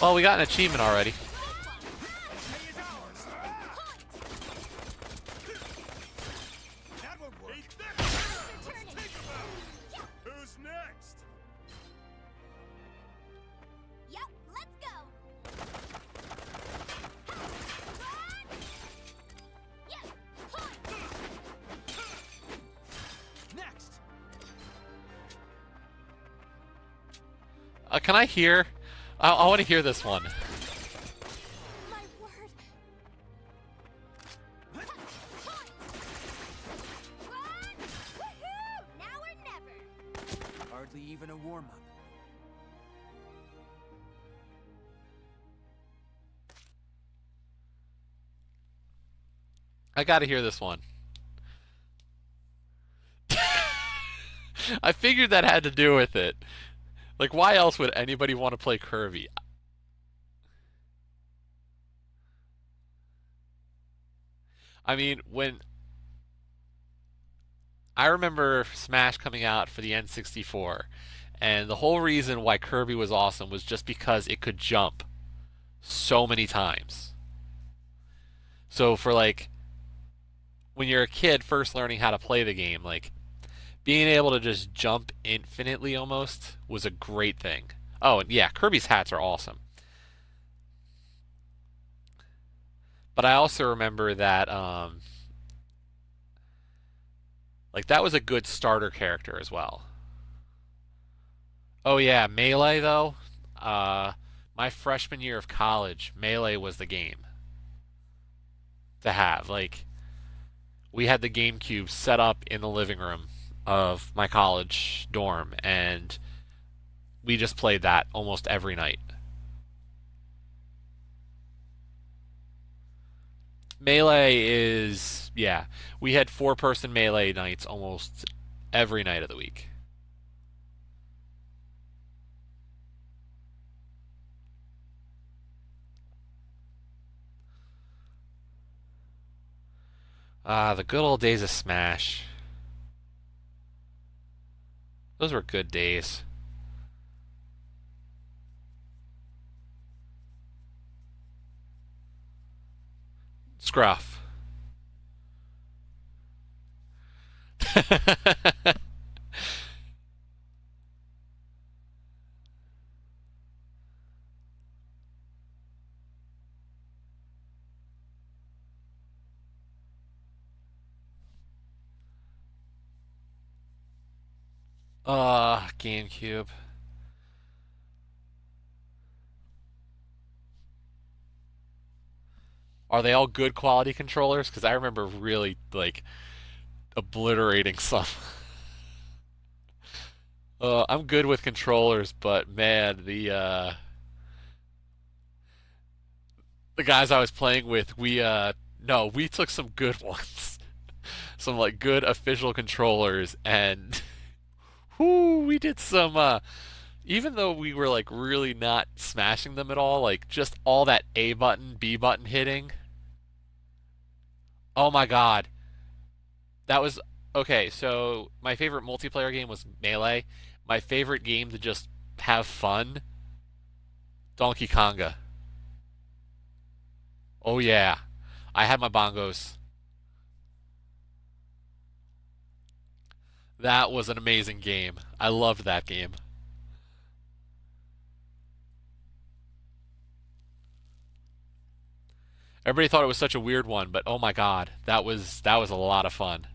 Well, we got an achievement already. Who's next? Yep, let's go. Next. Can I hear? I want to hear this one. My word. Woohoo! Now or never. Hardly even a warm-up. I gotta hear this one. I figured that had to do with it. Like, why else would anybody want to play Kirby? I mean, when I remember Smash coming out for the N64, and the whole reason why Kirby was awesome was just because it could jump so many times. So for like when you're a kid first learning how to play the game, like being able to just jump infinitely almost was a great thing. Oh, and yeah, Kirby's hats are awesome. But I also remember that like that was a good starter character as well. Oh yeah, Melee though. My freshman year of college, Melee was the game to have. Like we had the GameCube set up in the living room of my college dorm, and we just played that almost every night. Melee is, yeah, we had 4-person Melee nights almost every night of the week. Ah, the good old days of Smash. Those were good days. Scruff. GameCube. Are they all good quality controllers? Because I remember really, like, obliterating some. I'm good with controllers, but man, the guys I was playing with, no, we took some good ones. Some, like, good official controllers, and whoo, we did some, even though we were, like, really not smashing them at all, like, just all that A button, B button hitting. Oh my god. That was okay, so my favorite multiplayer game was Melee. My favorite game to just have fun, Donkey Konga. Oh yeah. I had my bongos. That was an amazing game. I loved that game. Everybody thought it was such a weird one, but oh my god, that was a lot of fun.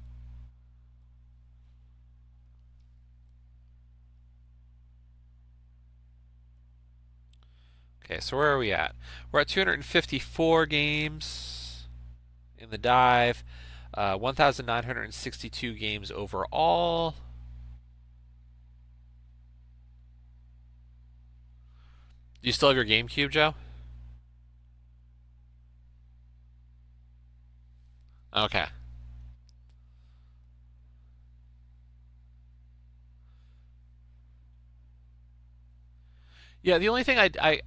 Okay, so where are we at? We're at 254 games in the dive, 1,962 games overall. Do you still have your GameCube, Joe? Okay. Yeah, the only thing I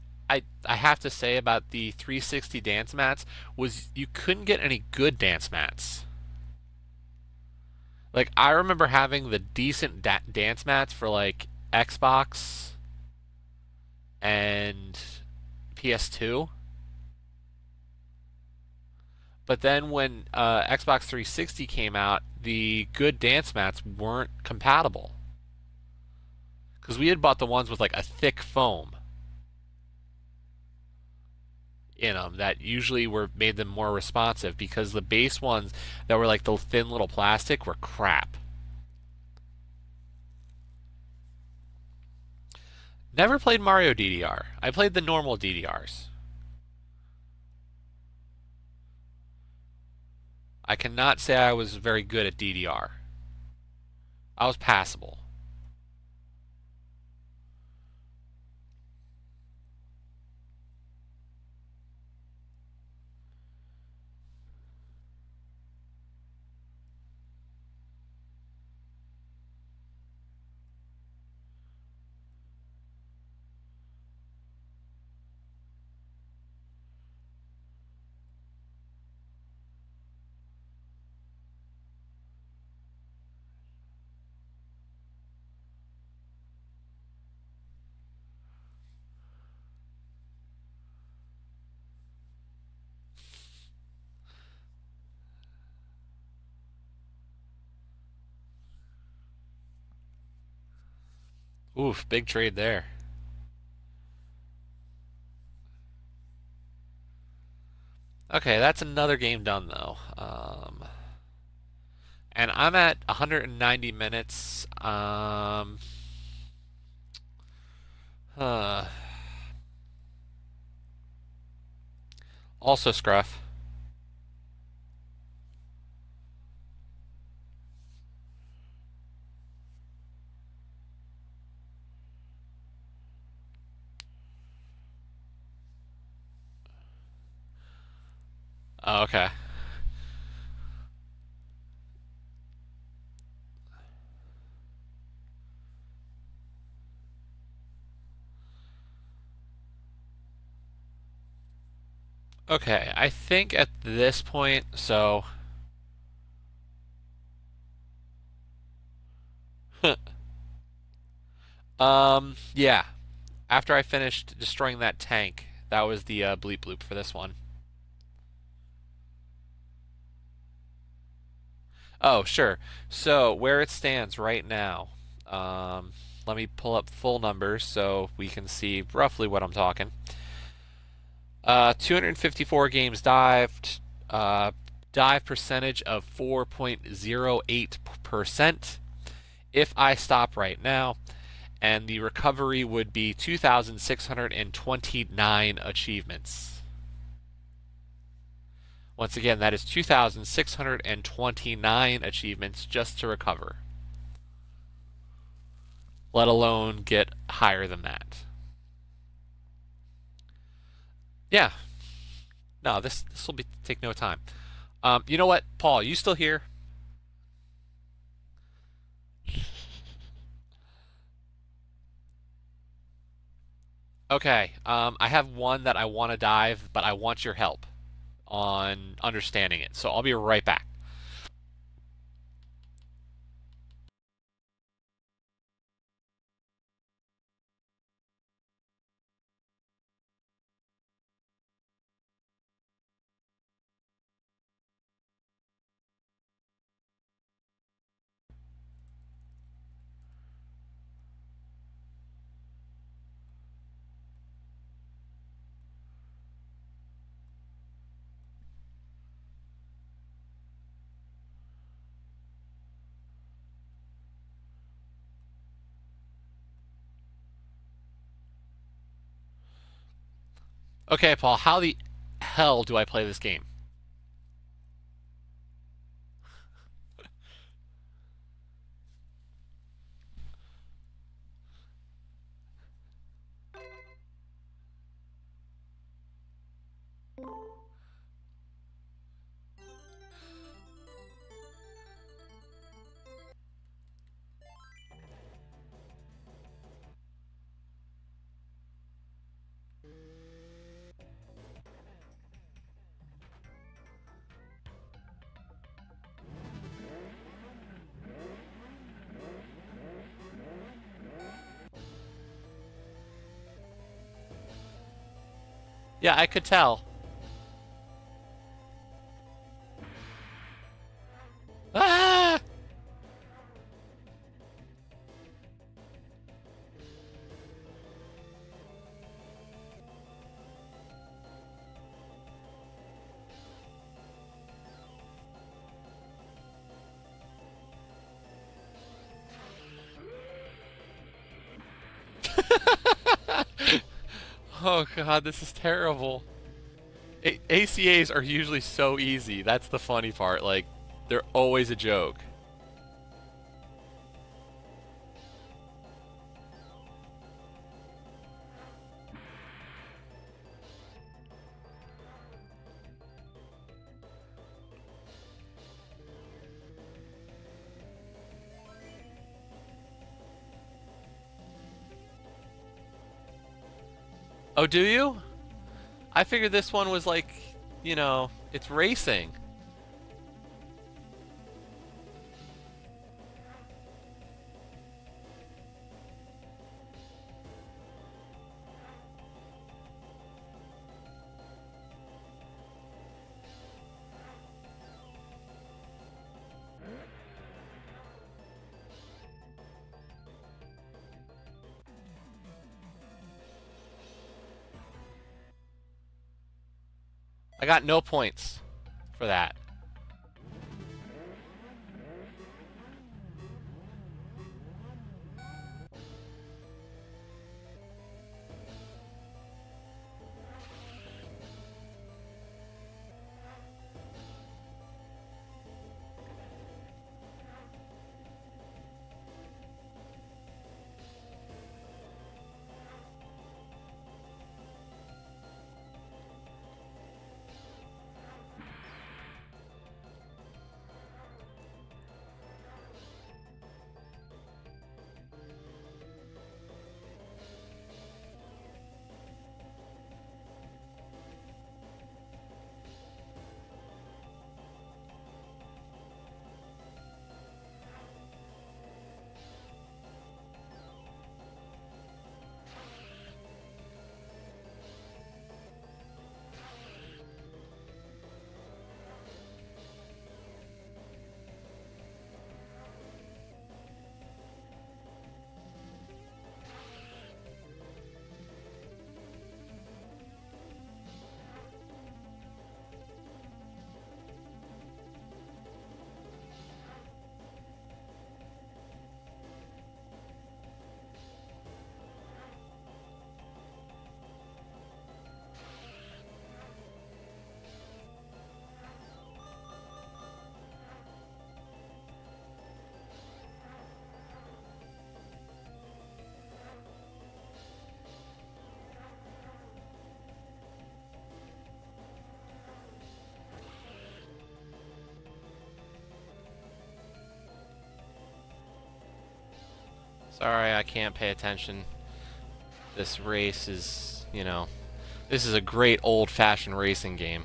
have to say about the 360 dance mats was you couldn't get any good dance mats. Like I remember having the decent dance mats for like Xbox and PS2. But then when Xbox 360 came out, the good dance mats weren't compatible because we had bought the ones with like a thick foam in them that usually were made them more responsive because the base ones that were like the thin little plastic were crap. Never played Mario DDR. I played the normal DDRs. I cannot say I was very good at DDR. I was passable. Oof, big trade there. Okay, that's another game done though. And I'm at 190 minutes. Huh. Also Scruff. Oh, okay. Okay, I think at this point, so yeah. After I finished destroying that tank, that was the bleep bloop for this one. Oh, sure. So where it stands right now, let me pull up full numbers so we can see roughly what I'm talking. 254 games dived, dive percentage of 4.08%. If I stop right now, and the recovery would be 2,629 achievements. Once again, that is 2,629 achievements just to recover, let alone get higher than that. Yeah. No, this will be take no time. You know what, Paul? You still here? Okay. I have one that I want to dive, but I want your help on understanding it. So I'll be right back. Okay, Paul, how the hell do I play this game? Yeah, I could tell. Ah! Oh god, this is terrible. ACAs are usually so easy. That's the funny part. Like, they're always a joke. Oh, do you? I figured this one was like, you know, it's racing. I got no points for that. Sorry, I can't pay attention. This race is, you know, this is a great old-fashioned racing game.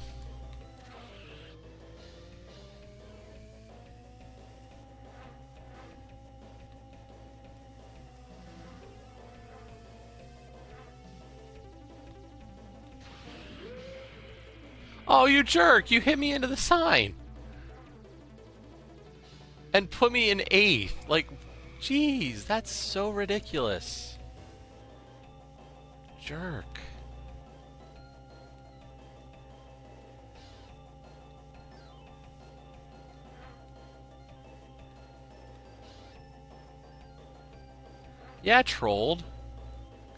Oh, you jerk! You hit me into the sign! And put me in 8th. Like, jeez, that's so ridiculous. Jerk. Yeah, trolled.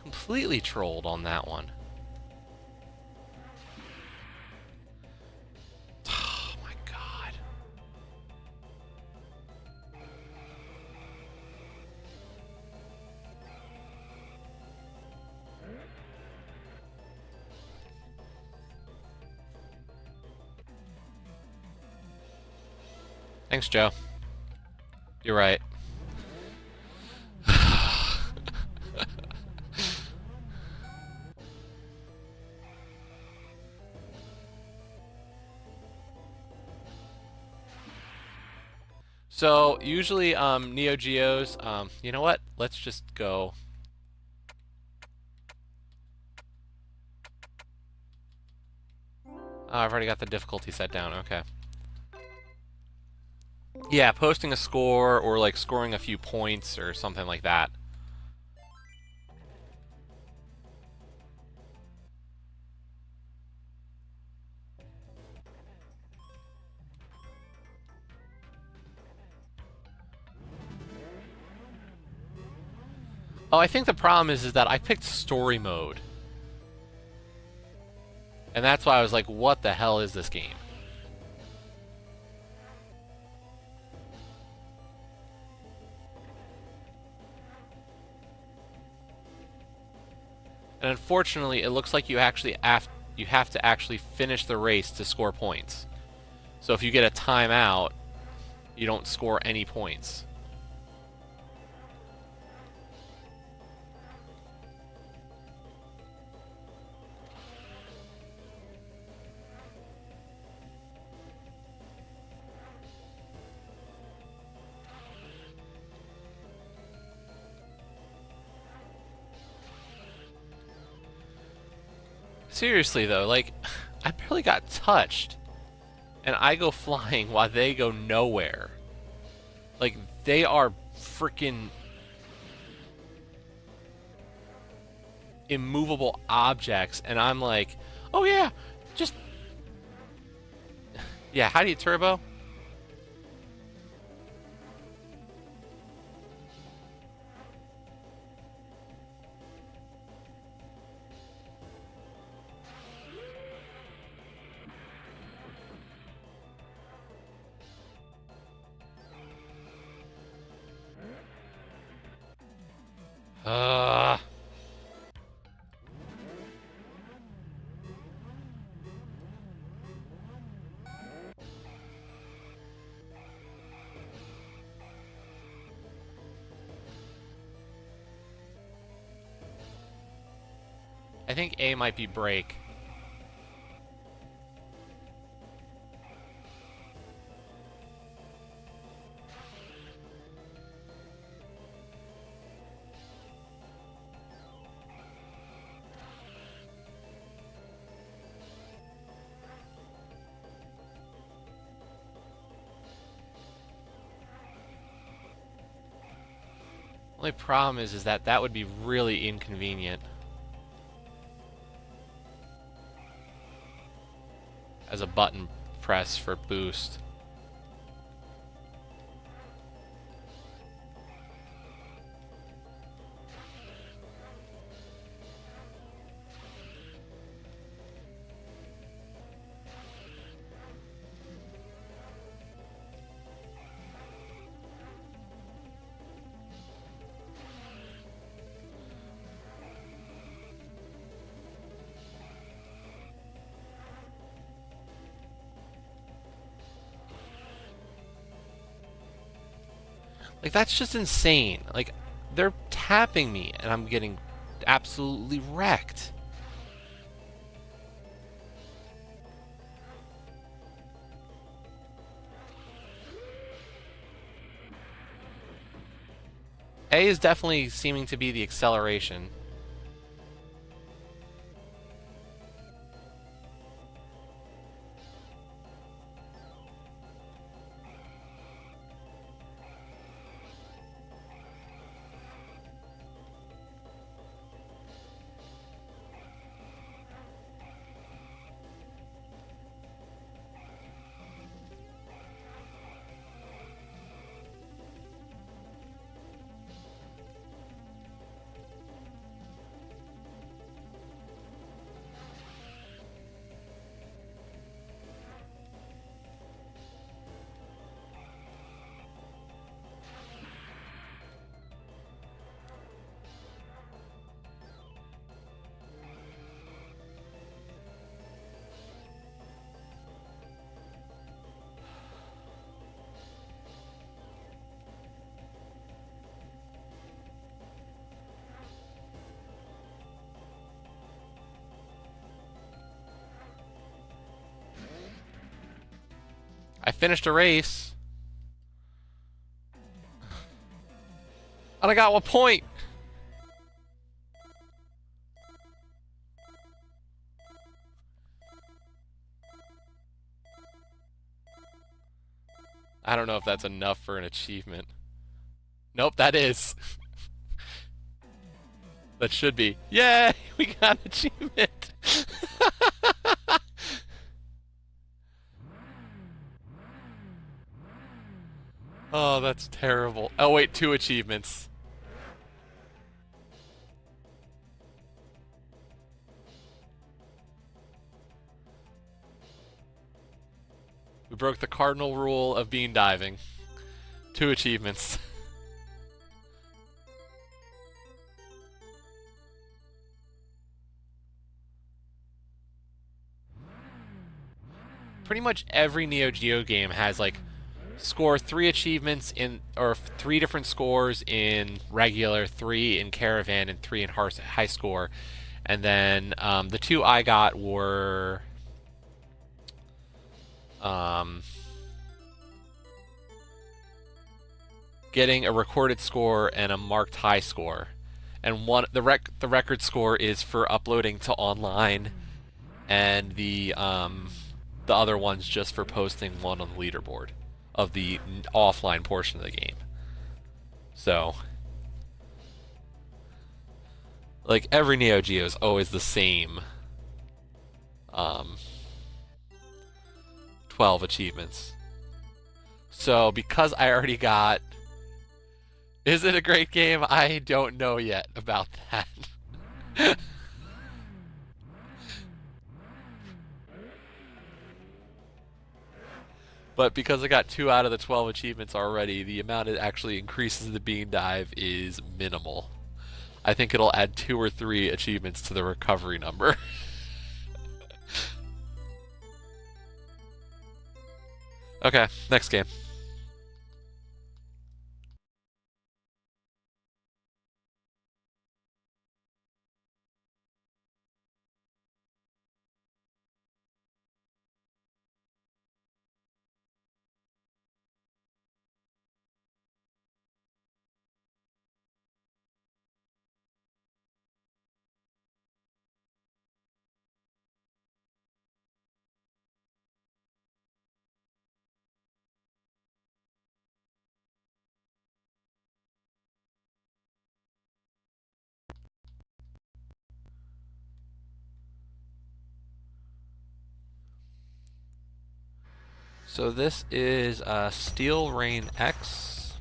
Completely trolled on that one. Oh my god. Thanks, Joe. You're right. So usually Neo Geos, you know what? Let's just go. Oh, I've already got the difficulty set down. Okay. Yeah, posting a score or like scoring a few points or something like that. Oh, I think the problem is that I picked story mode. And that's why I was like, what the hell is this game? And unfortunately, it looks like you have to actually finish the race to score points. So if you get a timeout, you don't score any points. Seriously though, like, I barely got touched. And I go flying while they go nowhere. Like, they are freaking immovable objects, and I'm like, oh yeah, just... Yeah, how do you turbo? I think A might be break. Only problem is that would be really inconvenient as a button press for boost. Like, that's just insane. Like, they're tapping me, and I'm getting absolutely wrecked. A is definitely seeming to be the acceleration. I finished a race. And I got 1 point. I don't know if that's enough for an achievement. Nope, that is. That should be. Yay! We got an achievement! Oh, that's terrible. Oh wait, 2 achievements. We broke the cardinal rule of bean diving. 2 achievements. Pretty much every Neo Geo game has like score 3 achievements in, or 3 different scores in regular, 3 in caravan, and 3 in high score. And then the 2 I got were getting a recorded score and a marked high score. And the record score is for uploading to online, and the other one's just for posting one on the leaderboard of the offline portion of the game. So, like, every Neo Geo is always the same 12 achievements. So, because I already got... Is it a great game? I don't know yet about that. But because I got 2 out of the 12 achievements already, the amount it actually increases the bean dive is minimal. I think it'll add 2 or 3 achievements to the recovery number. Okay, next game. So this is Steel Rain X.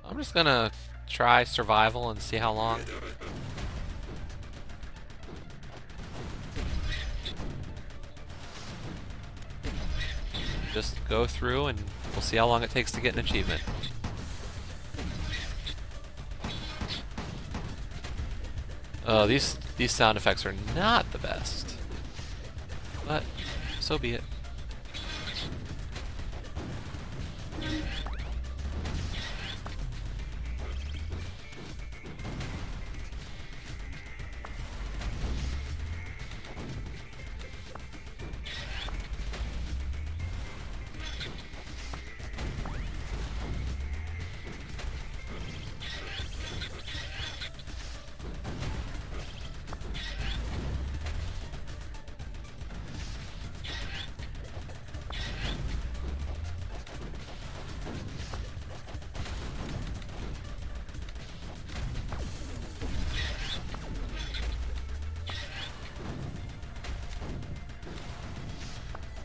I'm just gonna try survival and see how long. Just go through and we'll see how long it takes to get an achievement. Oh, these sound effects are not the best. But so be it.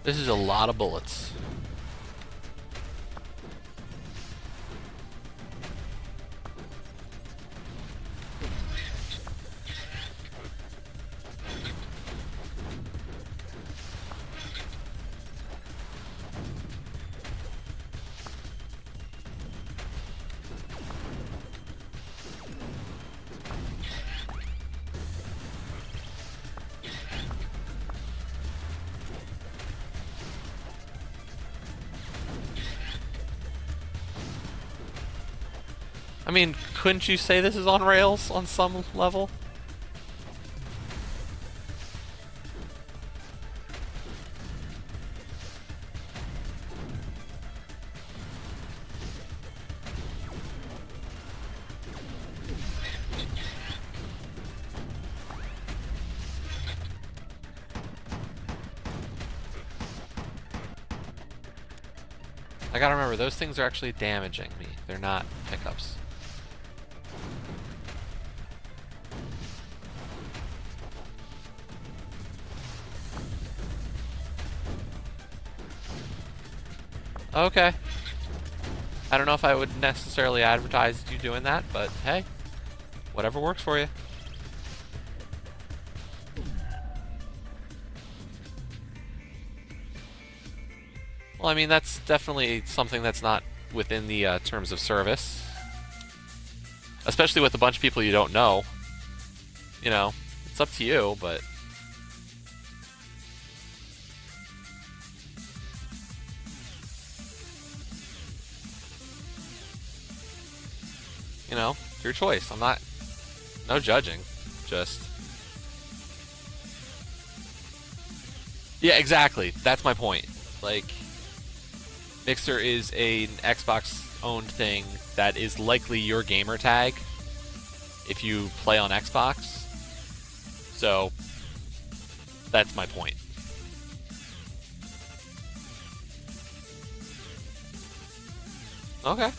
This is a lot of bullets. I mean, couldn't you say this is on rails on some level? I gotta remember, those things are actually damaging me. They're not pickups. Okay. I don't know if I would necessarily advertise you doing that, but hey, whatever works for you. Well, I mean, that's definitely something that's not within the terms of service. Especially with a bunch of people you don't know. You know, it's up to you, but... You know, your choice. I'm not... No judging. Just... Yeah, exactly. That's my point. Like... Mixer is an Xbox-owned thing that is likely your gamer tag if you play on Xbox. So, that's my point. Okay.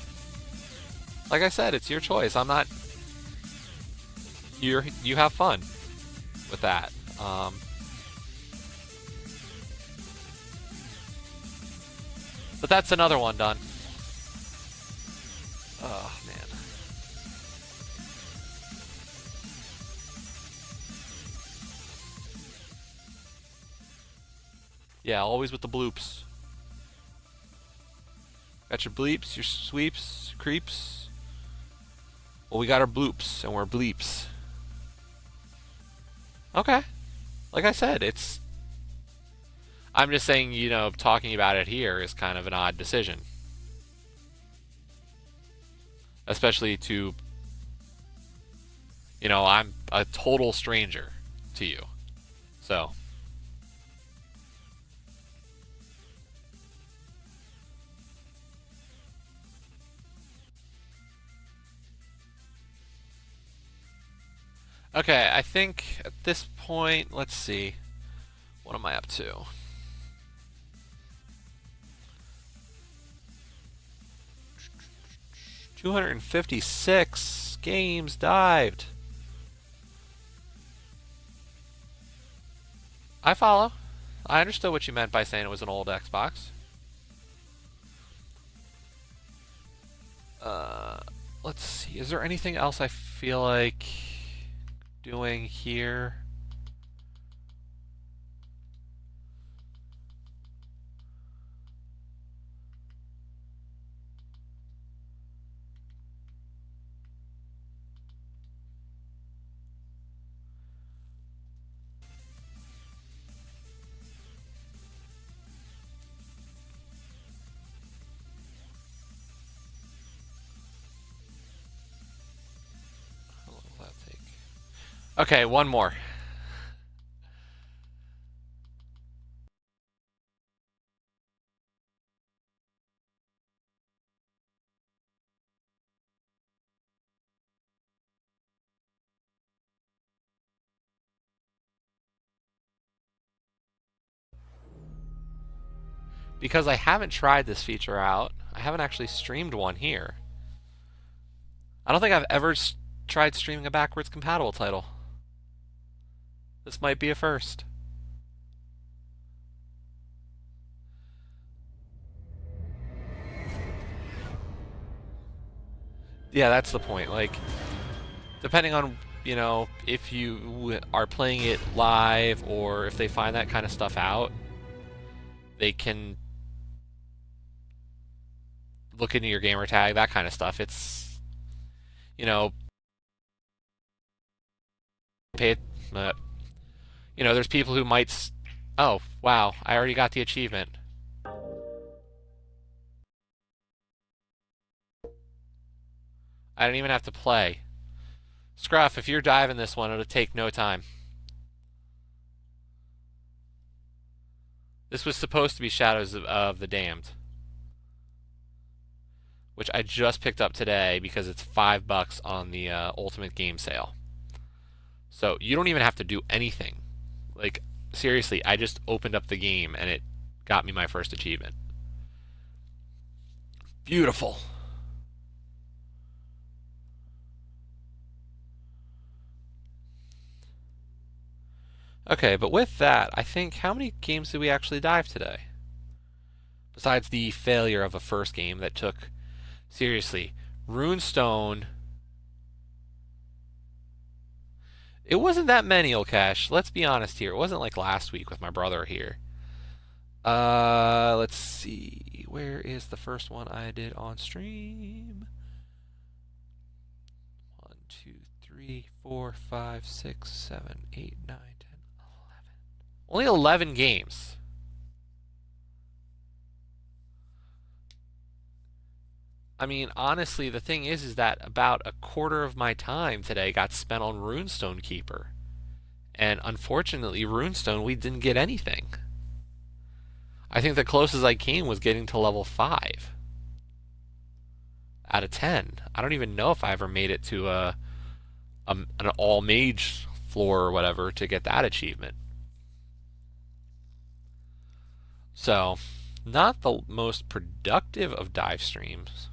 Like I said, it's your choice. I'm not... You have fun with that. But that's another one done. Oh, man. Yeah, always with the bloops. Got your bleeps, your sweeps, your creeps. Well, we got our bloops, and we're bleeps. Okay. Like I said, it's... I'm just saying, you know, talking about it here is kind of an odd decision. Especially to... You know, I'm a total stranger to you. So... Okay, I think at this point, let's see. What am I up to? $256 games dived. I follow. I understood what you meant by saying it was an old Xbox. Let's see. Is there anything else I feel like doing here? How long will that take? Okay, one more. Because I haven't tried this feature out, I haven't actually streamed one here. I don't think I've ever tried streaming a backwards compatible title. This might be a first. Yeah, that's the point. Like, depending on, you know, if you are playing it live or if they find that kind of stuff out, they can look into your gamer tag, that kind of stuff. It's, you know, you know, there's people who might... Oh, wow, I already got the achievement. I didn't even have to play. Scruff, if you're diving this one, it'll take no time. This was supposed to be Shadows of the Damned, which I just picked up today because it's $5 on the Ultimate Game Sale. So you don't even have to do anything. Like, seriously, I just opened up the game and it got me my first achievement. Beautiful. Okay, but with that, I think, how many games did we actually dive today? Besides the failure of a first game that took, seriously, Runestone. It wasn't that many, Olcash. Let's be honest here. It wasn't like last week with my brother here. Let's see. Where is the first one I did on stream? 1, 2, 3, 4, 5, 6, 7, 8, 9, 10, 11. Only 11 games. I mean, honestly, the thing is that about a quarter of my time today got spent on Runestone Keeper. And unfortunately, Runestone, we didn't get anything. I think the closest I came was getting to level 5 out of 10. I don't even know if I ever made it to an all-mage floor or whatever to get that achievement. So, not the most productive of dive streams.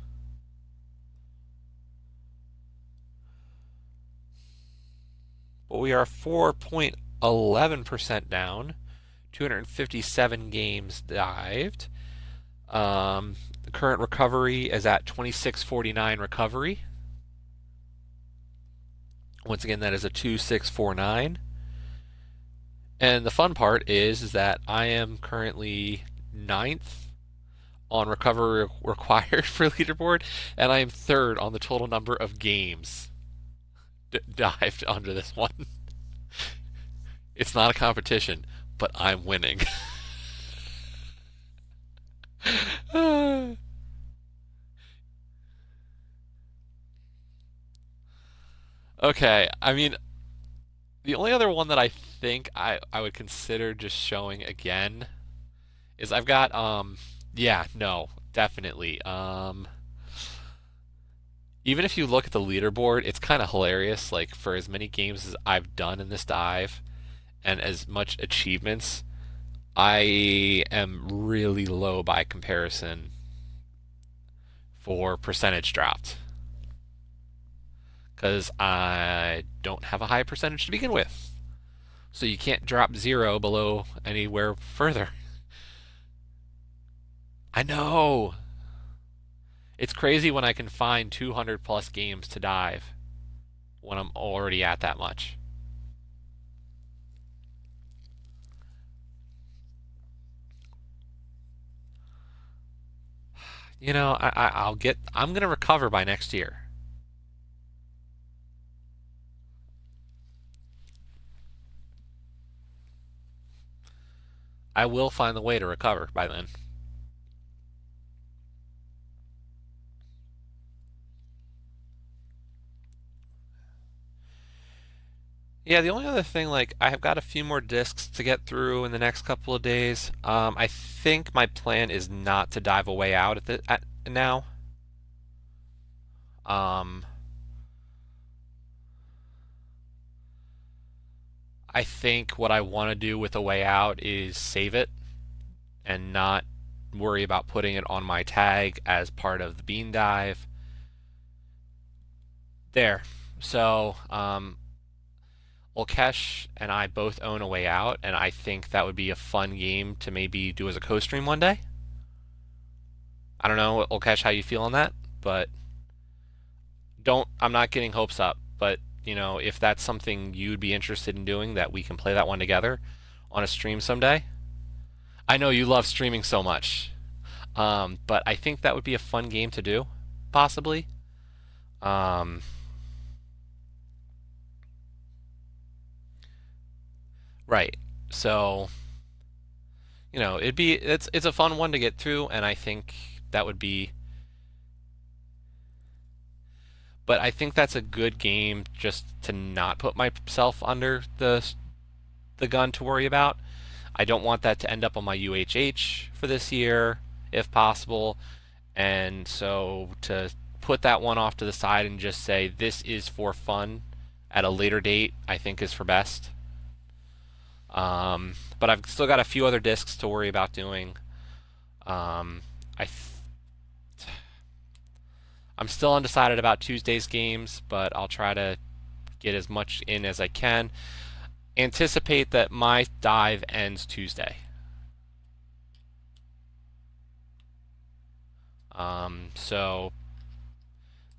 But we are 4.11% down. 257 games dived. The current recovery is at 2649 recovery. Once again, that is a 2649. And the fun part is that I am currently 9th on recovery required for leaderboard, and I am 3rd on the total number of games dived under this one. It's not a competition, but I'm winning. Okay, I mean, the only other one that I think I would consider just showing again is I've got, yeah, no, definitely. Even if you look at the leaderboard, it's kind of hilarious. Like, for as many games as I've done in this dive and as much achievements, I am really low by comparison for percentage dropped. Because I don't have a high percentage to begin with. So you can't drop 0 below anywhere further. I know! It's crazy when I can find 200 plus games to dive when I'm already at that much. You know, I'm gonna recover by next year. I will find the way to recover by then. Yeah, the only other thing, like, I have got a few more discs to get through in the next couple of days. I think my plan is not to dive a way out now. I think what I want to do with a way out is save it and not worry about putting it on my tag as part of the bean dive. There. So, Ulkesh and I both own a way out, and I think that would be a fun game to maybe do as a co-stream one day. I don't know, Ulkesh, how you feel on that, but I'm not getting hopes up, but you know, if that's something you'd be interested in doing, that we can play that one together on a stream someday. I know you love streaming so much, but I think that would be a fun game to do, possibly. Right. So, you know, it's a fun one to get through, and I think that would be. But I think that's a good game just to not put myself under the gun to worry about. I don't want that to end up on my UHH for this year, if possible. And so to put that one off to the side and just say this is for fun at a later date, I think is for best. But I've still got a few other discs to worry about doing. I'm still undecided about Tuesday's games, but I'll try to get as much in as I can. Anticipate that my dive ends Tuesday. So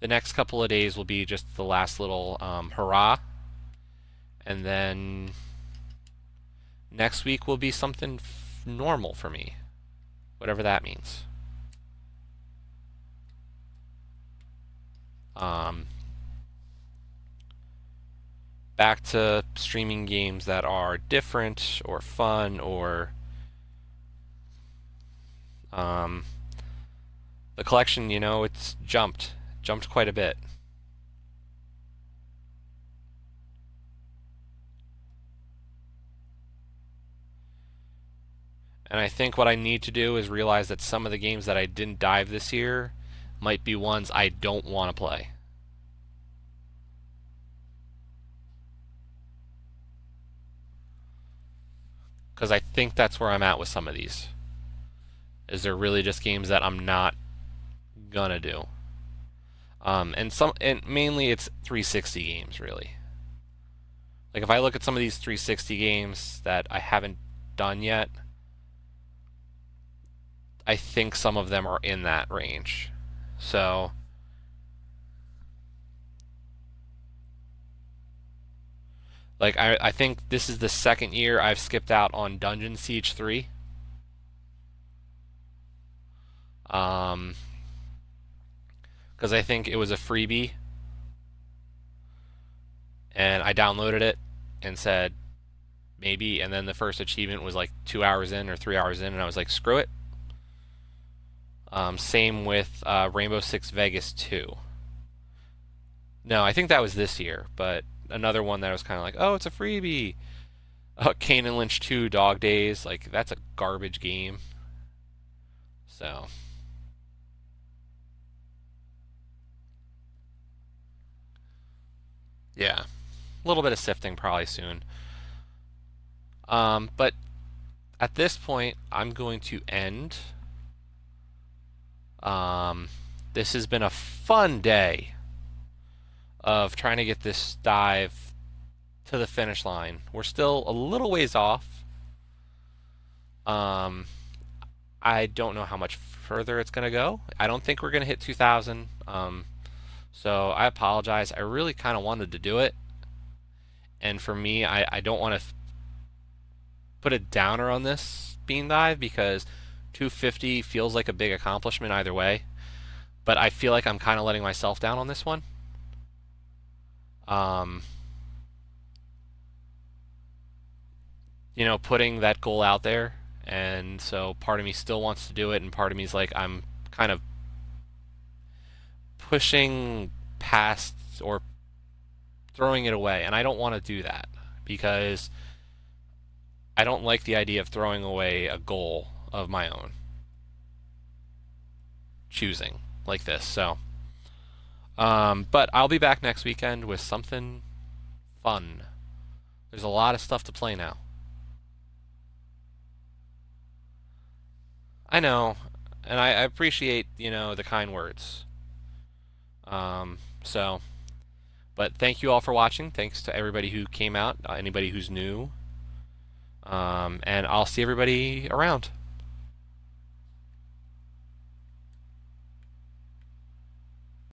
the next couple of days will be just the last little hurrah, and then next week will be something normal for me, whatever that means. Back to streaming games that are different or fun, or the collection, you know, it's jumped quite a bit. And I think what I need to do is realize that some of the games that I didn't dive this year might be ones I don't want to play. Because I think that's where I'm at with some of these. Is they're really just games that I'm not gonna do. And mainly it's 360 games, really. Like if I look at some of these 360 games that I haven't done yet, I think some of them are in that range. So like I think this is the second year I've skipped out on Dungeon Siege 3. Because I think it was a freebie, and I downloaded it and said maybe, and then the first achievement was like 2 hours in or 3 hours in, and I was like, screw it. Same with Rainbow Six Vegas 2. No, I think that was this year, but another one that I was kind of like, oh, it's a freebie. Kane and Lynch 2 Dog Days, like that's a garbage game. So yeah, a little bit of sifting probably soon. But at this point, I'm going to end. This has been a fun day of trying to get this dive to the finish line. We're still a little ways off. I don't know how much further it's going to go. I don't think we're going to hit 2,000. So I apologize. I really kind of wanted to do it. And for me, I don't want to put a downer on this bean dive because 250 feels like a big accomplishment either way. But I feel like I'm kind of letting myself down on this one. You know, putting that goal out there, and so part of me still wants to do it, and part of me is like, I'm kind of pushing past or throwing it away, and I don't want to do that because I don't like the idea of throwing away a goal of my own choosing like this. So but I'll be back next weekend with something fun. There's a lot of stuff to play now. I know, and I appreciate, you know, the kind words. But thank you all for watching. Thanks to everybody who came out, anybody who's new. And I'll see everybody around.